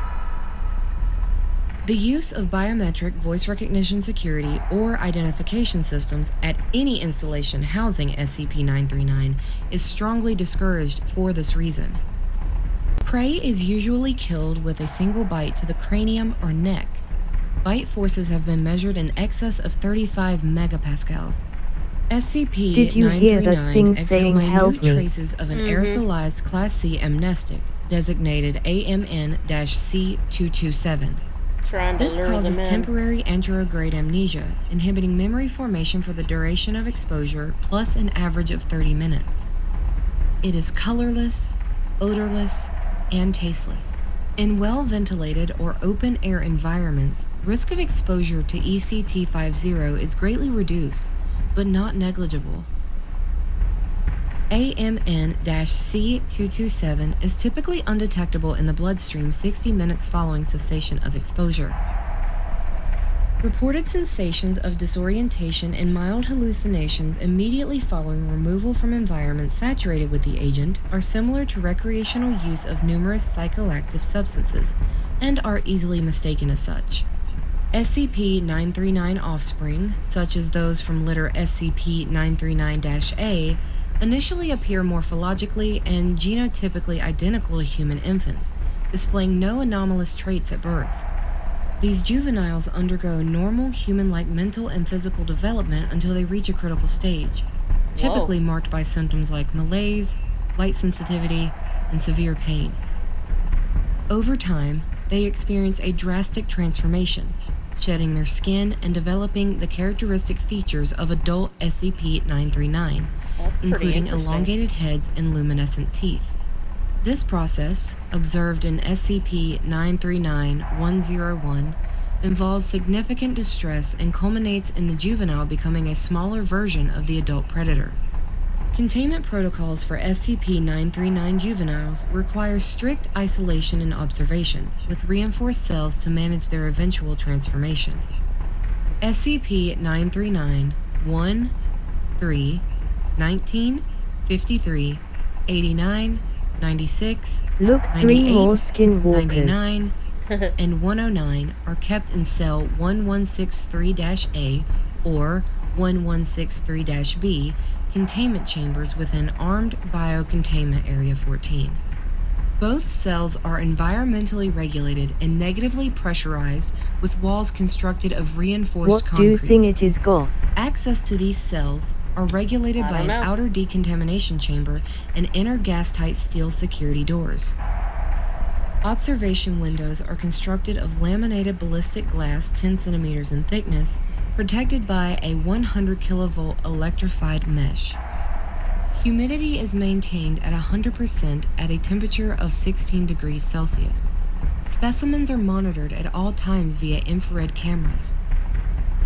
The use of biometric voice recognition security or identification systems at any installation housing SCP-939 is strongly discouraged for this reason. Prey is usually killed with a single bite to the cranium or neck. Bite forces have been measured in excess of 35 megapascals. SCP-939
Did you hear that thing saying help
minute
me?
traces of an aerosolized Class C amnestic designated AMN-C227.
Trying to
This
lure
causes
them in.
temporary anterograde amnesia, inhibiting memory formation for the duration of exposure plus an average of 30 minutes. It is colorless, odorless, and tasteless. In well-ventilated or open-air environments, risk of exposure to ECT-50 is greatly reduced, but not negligible. AMN-C227 is typically undetectable in the bloodstream 60 minutes following cessation of exposure. Reported sensations of disorientation and mild hallucinations immediately following removal from environments saturated with the agent are similar to recreational use of numerous psychoactive substances and are easily mistaken as such. SCP-939 offspring, such as those from litter SCP-939-A, initially appear morphologically and genotypically identical to human infants, displaying no anomalous traits at birth. These juveniles undergo normal human-like mental and physical development until they reach a critical stage, typically marked by symptoms like malaise, light sensitivity, and severe pain. Over time, they experience a drastic transformation, shedding their skin and developing the characteristic features of adult SCP-939, including elongated heads and luminescent teeth. This process, observed in SCP-939-101, involves significant distress and culminates in the juvenile becoming a smaller version of the adult predator. Containment protocols for SCP-939 juveniles require strict isolation and observation, with reinforced cells to manage their eventual transformation. SCP-939-1, 3, 19, 53, 89, 96,
Look, 3 more
98,
skinwalkers.
99, and 109 are kept in cell 1163-A or 1163-B containment chambers within Armed Biocontainment Area 14. Both cells are environmentally regulated and negatively pressurized with walls constructed of reinforced
What
concrete.
do you think it is, Goth?
Access to these cells are regulated by an outer decontamination chamber and inner gas-tight steel security doors. Observation windows are constructed of laminated ballistic glass 10 centimeters in thickness, protected by a 100 kilovolt electrified mesh. Humidity is maintained at 100% at a temperature of 16 degrees Celsius. Specimens are monitored at all times via infrared cameras.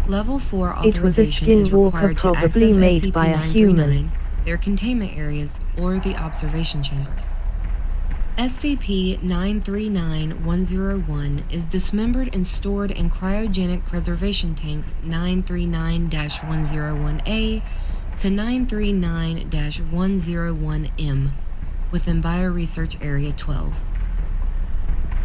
Level 4
It was a
authorization is
skinwalker
required to
probably
access
made by a human.
SCP-939, their containment areas, or the observation chambers. SCP-939-101 is dismembered and stored in cryogenic preservation tanks 939-101A to 939-101M within Bioresearch Area 12.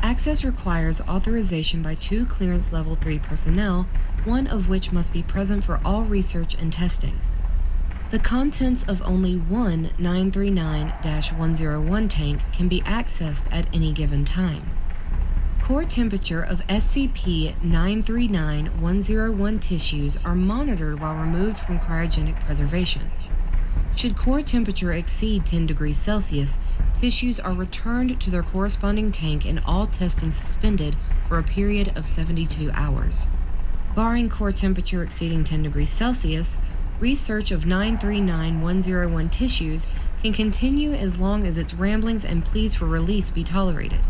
Access requires authorization by 2 Clearance Level 3 personnel, one of which must be present for all research and testing. The contents of only one 939-101 tank can be accessed at any given time. Core temperature of SCP-939-101 tissues are monitored while removed from cryogenic preservation. Should core temperature exceed 10 degrees Celsius, tissues are returned to their corresponding tank and all testing suspended for a period of 72 hours. Barring core temperature exceeding 10 degrees Celsius, research of 939-101 tissues can continue as long as its ramblings and pleas for release be tolerated.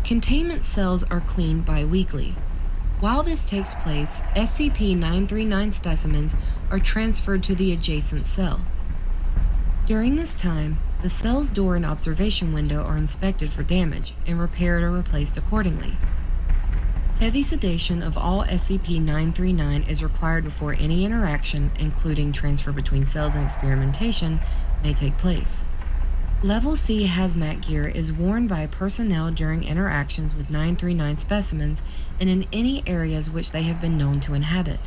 Containment cells are cleaned bi-weekly. While this takes place, SCP-939 specimens are transferred to the adjacent cell. During this time, the cell's door and observation window are inspected for damage and repaired or replaced accordingly. Heavy sedation of all SCP-939 is required before any interaction, including transfer between cells and experimentation, may take place. Level C hazmat gear is worn by personnel during interactions with 939 specimens and in any areas which they have been known to inhabit.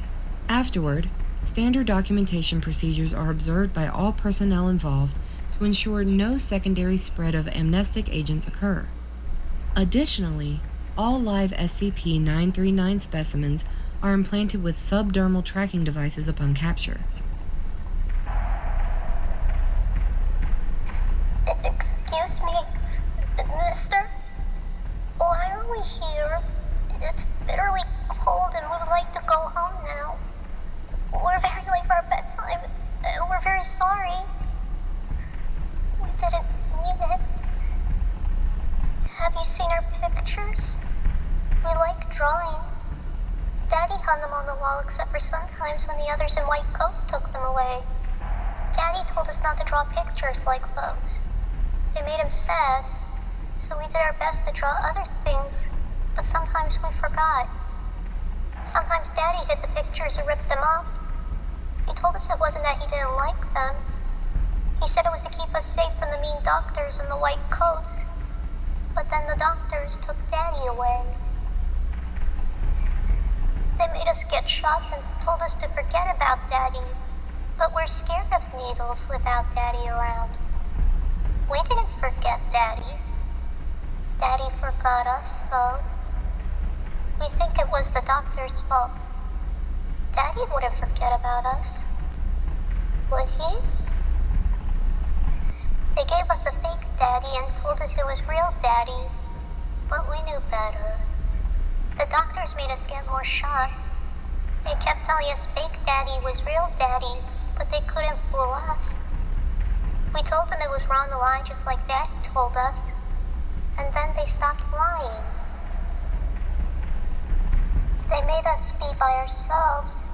Afterward, standard documentation procedures are observed by all personnel involved to ensure no secondary spread of amnestic agents occur. Additionally, all live SCP-939 specimens are implanted with subdermal tracking devices upon capture.
Excuse me, mister? Why are we here? It's bitterly cold and we would like to go home now. We're very late for our bedtime and we're very sorry. We didn't mean it. Have you seen our pictures? We like drawing. Daddy hung them on the wall except for sometimes when the others in white coats took them away. Daddy told us not to draw pictures like those. They made him sad, so we did our best to draw other things, but sometimes we forgot. Sometimes Daddy hid the pictures or ripped them up. He told us it wasn't that he didn't like them. He said it was to keep us safe from the mean doctors in the white coats. But then the doctors took Daddy away. They made us get shots and told us to forget about Daddy. But we're scared of needles without Daddy around. We didn't forget Daddy. Daddy forgot us, though. We think it was the doctor's fault. Daddy wouldn't forget about us. Would he? They gave us a fake Daddy and told us it was real Daddy. But we knew better. The doctors made us get more shots. They kept telling us fake Daddy was real Daddy, but they couldn't fool us. We told them it was wrong to lie just like Daddy told us, and then they stopped lying. They made us be by ourselves,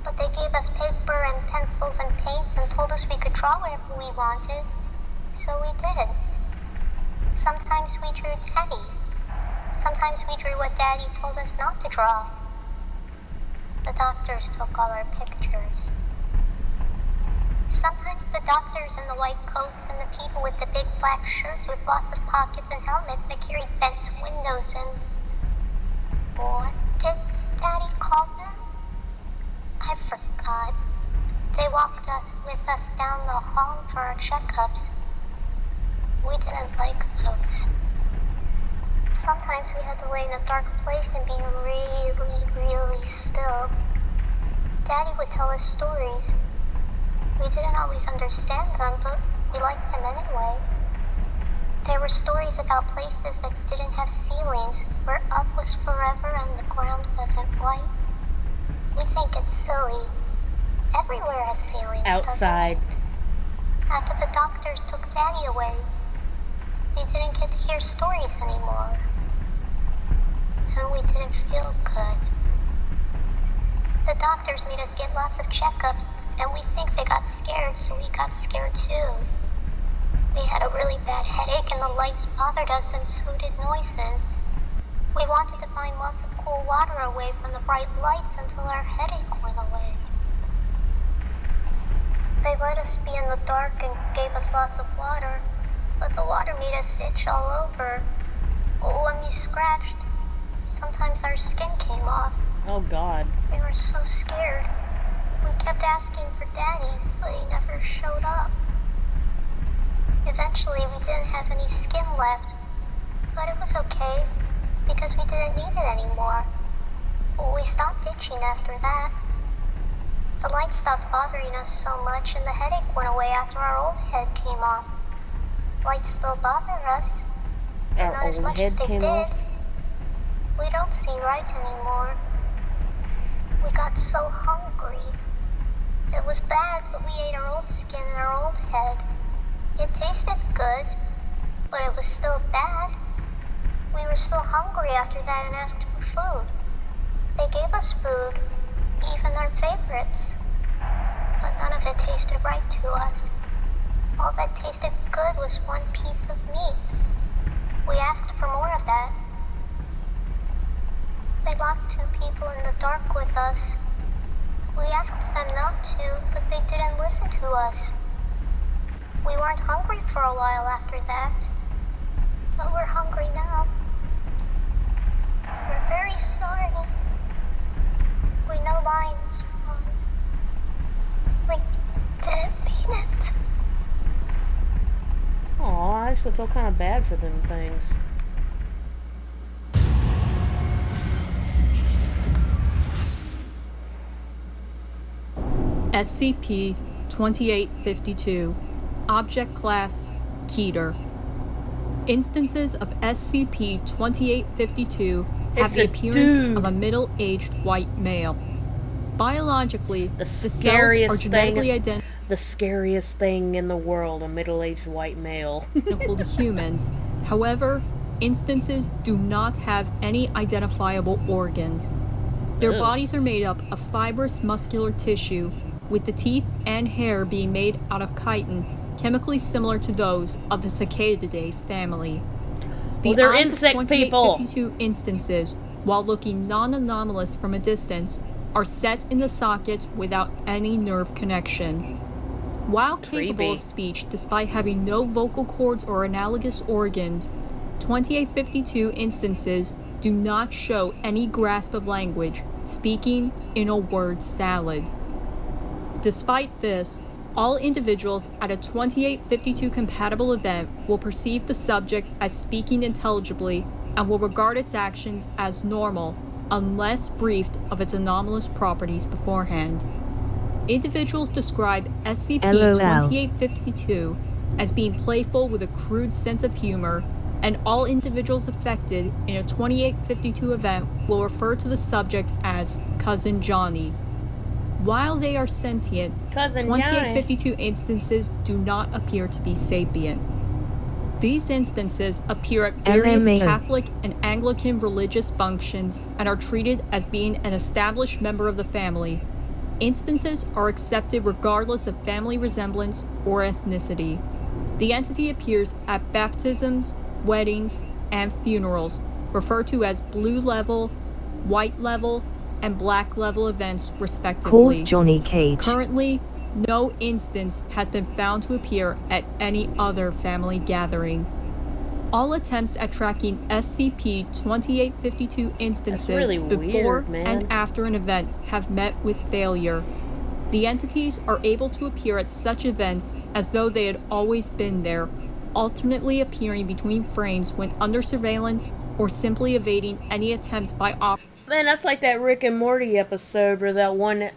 but they gave us paper and pencils and paints and told us we could draw whatever we wanted, so we did. Sometimes we drew Daddy. Sometimes we drew what Daddy told us not to draw. The doctors took all our pictures. Sometimes the doctors in the white coats and the people with the big black shirts with lots of pockets and helmets that carried bent windows and... What did Daddy call them? I forgot. They walked with us down the hall for our checkups. We didn't like those. Sometimes we had to lay in a dark place and be really, really still. Daddy would tell us stories. We didn't always understand them, but we liked them anyway. There were stories about places that didn't have ceilings, where up was forever and the ground wasn't white. We think it's silly. Everywhere has ceilings,
Outside.
doesn't it? After the doctors took Daddy away, we didn't get to hear stories anymore. And we didn't feel good. The doctors made us get lots of checkups, and we think they got scared, so we got scared too. We had a really bad headache and the lights bothered us, and so did noises. We wanted to find lots of cool water away from the bright lights until our headache went away. They let us be in the dark and gave us lots of water, but the water made us itch all over. When we scratched, sometimes our skin came off.
Oh God.
We were so scared. We kept asking for Daddy, but he never showed up. Eventually, we didn't have any skin left, but it was okay, because we didn't need it anymore. We stopped itching after that. The light stopped bothering us so much, and the headache went away after our old head came off. Lights still bother us, but
Our
not as
old
much as
head
they
came
did.
off?
We don't see right anymore. We got so hungry. It was bad, but we ate our old skin and our old head. It tasted good, but it was still bad. We were still hungry after that and asked for food. They gave us food, even our favorites. But none of it tasted right to us. All that tasted good was one piece of meat. We asked for more of that. They locked 2 people in the dark with us. We asked them not to, but they didn't listen to us. We weren't hungry for a while after that, but we're hungry now. We're very sorry. We know lying is wrong. We didn't mean it.
Aw, I actually feel kind of bad for them things.
SCP-2852, Object Class Keter. Instances of SCP-2852 have
It's
the
a
appearance
dude.
of a middle-aged white male. Biologically, the cells are
Scariest
genetically
thing.
identical
The scariest thing in the world, a middle-aged white male.
to humans. However, instances do not have any identifiable organs. Their
Ew.
bodies are made up of fibrous muscular tissue, with the teeth and hair being made out of chitin, chemically similar to those of the Cicadidae family.
Well, they're
eyes
insect
of
people.
2852 instances, while looking non-anomalous from a distance, are set in the socket without any nerve connection. While capable
Creepy.
of speech despite having no vocal cords or analogous organs, 2852 instances do not show any grasp of language, speaking in a word salad. Despite this, all individuals at a 2852 compatible event will perceive the subject as speaking intelligibly and will regard its actions as normal unless briefed of its anomalous properties beforehand. Individuals describe SCP-2852 as being playful with a crude sense of humor, and all individuals affected in a 2852 event will refer to the subject as Cousin Johnny. While they are sentient,
Cousin
2852 instances do not appear to be sapient. These instances appear at various
LMAO.
Catholic and Anglican religious functions and are treated as being an established member of the family. Instances are accepted regardless of family resemblance or ethnicity. The entity appears at baptisms, weddings, and funerals, referred to as blue level, white level, and black level events, respectively.
Calls Johnny Cage.
Currently, no instance has been found to appear at any other family gathering. All attempts at tracking SCP-2852 instances
really
before
weird, man.
and after an event have met with failure. The entities are able to appear at such events as though they had always been there, alternately appearing between frames when under surveillance or simply evading any attempt by
Man, that's like that Rick and Morty episode where that one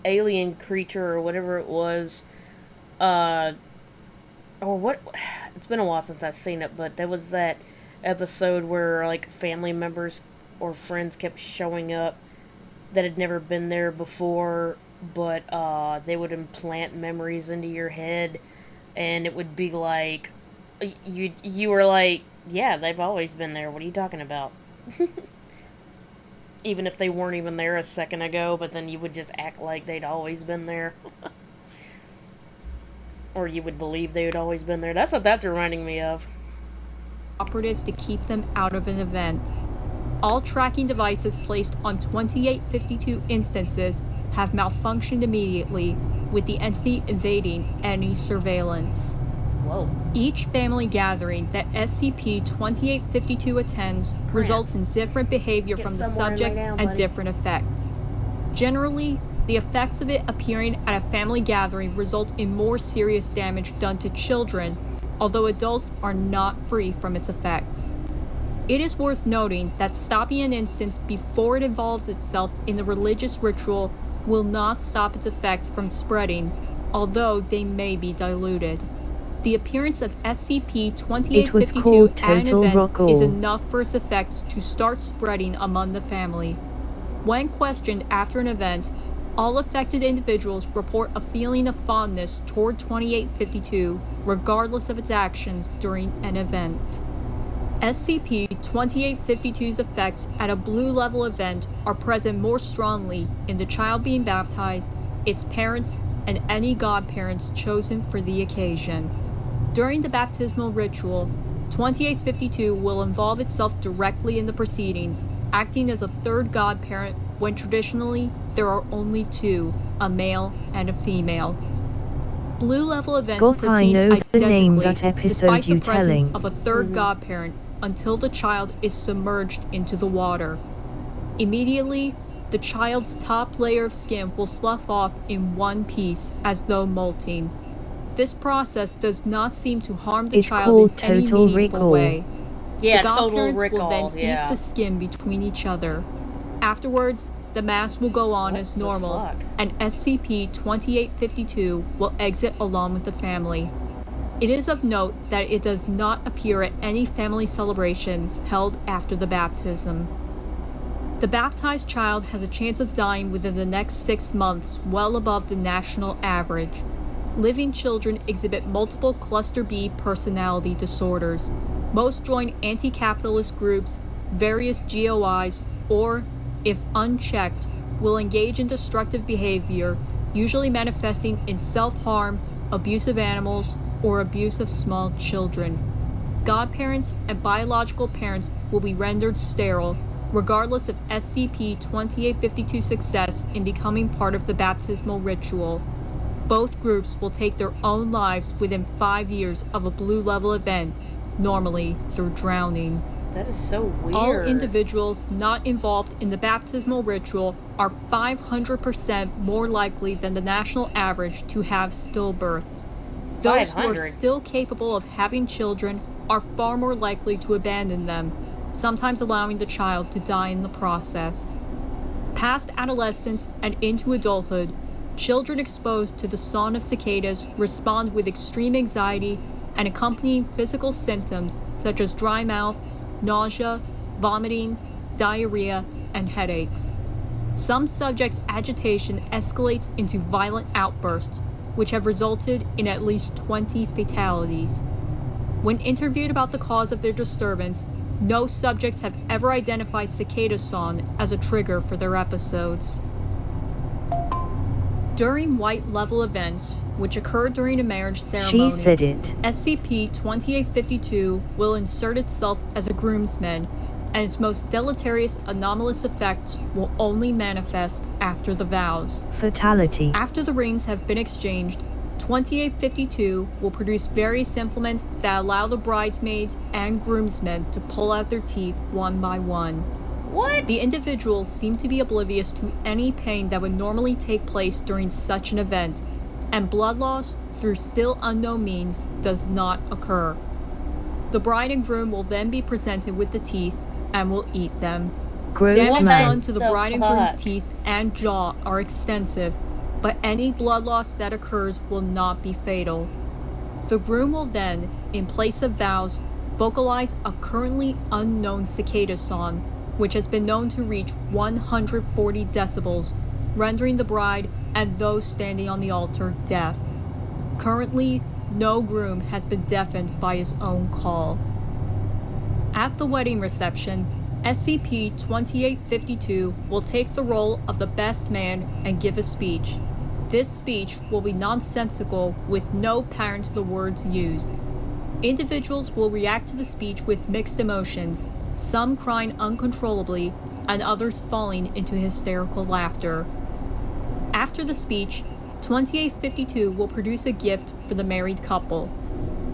alien creature or whatever it was, or what? It's been a while since I've seen it, but there was that episode where like family members or friends kept showing up that had never been there before, but they would implant memories into your head, and it would be like you were like, yeah, they've always been there. What are you talking about? Even if they weren't even there a second ago, but then you would just act like they'd always been there. Or you would believe they had always been there. That's what that's reminding me of.
Operatives to keep them out of an event. All tracking devices placed on 2852 instances have malfunctioned immediately, with the entity evading any surveillance.
Whoa.
Each family gathering that SCP-2852 attends results in different behavior from the subject and different effects. Generally, the effects of it appearing at a family gathering result in more serious damage done to children, although adults are not free from its effects. It is worth noting that stopping an instance before it involves itself in the religious ritual will not stop its effects from spreading, although they may be diluted. The appearance of SCP-2852 at an event is enough for its effects to start spreading among the family. When questioned after an event, all affected individuals report a feeling of fondness toward 2852, regardless of its actions during an event. SCP-2852's effects at a Blue Level event are present more strongly in the child being baptized, its parents, and any godparents chosen for the occasion. During the baptismal ritual, 2852 will involve itself directly in the proceedings, acting as a third godparent when traditionally there are only two, a male and a female. Blue Level events proceed identically despite the presence of a third godparent until the child is submerged into the water. Immediately, the child's top layer of skin will slough off in one piece as though molting. This process does not seem to harm the child in any meaningful way.
Yeah,
the
total
godparents
recall,
will then
yeah.
eat the skin between each other. Afterwards, the mass will go on as normal, and SCP-2852 will exit along with the family. It is of note that it does not appear at any family celebration held after the baptism. The baptized child has a chance of dying within the next 6 months, well above the national average. Living children exhibit multiple cluster B personality disorders. Most join anti-capitalist groups, various GOIs, or, if unchecked, will engage in destructive behavior, usually manifesting in self-harm, abuse of animals, or abuse of small children. Godparents and biological parents will be rendered sterile, regardless of SCP-2852's success in becoming part of the baptismal ritual. Both groups will take their own lives within 5 years of a Blue Level event, normally through drowning.
That is so weird.
All individuals not involved in the baptismal ritual are 500% more likely than the national average to have stillbirths. Those who are still capable of having children are far more likely to abandon them, sometimes allowing the child to die in the process. Past adolescence and into adulthood, children exposed to the song of cicadas respond with extreme anxiety and accompanying physical symptoms such as dry mouth, nausea, vomiting, diarrhea, and headaches. Some subjects' agitation escalates into violent outbursts, which have resulted in at least 20 fatalities. When interviewed about the cause of their disturbance, no subjects have ever identified cicada song as a trigger for their episodes. During White Level events, which occur during a marriage ceremony, SCP-2852 will insert itself as a groomsman, and its most deleterious anomalous effects will only manifest after the vows.
Fatality.
After the rings have been exchanged, 2852 will produce various implements that allow the bridesmaids and groomsmen to pull out their teeth one by one.
What?
The individuals seem to be oblivious to any pain that would normally take place during such an event, and blood loss through still unknown means does not occur. The bride and groom will then be presented with the teeth and will eat them. Damage done to the bride and groom's teeth and jaw are extensive, but any blood loss that occurs will not be fatal. The groom will then, in place of vows, vocalize a currently unknown cicada song, which has been known to reach 140 decibels, rendering the bride and those standing on the altar deaf. Currently, no groom has been deafened by his own call. At the wedding reception, SCP-2852 will take the role of the best man and give a speech. This speech will be nonsensical with no pattern to the words used. Individuals will react to the speech with mixed emotions, some crying uncontrollably and others falling into hysterical laughter. After the speech, 2852 will produce a gift for the married couple.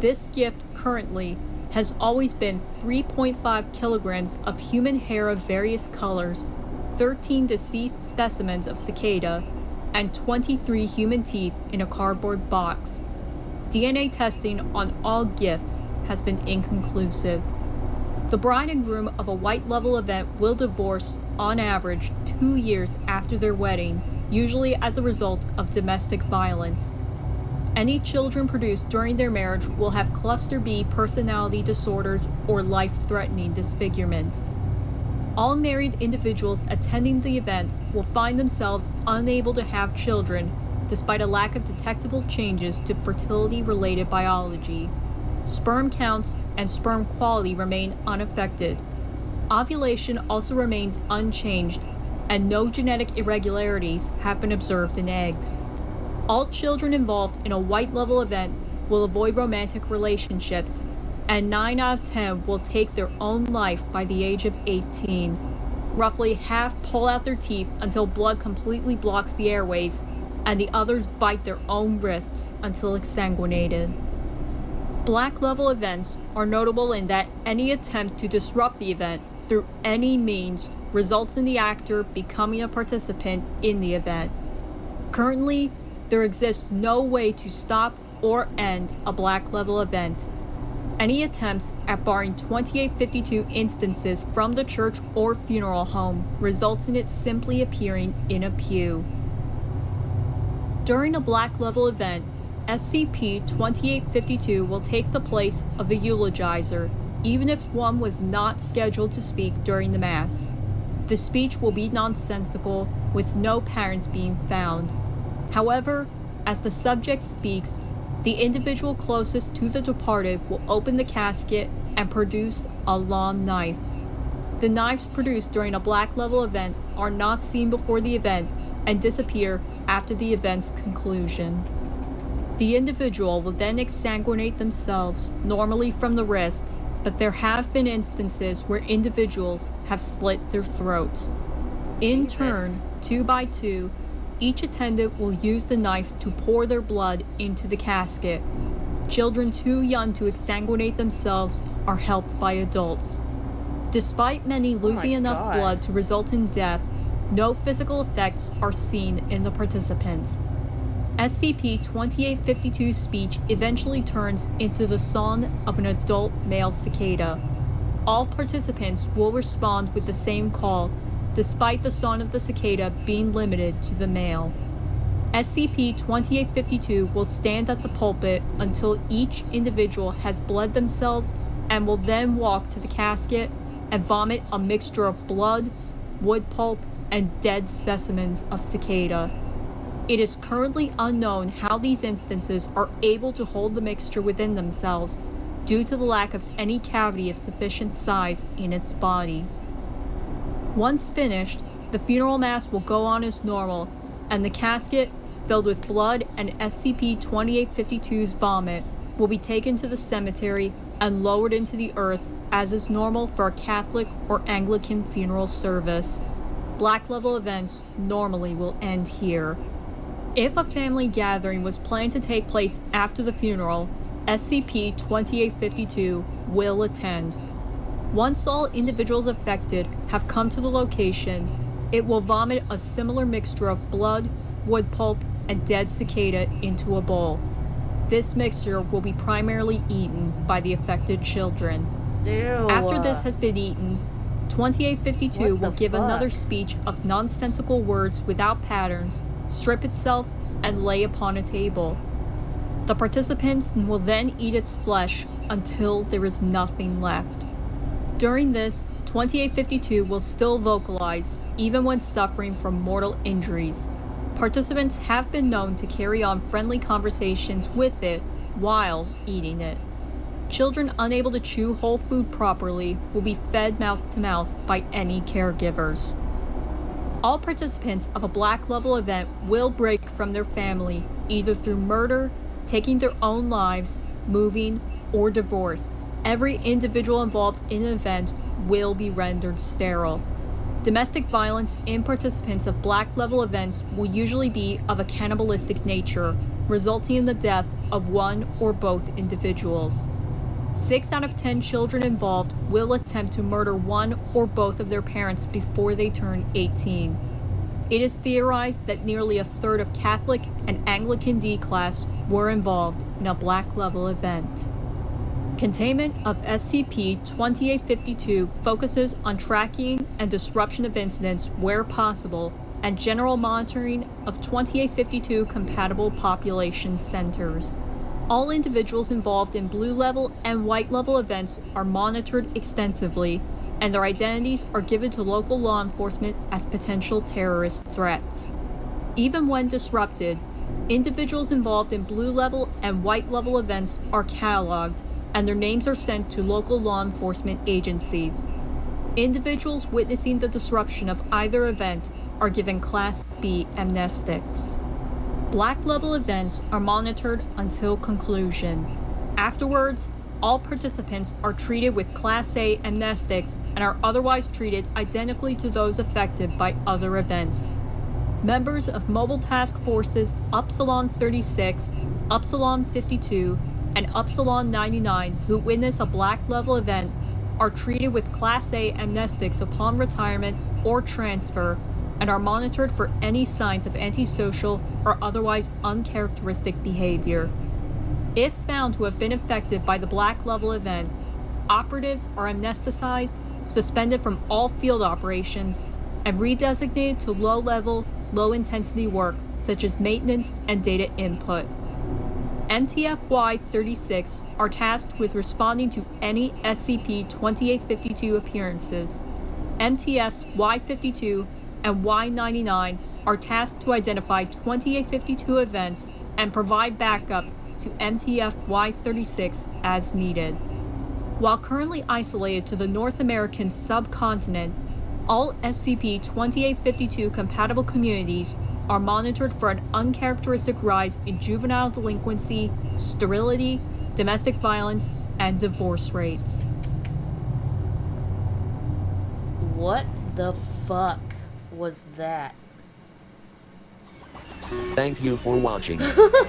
This gift currently has always been 3.5 kilograms of human hair of various colors, 13 deceased specimens of cicada, and 23 human teeth in a cardboard box. DNA testing on all gifts has been inconclusive. The bride and groom of a white level event will divorce on average 2 years after their wedding, usually as a result of domestic violence. Any children produced during their marriage will have cluster B personality disorders or life-threatening disfigurements. All married individuals attending the event will find themselves unable to have children despite a lack of detectable changes to fertility-related biology. Sperm counts and sperm quality remain unaffected. Ovulation also remains unchanged, and no genetic irregularities have been observed in eggs. All children involved in a white level event will avoid romantic relationships, and 9 out of 10 will take their own life by the age of 18. Roughly half pull out their teeth until blood completely blocks the airways, and the others bite their own wrists until exsanguinated. Black level events are notable in that any attempt to disrupt the event through any means results in the actor becoming a participant in the event. Currently, there exists no way to stop or end a black level event. Any attempts at barring 2852 instances from the church or funeral home results in it simply appearing in a pew. During a black level event, SCP-2852 will take the place of the eulogizer, even if one was not scheduled to speak during the Mass. The speech will be nonsensical, with no parents being found. However, as the subject speaks, the individual closest to the departed will open the casket and produce a long knife. The knives produced during a black level event are not seen before the event and disappear after the event's conclusion. The individual will then exsanguinate themselves, normally from the wrists, but there have been instances where individuals have slit their throats. In turn, 2 by 2, each attendant will use the knife to pour their blood into the casket. Children too young to exsanguinate themselves are helped by adults. Despite many losing enough blood to result in death, no physical effects are seen in the participants. SCP-2852's speech eventually turns into the song of an adult male cicada. All participants will respond with the same call, despite the song of the cicada being limited to the male. SCP-2852 will stand at the pulpit until each individual has bled themselves and will then walk to the casket and vomit a mixture of blood, wood pulp, and dead specimens of cicada. It is currently unknown how these instances are able to hold the mixture within themselves due to the lack of any cavity of sufficient size in its body. Once finished, the funeral mass will go on as normal, and the casket, filled with blood and SCP-2852's vomit, will be taken to the cemetery and lowered into the earth as is normal for a Catholic or Anglican funeral service. Black level events normally will end here. If a family gathering was planned to take place after the funeral, SCP-2852 will attend. Once all individuals affected have come to the location, it will vomit a similar mixture of blood, wood pulp, and dead cicada into a bowl. This mixture will be primarily eaten by the affected children.
Ew.
After this has been eaten, 2852 will give another speech of nonsensical words without patterns, strip itself, and lay upon a table. The participants will then eat its flesh until there is nothing left. During this, 2852 will still vocalize, even when suffering from mortal injuries. Participants have been known to carry on friendly conversations with it while eating it. Children unable to chew whole food properly will be fed mouth to mouth by any caregivers. All participants of a black level event will break from their family, either through murder, taking their own lives, moving, or divorce. Every individual involved in an event will be rendered sterile. Domestic violence in participants of black level events will usually be of a cannibalistic nature, resulting in the death of one or both individuals. 6 out of 10 children involved will attempt to murder one or both of their parents before they turn 18. It is theorized that nearly a third of Catholic and Anglican D class were involved in a black level event. Containment of SCP-2852 focuses on tracking and disruption of incidents where possible and general monitoring of 2852 compatible population centers. All individuals involved in blue level and white level events are monitored extensively, and their identities are given to local law enforcement as potential terrorist threats. Even when disrupted, individuals involved in blue level and white level events are cataloged, and their names are sent to local law enforcement agencies. Individuals witnessing the disruption of either event are given Class B amnestics. Black level events are monitored until conclusion. Afterwards, all participants are treated with Class A amnestics and are otherwise treated identically to those affected by other events. Members of Mobile Task Forces Upsilon 36, Upsilon 52, and Upsilon 99 who witness a black level event are treated with Class A amnestics upon retirement or transfer and are monitored for any signs of antisocial or otherwise uncharacteristic behavior. If found to have been affected by the black level event, operatives are amnesticized, suspended from all field operations, and redesignated to low-level, low-intensity work such as maintenance and data input. MTF-Y36 are tasked with responding to any SCP-2852 appearances. MTFs Y52 and Y99 are tasked to identify 2852 events and provide backup to MTF-Y36 as needed. While currently isolated to the North American subcontinent, all SCP-2852 compatible communities are monitored for an uncharacteristic rise in juvenile delinquency, sterility, domestic violence, and divorce rates.
What the fuck was that?
Thank you for watching.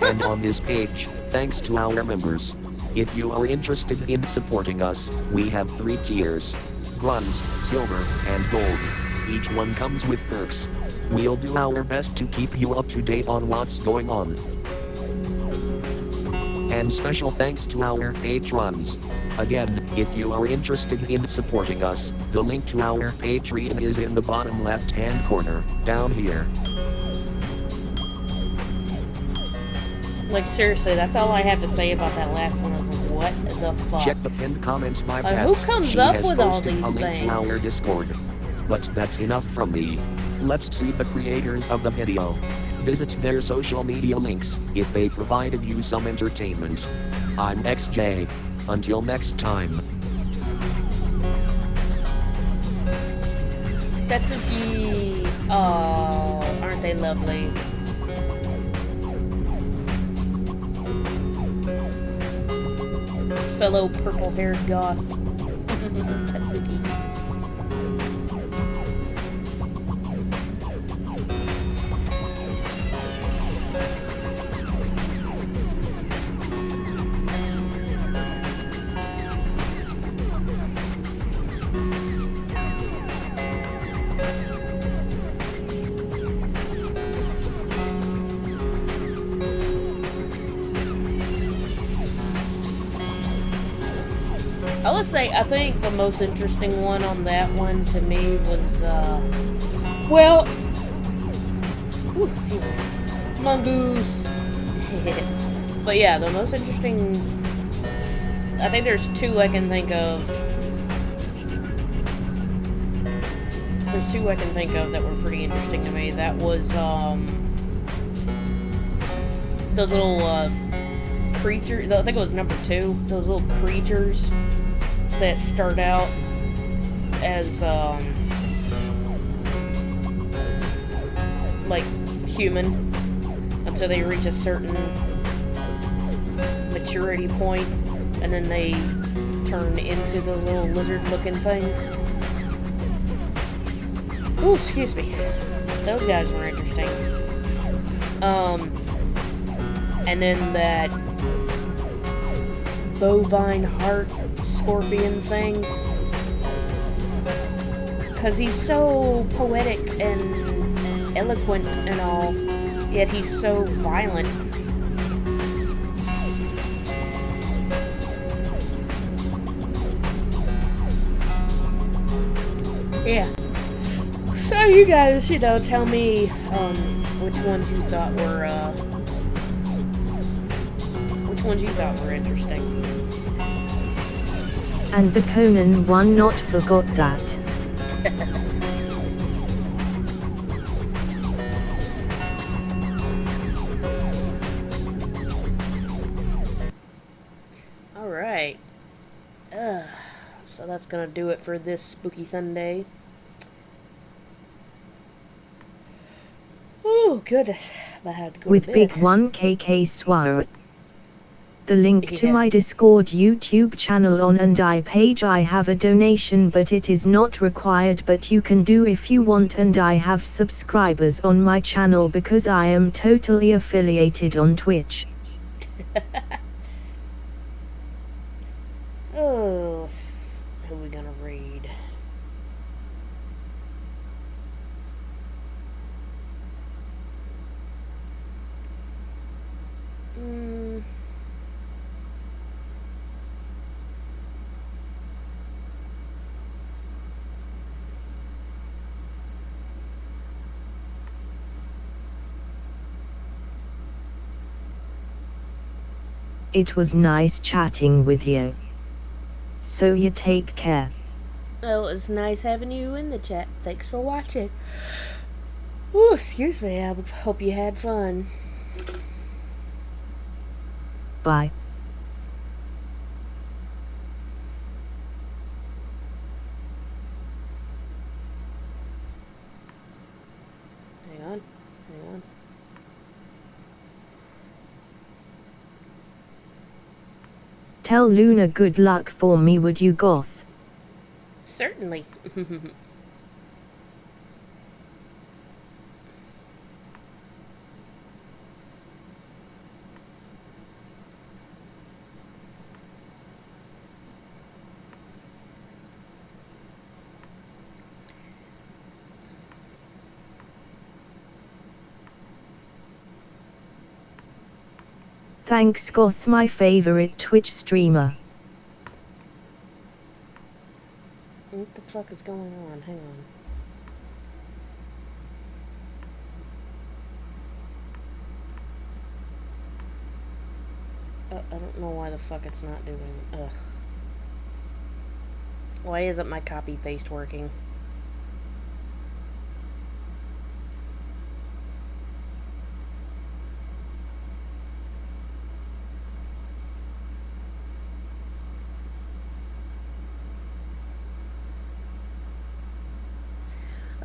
And on this page, thanks to our members. If you are interested in supporting us, we have 3 tiers: bronze, silver, and gold. Each one comes with perks. We'll do our best to keep you up to date on what's going on. And special thanks to our patrons. Again, if you are interested in supporting us, the link to our Patreon is in the bottom left-hand corner, down here.
Like, seriously, that's all I have to say about that last one is what the fuck.
Check the pinned comment by
Who
Tess.
comes
She
up
has
with all
posted
these
a link
things?
to our Discord. But that's enough from me. Let's see the creators of the video. Visit their social media links, if they provided you some entertainment. I'm XJ. Until next time.
Tetsuki. Oh, aren't they lovely? Fellow purple-haired goth. Tetsuki. I would say, I think the most interesting one on that one to me was, well, ooh, excuse me, mongoose. But yeah, the most interesting, I think there's 2 I can think of. There's 2 I can think of that were pretty interesting to me. That was, those little, creatures, I think it was number 2, those little creatures that start out as, like, human until they reach a certain maturity point, and then they turn into those little lizard-looking things. Oh, excuse me. Those guys were interesting. And then that bovine heart scorpion thing. Because he's so poetic and eloquent and all, yet he's so violent. Yeah. So you guys, tell me which ones you thought were interesting.
And the Conan one not forgot that.
Alright. So that's gonna do it for this spooky Sunday. Oh, goodness. I had to go
With
to
big
bed.
1KK Swar. The link to
Yeah.
my Discord YouTube channel on and I page I have a donation but it is not required but you can do if you want and I have subscribers on my channel because I am totally affiliated on Twitch.
Oh, who are we gonna read?
It was nice chatting with you. So you take care.
Well, it's nice having you in the chat. Thanks for watching. Oh, excuse me. I hope you had fun.
Bye.
Hang on.
Tell Luna good luck for me would you goth?
Certainly.
Thanks goth my favorite Twitch streamer.
What the fuck is going on? Hang on. I don't know why the fuck it's not doing. Ugh. Why isn't my copy paste working?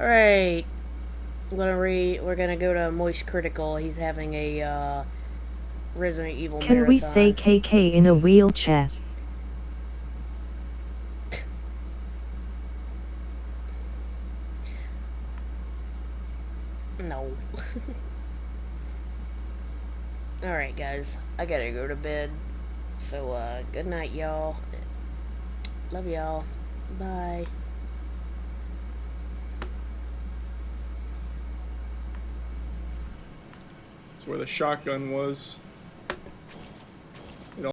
Alright. We're gonna go to Moist Critical. He's having a Resident Evil
Can
marathon.
we say KK in a wheelchair?
No. Alright, guys. I gotta go to bed. So, good night, y'all. Love y'all. Bye.
It's where the shotgun was.